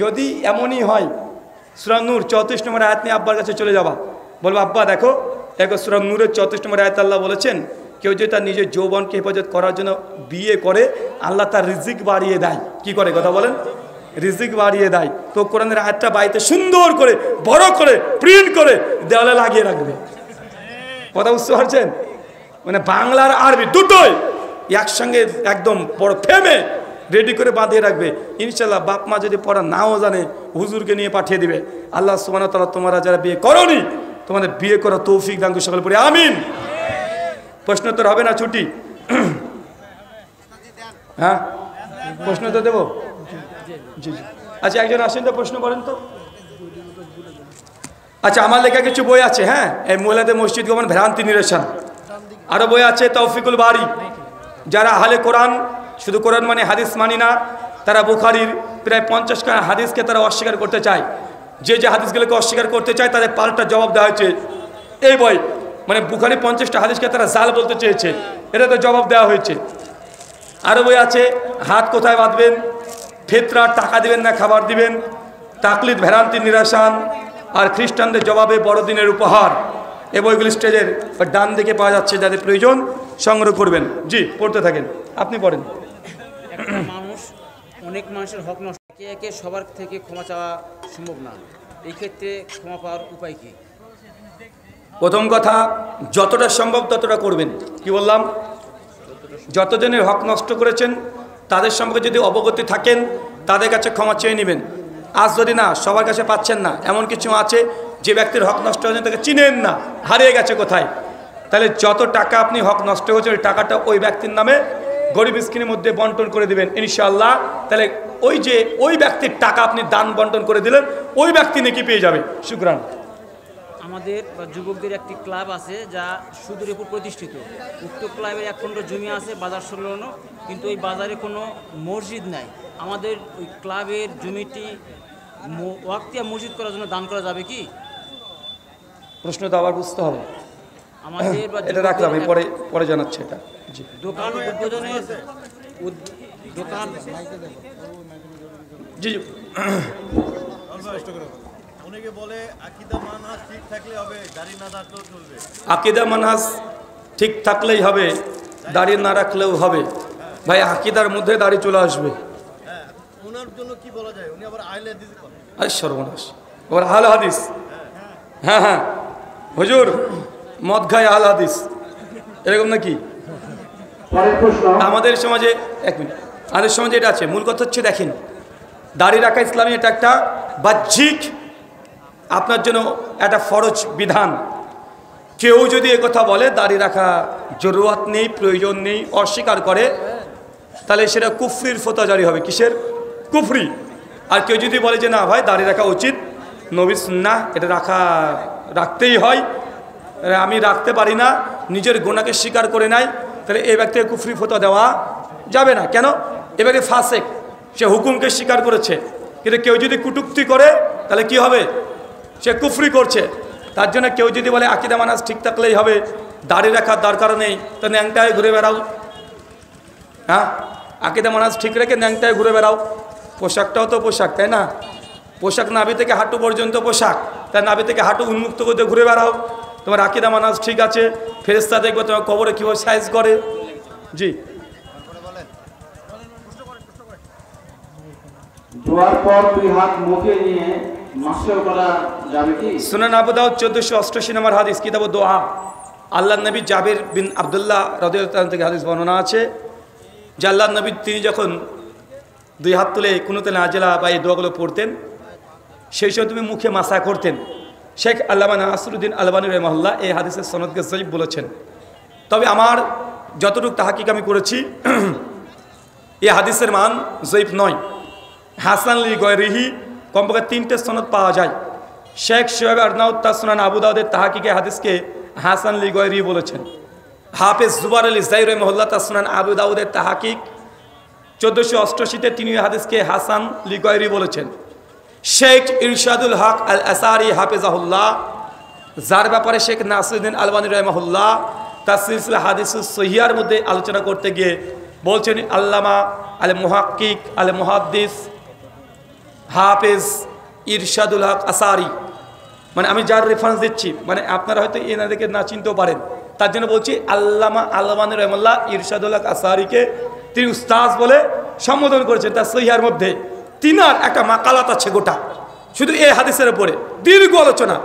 যদি এমনই হয়, সূরা নূর 34 নম্বর আয়াত নিয়ে আব্বার কাছে চলে যাবা, বলবো আব্বা দেখো সূরা নূরের 34 নম্বর আয়াত আল্লাহ বলেছেন, কেউ যদি তার নিজের যৌবনকে হেফাজত করার জন্য বিয়ে করে, আল্লাহ তার রিজিক বাড়িয়ে দেয়। কি করে কথা বলেন? রিজিক বাড়িয়ে দেয়। তো কোরআনের আয়াতটা বাড়িতে সুন্দর করে বড় করে প্রিন্ট করে দেওয়ালে লাগিয়ে রাখবে। কথা বুঝতে পারছেন? মানে বাংলার আরবি দুটোই একসঙ্গে একদম বড় ফেমে রেডি করে বাঁধিয়ে রাখবে। ইনশাল্লাহ বাপ মা যদি পড়া নাও জানে, হুজুরকে নিয়ে পাঠিয়ে দিবে। আল্লাহ সুবহানাহু ওয়া তাআলা তোমরা যারা বিয়ে করোনি, তোমাদের বিয়ে করা তৌফিক দান করে, সকলে পড়ে আমিন। প্রশ্নোত্তর হবে না ছুটি? হ্যাঁ প্রশ্ন তো দেবো। জি জি আচ্ছা, একজন আসেন তো, প্রশ্ন করেন তো। আচ্ছা, আমার লেখা কিছু বই আছে। হ্যাঁ, এই মহিলাদের মসজিদ গমন ভ্রান্তি নিরসন, আরও বই আছে তৌফিকুল বারি। যারা আহলে কোরআন, শুধু কোরআন মানে হাদিস মানি না, তারা বুখারীর প্রায় 50 খানা হাদিসকে তারা অস্বীকার করতে চায়। যে যে হাদিসগুলোকে অস্বীকার করতে চায় তাদের পাল্টা জবাব দেওয়া হয়েছে এই বই। মানে বুখারী 50টা হাদিসকে তারা জাল বলতে চেয়েছে, এটা তো জবাব দেওয়া হয়েছে। আরও বই আছে হাত কোথায় বাঁধবেন, ফিতরা টাকা দিবেন না খাবার দিবেন, তাকলিদ ভ্রান্তি নিরসন, আর খ্রিস্টানদের জবাবে বড়দিনের উপহার। এই বইগুলি স্টেজের ডান দিকে পাওয়া যাচ্ছে, যাদের প্রয়োজন সংগ্রহ করবেন। জি পড়তে থাকেন, আপনি পড়েন। মানুষ, অনেক মানুষের হক নষ্ট, একে একে সবার থেকে ক্ষমা চাওয়া সম্ভব না। এই ক্ষেত্রে ক্ষমা পাওয়ার উপায় কি? প্রথম কথা, যতটা সম্ভব ততটা করবেন। কি বললাম? যতজনের হক নষ্ট করেছেন তাদের সম্পর্কে যদি অবগতি থাকেন, তাদের কাছে ক্ষমা চেয়ে নেবেন। আজ যদি না সবার কাছে পাচ্ছেন না, এমন কিছু আছে যে ব্যক্তির হক নষ্ট হয়েছে তাকে চিনেন না, হারিয়ে গেছে কোথায়, তাহলে যত টাকা আপনি হক নষ্ট হয়েছে ওই টাকাটা ওই ব্যক্তির নামে গরিব মিসকিনের মধ্যে বন্টন করে দিবেন ইনশাআল্লাহ। তাহলে ওই যে ওই ব্যক্তির টাকা আপনি দান বন্টন করে দিলেন, ওই ব্যক্তি নাকি পেয়ে যাবে। শুকরান। আমাদের যুবকদের একটি ক্লাব আছে যা সুদের উপর প্রতিষ্ঠিত। উক্ত ক্লাবের এক খণ্ড জমি আছে বাজার সংলগ্ন, কিন্তু ওই বাজারে কোনো মসজিদ নাই। আমাদের ওই ক্লাবের জমিটি ওয়াক্তিয়া মসজিদ করার জন্য দান করা যাবে কি? প্রশ্ন তো আবার বুঝতে হবে। আমাদের এটা রাখলাম, আমি পরে জানাচ্ছি এটা। জি, দোকান উদ্বোধনের দোকান জি জি অনেকে বলে আকীদা মানহাজ ঠিক থাকলে হবে, দাড়ি না রাখলেও চলবে। আকীদা মানহাজ ঠিক থাকলেই হবে, দাড়ি না রাখলেও হবে। ভাই আকীদার মধ্যে দাড়ি চলে আসবে। হ্যাঁ, ওনার জন্য কি বলা যায়? উনি আবার আহলে হাদিস বলেন। আরে সর্বনাশ, আবার আহলে হাদিস। হ্যাঁ হ্যাঁ হুজুর মদ খায় আহলে হাদিস, এরকম নাকি? পরের প্রশ্ন। আমাদের সমাজে, এক মিনিট, আমাদের সমাজে এটা আছে। মূল কথা হচ্ছে দেখেন, দাড়ি রাখা ইসলামী এটা একটা বাহ্যিক আপনার জন্য একটা ফরজ বিধান। কেউ যদি কথা বলে দাড়ি রাখা জরুরত নেই, প্রয়োজন নেই, অস্বীকার করে, তাহলে সেটা কুফরির ফতোয়া জারি হবে। কিসের? কুফরি। আর কেউ যদি বলে যে না ভাই দাড়ি রাখা উচিত, নবী সুন্নাহ, এটা রাখতেই হয়, আমি রাখতে পারি না, নিজের গুনাহকে স্বীকার করে নাই, তাহলে এই ব্যক্তিকে কুফরি ফতোয়া দেওয়া যাবে না। কেন? এ ব্যক্তি ফাসেক, সে হুকুমকে স্বীকার করেছে। কিন্তু কেউ যদি কটূক্তি করে তাহলে কি হবে? সে কুফরি করছে। তার জন্য কেউ যদি বলে আকীদা মানহাজ ঠিক থাকলেই হবে, দাড়ি রাখার দরকার নেই, তো ন্যাংটায় ঘুরে বেড়াও। হ্যাঁ, আকীদা মানহাজ ঠিক রেখে ন্যাংটায় ঘুরে বেড়াও। পোশাকটাও তো পোশাক, তাই না? পোশাক নাভি থেকে হাঁটু পর্যন্ত পোশাক, তাই নাভি থেকে হাঁটু উন্মুক্ত করতে ঘুরে বেড়াও। তোমার আকীদা মানহাজ ঠিক আছে। ফেরেশতা দেখবে তোমার কবরে কীভাবে সাইজ করে। জি, দোয়ার পর দুই হাত মুখে নিয়ে মাসল করা যাবে কি? সুনান আবু দাউদ 1488 নম্বর হাদিস, কিতাব দোয়া। আল্লাহর নবী জাবির বিন আব্দুল্লাহ রাদিয়াল্লাহু আনহু থেকে হাদিস বর্ণনা আছে যে আল্লাহর নবী তিনি যখন দুই হাত তুলে কুনুতে নাজিলা বা এই দোয়াগুলো পড়তেন, সেই সময় তুমি মুখে মাসা করতেন। শেখ আল্লামা নাসিরুদ্দিন আলবানী রাহিমাহুল্লাহ এই হাদিসের সনদকে সহিহ বলেছেন। তবে আমার যতটুকু তাহাকিক আমি করেছি, এই হাদিসের মান জয়ীফ নয়, হাসান লি গয়রিহি কমপক্ষে 3টে সনদ পাওয়া যায়। শেখ শোয়েব আরনাউত তার সুনান আবু দাউদের তাহাকিকে হাদিসকে হাসান লি গয়রিহি বলেছেন। হাফেজ জুবার আলী জাইর রাহিমাহুল্লাহ তার সুনান আবু দাউদের তাহাকিক 1488-তে তিনি হাদিসকে হাসান লি গয়রিহি বলেছেন। শেখ ইরশাদুল হক আল আসারি হাফেজাহুল্লাহ, যার ব্যাপারে শেখ নাসিরুদ্দিন আলবানী রাহিমাহুল্লাহ তার সিলসিলা হাদিসুস সহিহার মধ্যে আলোচনা করতে গিয়ে বলছেন, আল্লামা আল মুহাক্কিক আল মুহাদ্দিস হাফেজ ইরশাদুল হক আসারি, মানে আমি যার রেফারেন্স দিচ্ছি, মানে আপনারা হয়তো এনাদেরকে না চিনতেও পারেন, তার জন্য বলছি আল্লামা আলবানী রাহিমাহুল্লাহ ইরশাদুল হক আসারিকে তিনি উস্তাদ বলে সম্বোধন করেছেন। তার সহিহার মধ্যে তিনার একটা মাকালাত আছে গোটা শুধু এই হাদিসের উপরে, দীর্ঘ আলোচনা,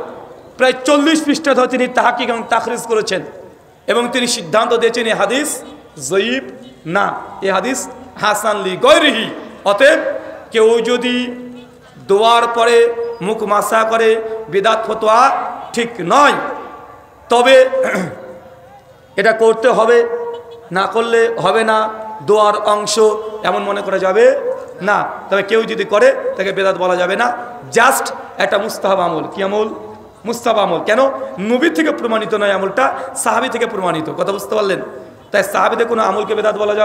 প্রায় 40 পৃষ্ঠা ধরে তিনি তাহকিক এবং তাখরিজ করেছেন এবং তিনি সিদ্ধান্ত দিয়েছেন এই হাদিস জয়ীফ না, এই হাদিস হাসান লি গয়রিহি। অতএব কেউ যদি দোয়ার পরে মুখ মাসা করে বিদআত ফতোয়া ঠিক নয়, তবে এটা করতে হবে, না করলে হবে না, দোয়ার অংশ এমন মনে করা যাবে না। তবে কেউ যদি করে তাকে বেদাত বলা যাবে না, জাস্ট একটা মুস্তাহাব আমল। কি আমল? মুস্তাহাব আমল। কেন? নবী থেকে প্রমাণিত নয় আমলটা, সাহাবী থেকে প্রমাণিত। কথা বুঝতে পারলেন? তাই সাহাবীদের কোনো আমলকে বেদাত বলা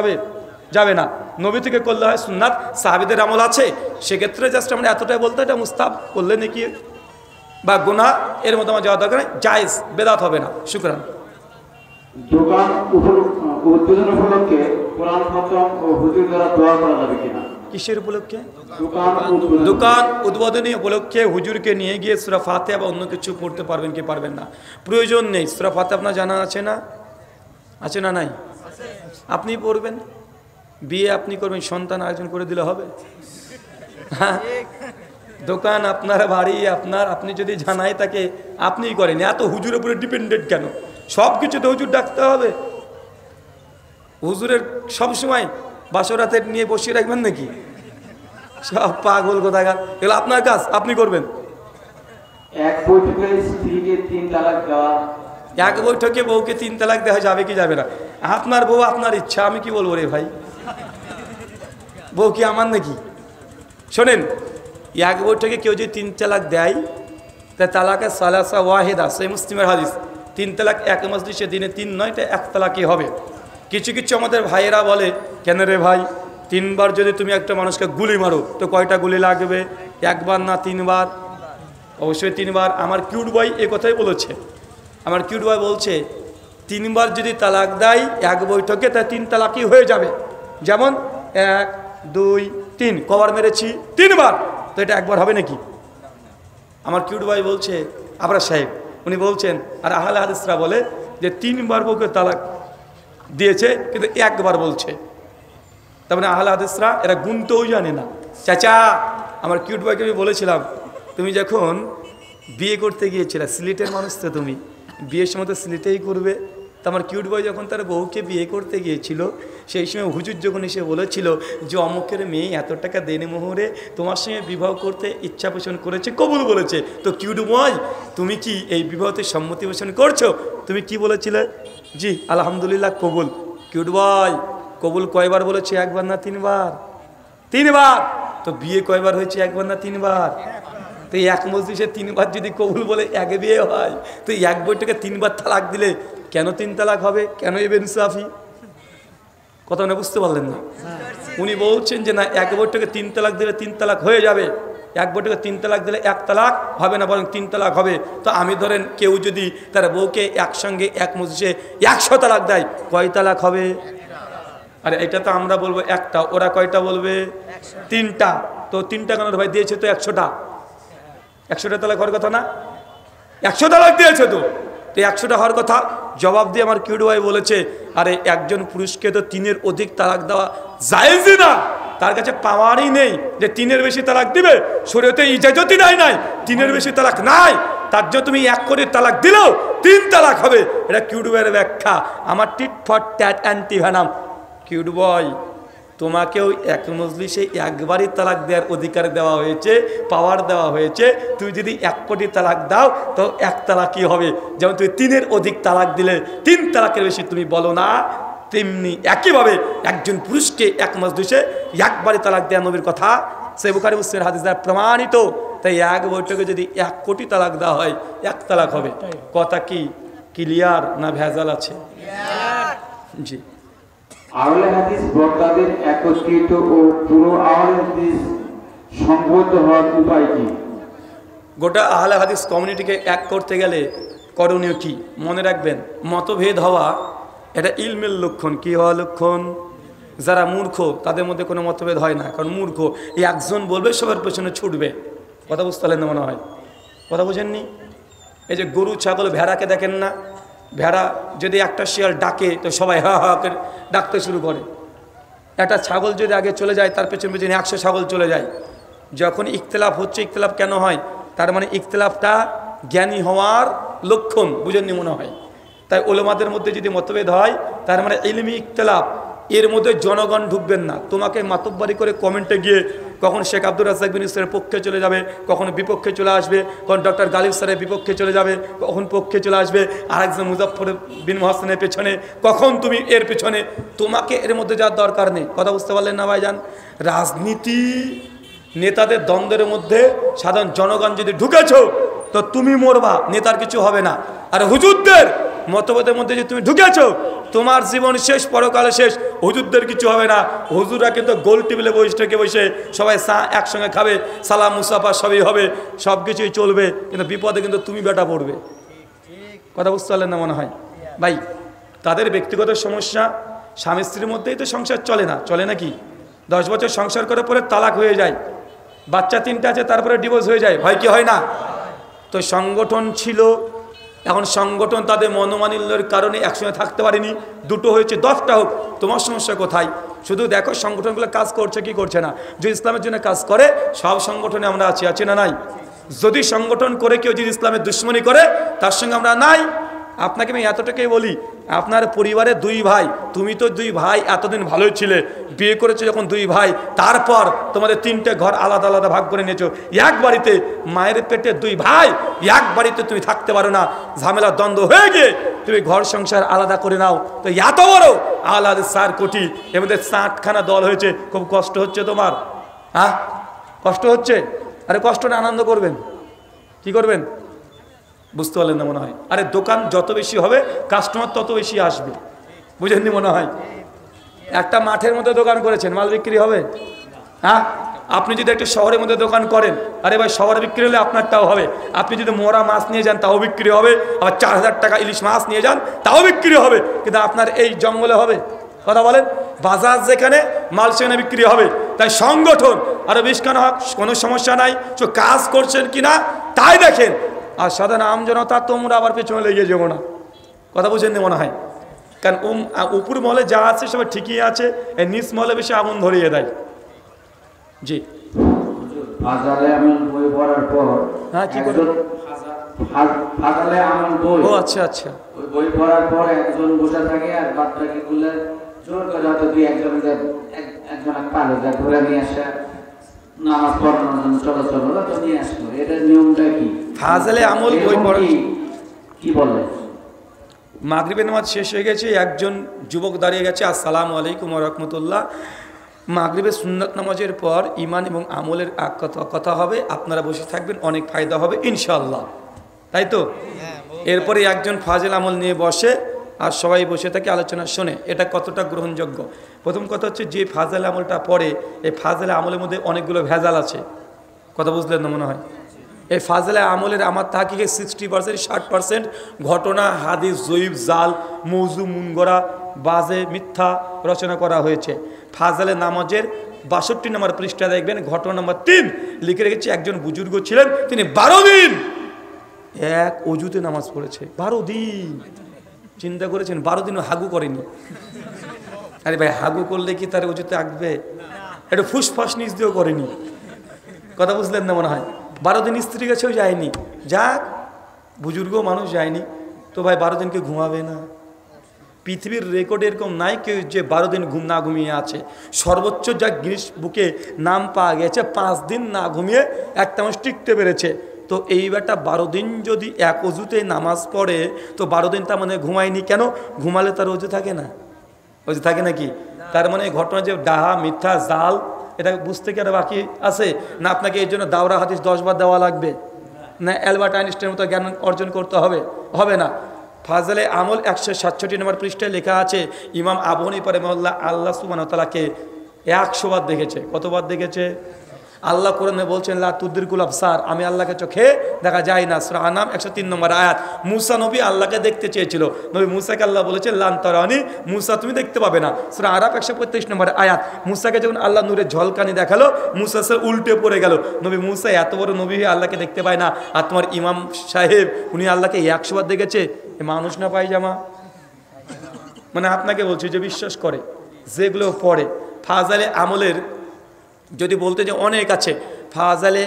যাবে না। নবী থেকে করলে হয় সুন্নাত, সাহাবীদের আমল আছে, সেক্ষেত্রে জাস্ট আমরা এতটাই বলতে এটা মুস্তাহাব, করলে নাকি বা গুনাহ এর মধ্যে আমার যাওয়া দরকার নেই, জায়েজ, বেদাত হবে না। শুকরান। দোকান উদ্বোধন উপলক্ষে কোরআন খতম ও হুজুর দ্বারা দোয়া করা যাবে কিনা? কিসের উপলক্ষে? দোকান উদ্বোধনী উপলক্ষে হুজুরকে নিয়ে গিয়ে সূরা ফাতিহা বা অন্য কিছু পড়তে পারবেন কি পারবেন না, প্রয়োজন নেই। সূরা ফাতিহা আপনার জানা আছে না? আছে না? নাই? আপনি পড়বেন, বিয়ে আপনি করবেন, সন্তান আয়োজন করে দিলে হবে? হ্যাঁ, দোকান আপনার, বাড়ি আপনার, আপনি যদি জানাই তাকে আপনিই করেন। এত হুজুরের উপরে ডিপেন্ডেন্ট কেন? সব কিছুতে হুজুর ডাকতে হবে? হুজুরের সবসময় বাসরাতে নিয়ে বসিয়ে রাখবেন নাকি? সব পাগল কোথাকার, এগুলো আপনার কাজ, আপনি করবেন। এক বৈঠকে স্ত্রীকে 3 তালাক দেওয়া, এক বৈঠকে বউকে 3 তালাক দেওয়া যাবে কি যাবে না? আপনার বউ, আপনার ইচ্ছা, আমি কি বলবো রে ভাই? বউ কি আমার নাকি? শোনেন, এক বৈঠকে কেউ যদি 3 তালাক দেয়, তা তালাকে সালাসা ওয়াহিদা, সেই মুসলিমের হাদিস, 3 তালাক এক মজলিসে দিনে 3 নয়, এটা 1 তালাকই হবে। কিছু কিছু আমাদের ভাইয়েরা বলে, কেন রে ভাই, 3 বার যদি তুমি একটা মানুষকে গুলি মারো তো কয়টা গুলি লাগবে? 1 বার না 3 বার? অবশ্যই 3 বার। আমার কিউট বয় এ কথাই বলেছে। আমার কিউট বয় বলছে 3 বার যদি তালাক দেয় এক বৈঠকে, তা 3 তালাকই হয়ে যাবে। যেমন 1 2 3 কবার মেরেছি? 3 বার। তো এটা 1 বার হবে নাকি? আমার কিউট বয় বলছে, আবরা সাহেব উনি বলছেন, আর আহলে হাদিসরা বলে যে 3 বার বউকে তালাক দিয়েছে, কিন্তু 1 বার বলছে। তার মানে আহলে হাদিসরা এরা গুনতেও জানে না। চাচা, আমার কিউট বয়কে আমি বলেছিলাম, তুমি যখন বিয়ে করতে গিয়েছিলে, সিলেটের মানুষ তো তুমি, বিয়ের সময় তো সিলেটেই করবে। তো আমার কিউট বয় যখন তার বউকে বিয়ে করতে গিয়েছিল, সেই সময় হুজুর যখন এসে বলেছিল যে অমুকের মেয়ে এত টাকা দেনে মোহরে তোমার সঙ্গে বিবাহ করতে ইচ্ছা পোষণ করেছে, কবুল বলেছে, তো কিউট বয় তুমি কি এই বিবাহতে সম্মতি পোষণ করছো? তুমি কি বলেছিলে? জি আলহামদুলিল্লাহ কবুল। কিউট বয়, কবুল কয়বার বলেছে? 1 বার না 3 বার? 3 বার। তো বিয়ে কয়বার হয়েছে? 1 বার না 3 বার? তো এক মজলিসে 3 বার যদি কবুল বলে এক বিয়ে হয়, তো এক বৈঠকে 3 বার তালাক দিলে কেন 3 তালাক হবে? কেন এই বেনসাফি? কথা না বুঝতে পারলেন না? উনি বলছেন যে না, এক বৈঠকে 3 তালাক দিলে 3 তালাক হয়ে যাবে, এক বৈঠকে 3 তালাক দিলে 1 তালাক হবে না, বরং 3 তালাক হবে। তো আমি ধরেন কেউ যদি তার বউকে একসঙ্গে এক মজলিসে 100 তালাক দেয়, কয় তালাক হবে? আরে এটা তো আমরা বলবো একটা, ওরা কয়টা বলবে? 3টা। তো 3টা কেন ভাই? দিয়েছে তো 100টা। 100টা তালাক হওয়ার কথা না? 100 তালাক দিয়েছে তো 100টা হওয়ার কথা। জবাব দিয়ে আমার কিউডু ভাই বলেছে, আরে একজন পুরুষকে তো 3-এর অধিক তালাক দেওয়া জায়েজই না, তার কাছে পাওয়ারই নেই যে 3-এর বেশি তালাক দিবে। শরীয়তে ইজাজতই নাই 3-এর বেশি তালাক নাই। তার জন্য তুমি 1 কোটি তালাক দিলেও 3 তালাক হবে। এটা কিউডু ভাইয়ের ব্যাখ্যা। আমার tit for tat anti venom. কিউডু ভাই, তোমাকেও এক মজলিসে একবারই তালাক দেওয়ার অধিকার দেওয়া হয়েছে, পাওয়ার দেওয়া হয়েছে। তুই যদি 1 কোটি তালাক দাও তো 1 তালাকই হবে। যেমন তুই 3-এর অধিক তালাক দিলে 3 তালাকের বেশি তুমি বলো না, তেমনি একইভাবে একজন পুরুষকে এক মজলিসে একবারই তালাক দেওয়া নবীর কথা সহিহ বুখারী মুসলিমের হাদিস দ্বারা প্রমাণিত। তাই এক বৈঠকে যদি 1 কোটি তালাক দেওয়া হয় 1 তালাক হবে। কথা কি ক্লিয়ার না ভেজাল আছে? জি। আহলে হাদিস বক্তাদের একত্রিত ও পুরো আহলে হাদিস সংবদ্ধ হওয়ার উপায় কি? গোটা আহলে হাদিস কমিউনিটিকে এক করতে গেলে করণীয় কি? মনে রাখবেন, মতভেদ হওয়া এটা ইলমের লক্ষণ। কি হওয়া লক্ষণ? যারা মূর্খ তাদের মধ্যে কোনো মতভেদ হয় না, কারণ মূর্খ এই একজন বলবে সবার পেছনে ছুটবে। কথা বুঝতে পারলেন না মনে হয়? কথা বুঝেননি? এই যে গরু ছাগল ভেড়াকে দেখেন না, ভেড়া যদি একটা শিয়াল ডাকে তো সবাই হা হা করে ডাকতে শুরু করে। একটা ছাগল যদি আগে চলে যায় তার পেছনে পেছনে 100 ছাগল চলে যায়। যখন ইখতিলাফ হচ্ছে, ইখতিলাফ কেন হয়? তার মানে ইখতিলাফটা জ্ঞানী হওয়ার লক্ষণ। বুঝেননি মনে হয়? তাই উলামাদের মধ্যে যদি মতভেদ হয় তার মানে ইলমি ইখতিলাফ, এর মধ্যে জনগণ ঢুকবেন না। তোমাকে মাতব্বরি করে কমেন্টে গিয়ে কখন শেখ আব্দুর রাজ্জাক বিন ইউসুফের পক্ষে চলে যাবে, কখন বিপক্ষে চলে আসবে, কখন ডক্টর গালিব স্যারের বিপক্ষে চলে যাবে, কখন পক্ষে চলে আসবে, আরেকজন মুজাফফর বিন মোহসেনের পেছনে, কখন তুমি এর পেছনে। তোমাকে এর মধ্যে যাওয়ার দরকার নেই। কথা বুঝতে পারলেন না ভাইজান? রাজনীতি নেতাদের দ্বন্দ্বের মধ্যে সাধারণ জনগণ যদি ঢুকেছো তো তুমি মরবা, নেতার কিছু হবে না। আর হুজুরদের মতভেদের মধ্যে যে তুমি ঢুকেছো, তোমার জীবন শেষ, পরকালে শেষ। হুজুরদের কিছু হবে না। হুজুররা কিন্তু গোল টেবিলে বসে সবাই চা একসঙ্গে খাবে, সালাম মুসাফা সবই হবে, সব কিছুই চলবে, কিন্তু বিপদে কিন্তু তুমি বেটা পড়বে। কথা বুঝতে পারলেন না মনে হয়? ভাই, তাদের ব্যক্তিগত সমস্যা, স্বামী স্ত্রীর মধ্যেই তো সংসার চলে না, চলে নাকি? 10 বছর সংসার করে পরে তালাক হয়ে যায়, বাচ্চা 3টা আছে, তারপরে ডিভোর্স হয়ে যায়, হয় কি হয় না? তো সংগঠন ছিল, এখন সংগঠন তাদের মনোমালিন্যের কারণে একসঙ্গে থাকতে পারেনি, 2টো হয়েছে, 10টা হোক, তোমার সমস্যা কোথায়? শুধু দেখো সংগঠনগুলো কাজ করছে কি করছে না। যদি ইসলামের জন্য কাজ করে, সব সংগঠনে আমরা আছি না নাই? যদি সংগঠন করে কেউ যদি ইসলামের দুশ্মনী করে, তার সঙ্গে আমরা নাই। আপনাকে আমি এতটাই বলি, আপনার পরিবারে 2 ভাই, তুমি তো 2 ভাই এতদিন ভালোই ছিলে, বিয়ে করেছো যখন 2 ভাই, তারপর তোমাদের 3টে ঘর আলাদা আলাদা ভাগ করে নিয়েছো। এক বাড়িতে মায়ের পেটে 2 ভাই, এক বাড়িতে তুমি থাকতে পারো না, ঝামেলা দ্বন্দ্ব হয়ে গিয়ে তুমি ঘর সংসার আলাদা করে নাও। তো এত বড় আলাদা 4 কোটি, এর মধ্যে 60খানা দল হয়েছে, খুব কষ্ট হচ্ছে তোমার? হ্যাঁ, কষ্ট হচ্ছে? আরে কষ্টটা আনন্দ করবেন। কি করবেন? বুঝতে পারলেন না মনে হয়? আরে দোকান যত বেশি হবে কাস্টমার তত বেশি আসবে। বুঝেননি মনে হয়? একটা মাঠের মধ্যে দোকান করেছেন, মাল বিক্রি হবে? হ্যাঁ, আপনি যদি একটা শহরের মধ্যে দোকান করেন, আরে ভাই শহরে বিক্রি হলে আপনারটাও হবে। আপনি যদি মোরা মাছ নিয়ে যান তাও বিক্রি হবে, আবার 4000 টাকা ইলিশ মাছ নিয়ে যান তাও বিক্রি হবে, কিন্তু আপনার এই জঙ্গলে হবে? কথা বলেন? বাজার যেখানে, মাল সেখানে বিক্রি হবে। তাই সংগঠন আরো বেশ কেন হোক, কোনো সমস্যা নাই, তো কাজ করছেন কিনা তাই দেখেন। আর সাধারণ আমজনতা তোমরা আবার পেছনে লেগে যাবো না। কথা বুঝেননি মনে হয়? কারণ উপর মহলে যা আছে সবাই ঠিকই আছে, এই নিচ মহলে বেশি আগুন ধরিয়ে দেয়। জি, ফাজালে আমল বই পড়ার পর, হ্যাঁ কি করে? ফাজালে আমল বই, ও আচ্ছা আচ্ছা, ওই বই পড়ার পর একজন বসে থাকে আর বাদ বাকি গুলো জোর করে হয়তো 2-1 একজন পালে যা ধরে নিয়ে আসে, নামাজ পড়ানোর জন্য চলাচল হলো তো নিয়ে আসলো। এটার নিয়মটা কি? ফাজালে আমল বই পড়া কি বলে? মাগরিবের নামাজ শেষ হয়ে গেছে, একজন যুবক দাঁড়িয়ে গেছে, আসসালামু আলাইকুম ওয়া রাহমাতুল্লাহ। মাগরিবের সুন্নাত নামাজের পর ইমান এবং আমলের কথা হবে, আপনারা বসে থাকবেন, অনেক ফায়দা হবে ইনশাআল্লাহ, তাই তো? এরপরে একজন ফাজেল আমল নিয়ে বসে আর সবাই বসে থাকে, আলোচনা শোনে। এটা কতটা গ্রহণযোগ্য? প্রথম কথা হচ্ছে, যে ফাজেল আমলটা পড়ে, এই ফাজেল আমলের মধ্যে অনেকগুলো ভেজাল আছে। কথা বুঝলেন না মনে হয়? এই ফাজলে আমলের আমার তাহকিকে 60% 60% ঘটনা, হাদিস, জয়ীফ, জাল, মৌজু, মুনগরা, বাজে, মিথ্যা রচনা করা হয়েছে। ফাজলে নামাজের 62 নম্বর পৃষ্ঠা দেখবেন, ঘটনা নম্বর 3 লিখে রেখেছে, একজন বুজুর্গ ছিলেন, তিনি 12 দিন এক অজুতে নামাজ পড়েছে। 12 দিন, চিন্তা করেছেন? 12 দিনও হাগু করেনি। আরে ভাই, হাগু করলে কি তার অজুতে আঁকবে? একটু ফুসফাস নিচ দিয়েও করেনি। কথা বুঝলেন না মনে হয়? 12 দিন স্ত্রীর কাছেও যায়নি। যাক, বুজুর্গ মানুষ যায়নি তো ভাই 12 দিনকে ঘুমাবে না? পৃথিবীর রেকর্ড এরকম নাই কেউ যে 12 দিন ঘুম না ঘুমিয়ে আছে। সর্বোচ্চ যা গিনিস বুকে নাম পাওয়া গেছে, 5 দিন না ঘুমিয়ে একটা মানুষ টিকতে পেরেছে। তো এই বেটা 12 দিন যদি এক অজুতে নামাজ পড়ে, তো 12 দিন তার মানে ঘুমায়নি কেন? ঘুমালে তার অজু থাকে না? অজু থাকে নাকি? তার মানে ঘটনা যে ডাহা, মিথ্যা, জাল, এটা বুঝতে কি আর বাকি আছে? না আপনাকে এই জন্য দাওরা হাদিস 10 বার দেওয়া লাগবে? না অ্যালবার্ট আইনস্টাইনের মতো জ্ঞান অর্জন করতে হবে? হবে না। ফাজলে আমল 167 নম্বর পৃষ্ঠায় লেখা আছে, ইমাম আবু হানিফা রাহিমাহুল্লাহ আল্লাহ সুবহানাহু ওয়া তাআলাকে 100 বার দেখেছে। কতবার দেখেছে? আল্লাহ কোরআনে বলছেন, লা তুদরিকুল আবসার, আমি আল্লাহকে চোখে দেখা যায় না। সূরা আনাম 103 নম্বর আয়াত। মুসা নবী আল্লাহকে দেখতে চেয়েছিল, নবী মুসাকে আল্লাহ বলেছেন, লান তারানি, মুসা তুমি দেখতে পাবে না। সূরা আরাফ 135 নম্বর আয়াত। মুসাকে যখন আল্লাহ নূরের ঝলকানি দেখালো, মুসা সে উল্টে পড়ে গেল। নবী মুসা এত বড় নবী হয়ে আল্লাহকে দেখতে পায় না, আর তোমার ইমাম সাহেব উনি আল্লাহকে 100 বার দেখেছে? এ মানুষ না পায়জামা? মানে আপনাকে বলছি যে বিশ্বাস করে, যেগুলো পড়ে ফাজালে আমলের যদি বলতে যে অনেক আছে। ফাজালে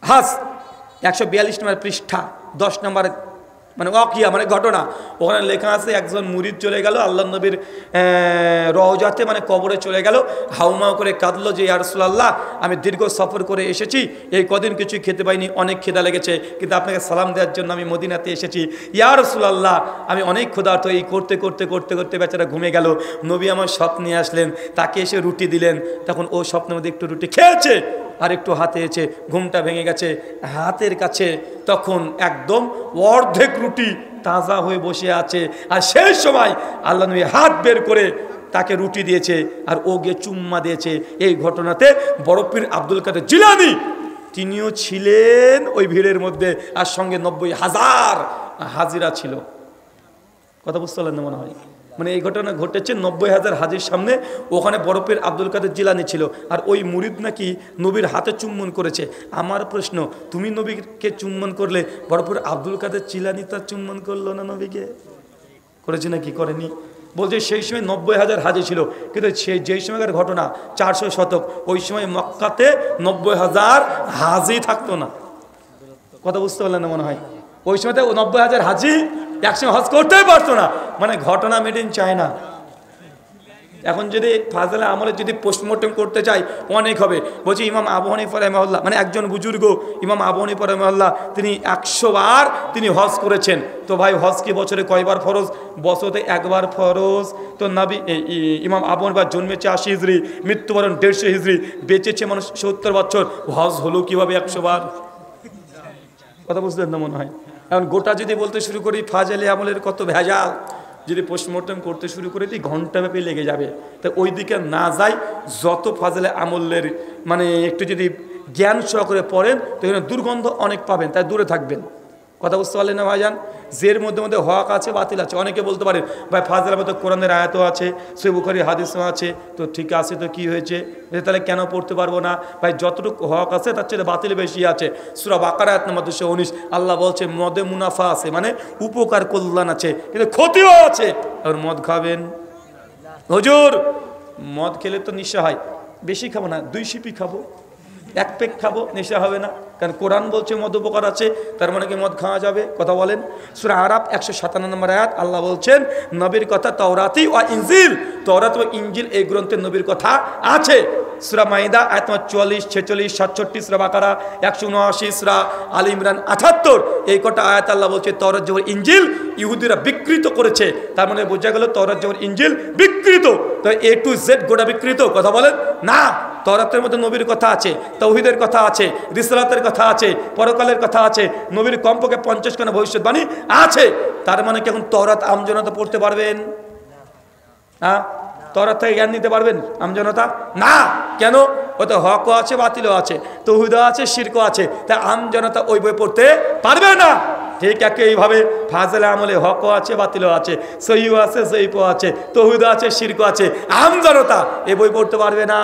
হাস 142 নম্বর পৃষ্ঠা 10 নম্বর মানে ওয়াকিয়া মানে ঘটনা, ওখানে লেখা আছে, একজন মুরিদ চলে গেল আল্লাহ নবীর রওজাতে মানে কবরে চলে গেল, হাউমাউ করে কাঁদলো যে ইয়া রাসূলুল্লাহ, আমি দীর্ঘ সফর করে এসেছি, এই কদিন কিছুই খেতে পাইনি, অনেক খিদা লেগেছে, কিন্তু আপনাকে সালাম দেওয়ার জন্য আমি মদিনাতে এসেছি। ইয়া রাসূলুল্লাহ, আমি অনেক ক্ষুধার্ত। এই করতে করতে করতে করতে বেচারা ঘুমে গেল। নবী আমার স্বপ্নে আসলেন, তাকে এসে রুটি দিলেন, তখন ও স্বপ্নের মধ্যে একটু রুটি খেয়েছে আর একটু হাতে এসে ঘুমটা ভেঙে গেছে। হাতের কাছে তখন একদম অর্ধেক রুটি তাজা হয়ে বসে আছে, আর সেই সময় আল্লাহ নবী হাত বের করে তাকে রুটি দিয়েছে, আর ও গিয়ে চুম্মা দিয়েছে। এই ঘটনাতে বড় পীর আব্দুল কাদের জিলানী তিনিও ছিলেন ওই ভিড়ের মধ্যে, আর সঙ্গে 90,000 হাজিরা ছিল। কথা বুঝতে পারলেন না মনে হয়? মানে এই ঘটনা ঘটেছে 90,000 হাজির সামনে, ওখানে বড় পীর আব্দুল কাদের জিলানী ছিল, আর ওই মুরিদ নাকি নবীর হাতে চুম্বন করেছে। আমার প্রশ্ন, তুমি নবীকে চুম্বন করলে, বড় পীর আব্দুল কাদের জিলানী তার চুম্বন করলো না? নবীকে করেছে নাকি? করেনি। বলছে সেই সময় 90,000 হাজি ছিল, কিন্তু সেই যেই সময়কার ঘটনা 400 শতক, ওই সময় মক্কাতে 90,000 হাজি থাকতো না। কথা বুঝতে পারলেন না মনে হয়? ওই সময়তে 90,000 হাজি একসঙ্গে হজ করতেই পারতো না। মানে ঘটনা মেড ইন চায়না। এখন যদি ফাজলে আমলে যদি পোস্টমর্টম করতে চাই অনেক হবে। বলছি ইমাম আবু হানিফা রাহিমাহুল্লাহ মানে একজন বুজুর্গ ইমাম আবু হানিফা রাহিমাহুল্লাহ, তিনি 100 বার তিনি হজ করেছেন। তো ভাই হজ কি বছরে কয়বার ফরজ? বছরে একবার ফরজ। তো নবী ইমাম আবু হানিফা জন্মেছে 80 হিজরি, মৃত্যুবরণ 150 হিজরি, বেঁচেছে মানুষ 70 বছর। হজ হলো কিভাবে 100 বার? কথা বুঝলেন না মনে হয়? এখন গোটা যদি বলতে শুরু করি ফাজলে আমলের কত ভেজাল, যদি পোস্টমর্টম করতে শুরু করে দিই ঘন্টাব্যাপী লেগে যাবে। তো ওই দিকে না যাই, যত ফাজলে আমলের মানে একটু যদি জ্ঞান সহকারে পড়েন তো এখানে দুর্গন্ধ অনেক পাবেন, তাই দূরে থাকবেন। কথা বুঝতে পারলেন না ভাইজান? যের মধ্যে মধ্যে হক আছে বাতিল আছে। অনেকে বলতে পারেন ভাই ফাজলের মধ্যে কোরআনের আয়াতও আছে, সহিহ বুখারী হাদিসও আছে, তো ঠিক আছে, তো কি হয়েছে তাহলে কেন পড়তে পারবো না? ভাই যতটুকু হক আছে তার চেয়ে বাতিল বেশি আছে। সূরা বাকারা আয়াত নম্বর 219 আল্লাহ বলছে মদে মুনাফা আছে, মানে উপকার কল্যাণ আছে, কিন্তু ক্ষতিও আছে। আর মদ খাবেন? হুজুর মদ খেলে তো নেশা হয়, বেশি খাবো না, 2 সিপি খাবো, 1 পেক খাবো, নেশা হবে না। কারণ কোরআন বলছে মদ উপকার আছে, তার মানে কি মদ খাওয়া যাবে? কথা বলেন। সূরা আরাফ 157 নম্বর আয়াত আল্লাহ বলছেন নবীর কথা তাওরাতি ও ইনজিল, তাওরাত ও ইনজিল এই গ্রন্থে নবীর কথা আছে। সূরা মাইদা আয়াত 44, 46, 67, সূরা বাকারা 179, সূরা আলী ইমরান 78, এই কটা আয়াত আল্লাহ বলছে তাওরাত জবর ইনজিল ইহুদিরা বিকৃত করেছে। তার মানে বোঝা গেল তাওরাত জবর ইনজিল বিকৃত। তো A to Z গোটা বিকৃত? কথা বলেন না। তাওরাতের মধ্যে নবীর কথা আছে, তাওহীদের কথা আছে, রিসালাতের কথা আছে, পরকালের কথা আছে, নবীর কমপক্ষে 50 খানা ভবিষ্যৎবাণী আছে। তার মানে কি এখন তাওরাত আমজনতা পড়তে পারবেন? হ্যাঁ, তাওরাত থেকে জ্ঞান নিতে পারবেন আমজনতা? না। কেন? ও তো হকও আছে বাতিলও আছে, তৌহিদও আছে শিরকও আছে, তাই আম জনতা ওই বই পড়তে পারবে না। ঠিক একইভাবে ফাজলে আমলে হকও আছে বাতিলও আছে, সহিও আছে জয়ীফও আছে, তৌহিদও আছে শিরকও আছে, আম জনতা এই বই পড়তে পারবে না।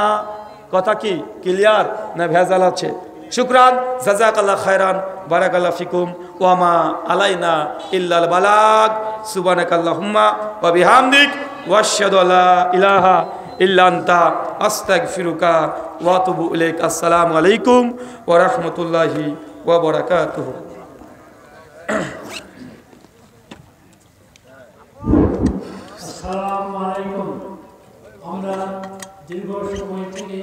কথা কি ক্লিয়ার না ভেজাল আছে? শুকরান, জাযাকাল্লাহ খায়রান, বারাকাল্লাহ ফিকুম, ওয়ামা আলাইনা ইল্লাল বালাগ, সুবহানাকাল্লাহুম্মা ওয়া বিহামদিক ওয়া আশহাদু আল্লা ইলাহা ইল্লা আনতা আস্তাগফিরুকা ওয়া আতুবু ইলাইক। আসসালামু আলাইকুম ওয়া রাহমাতুল্লাহি ওয়া বারাকাতুহু। আসসালামু আলাইকুম। আমরা দীর্ঘ সময় থেকে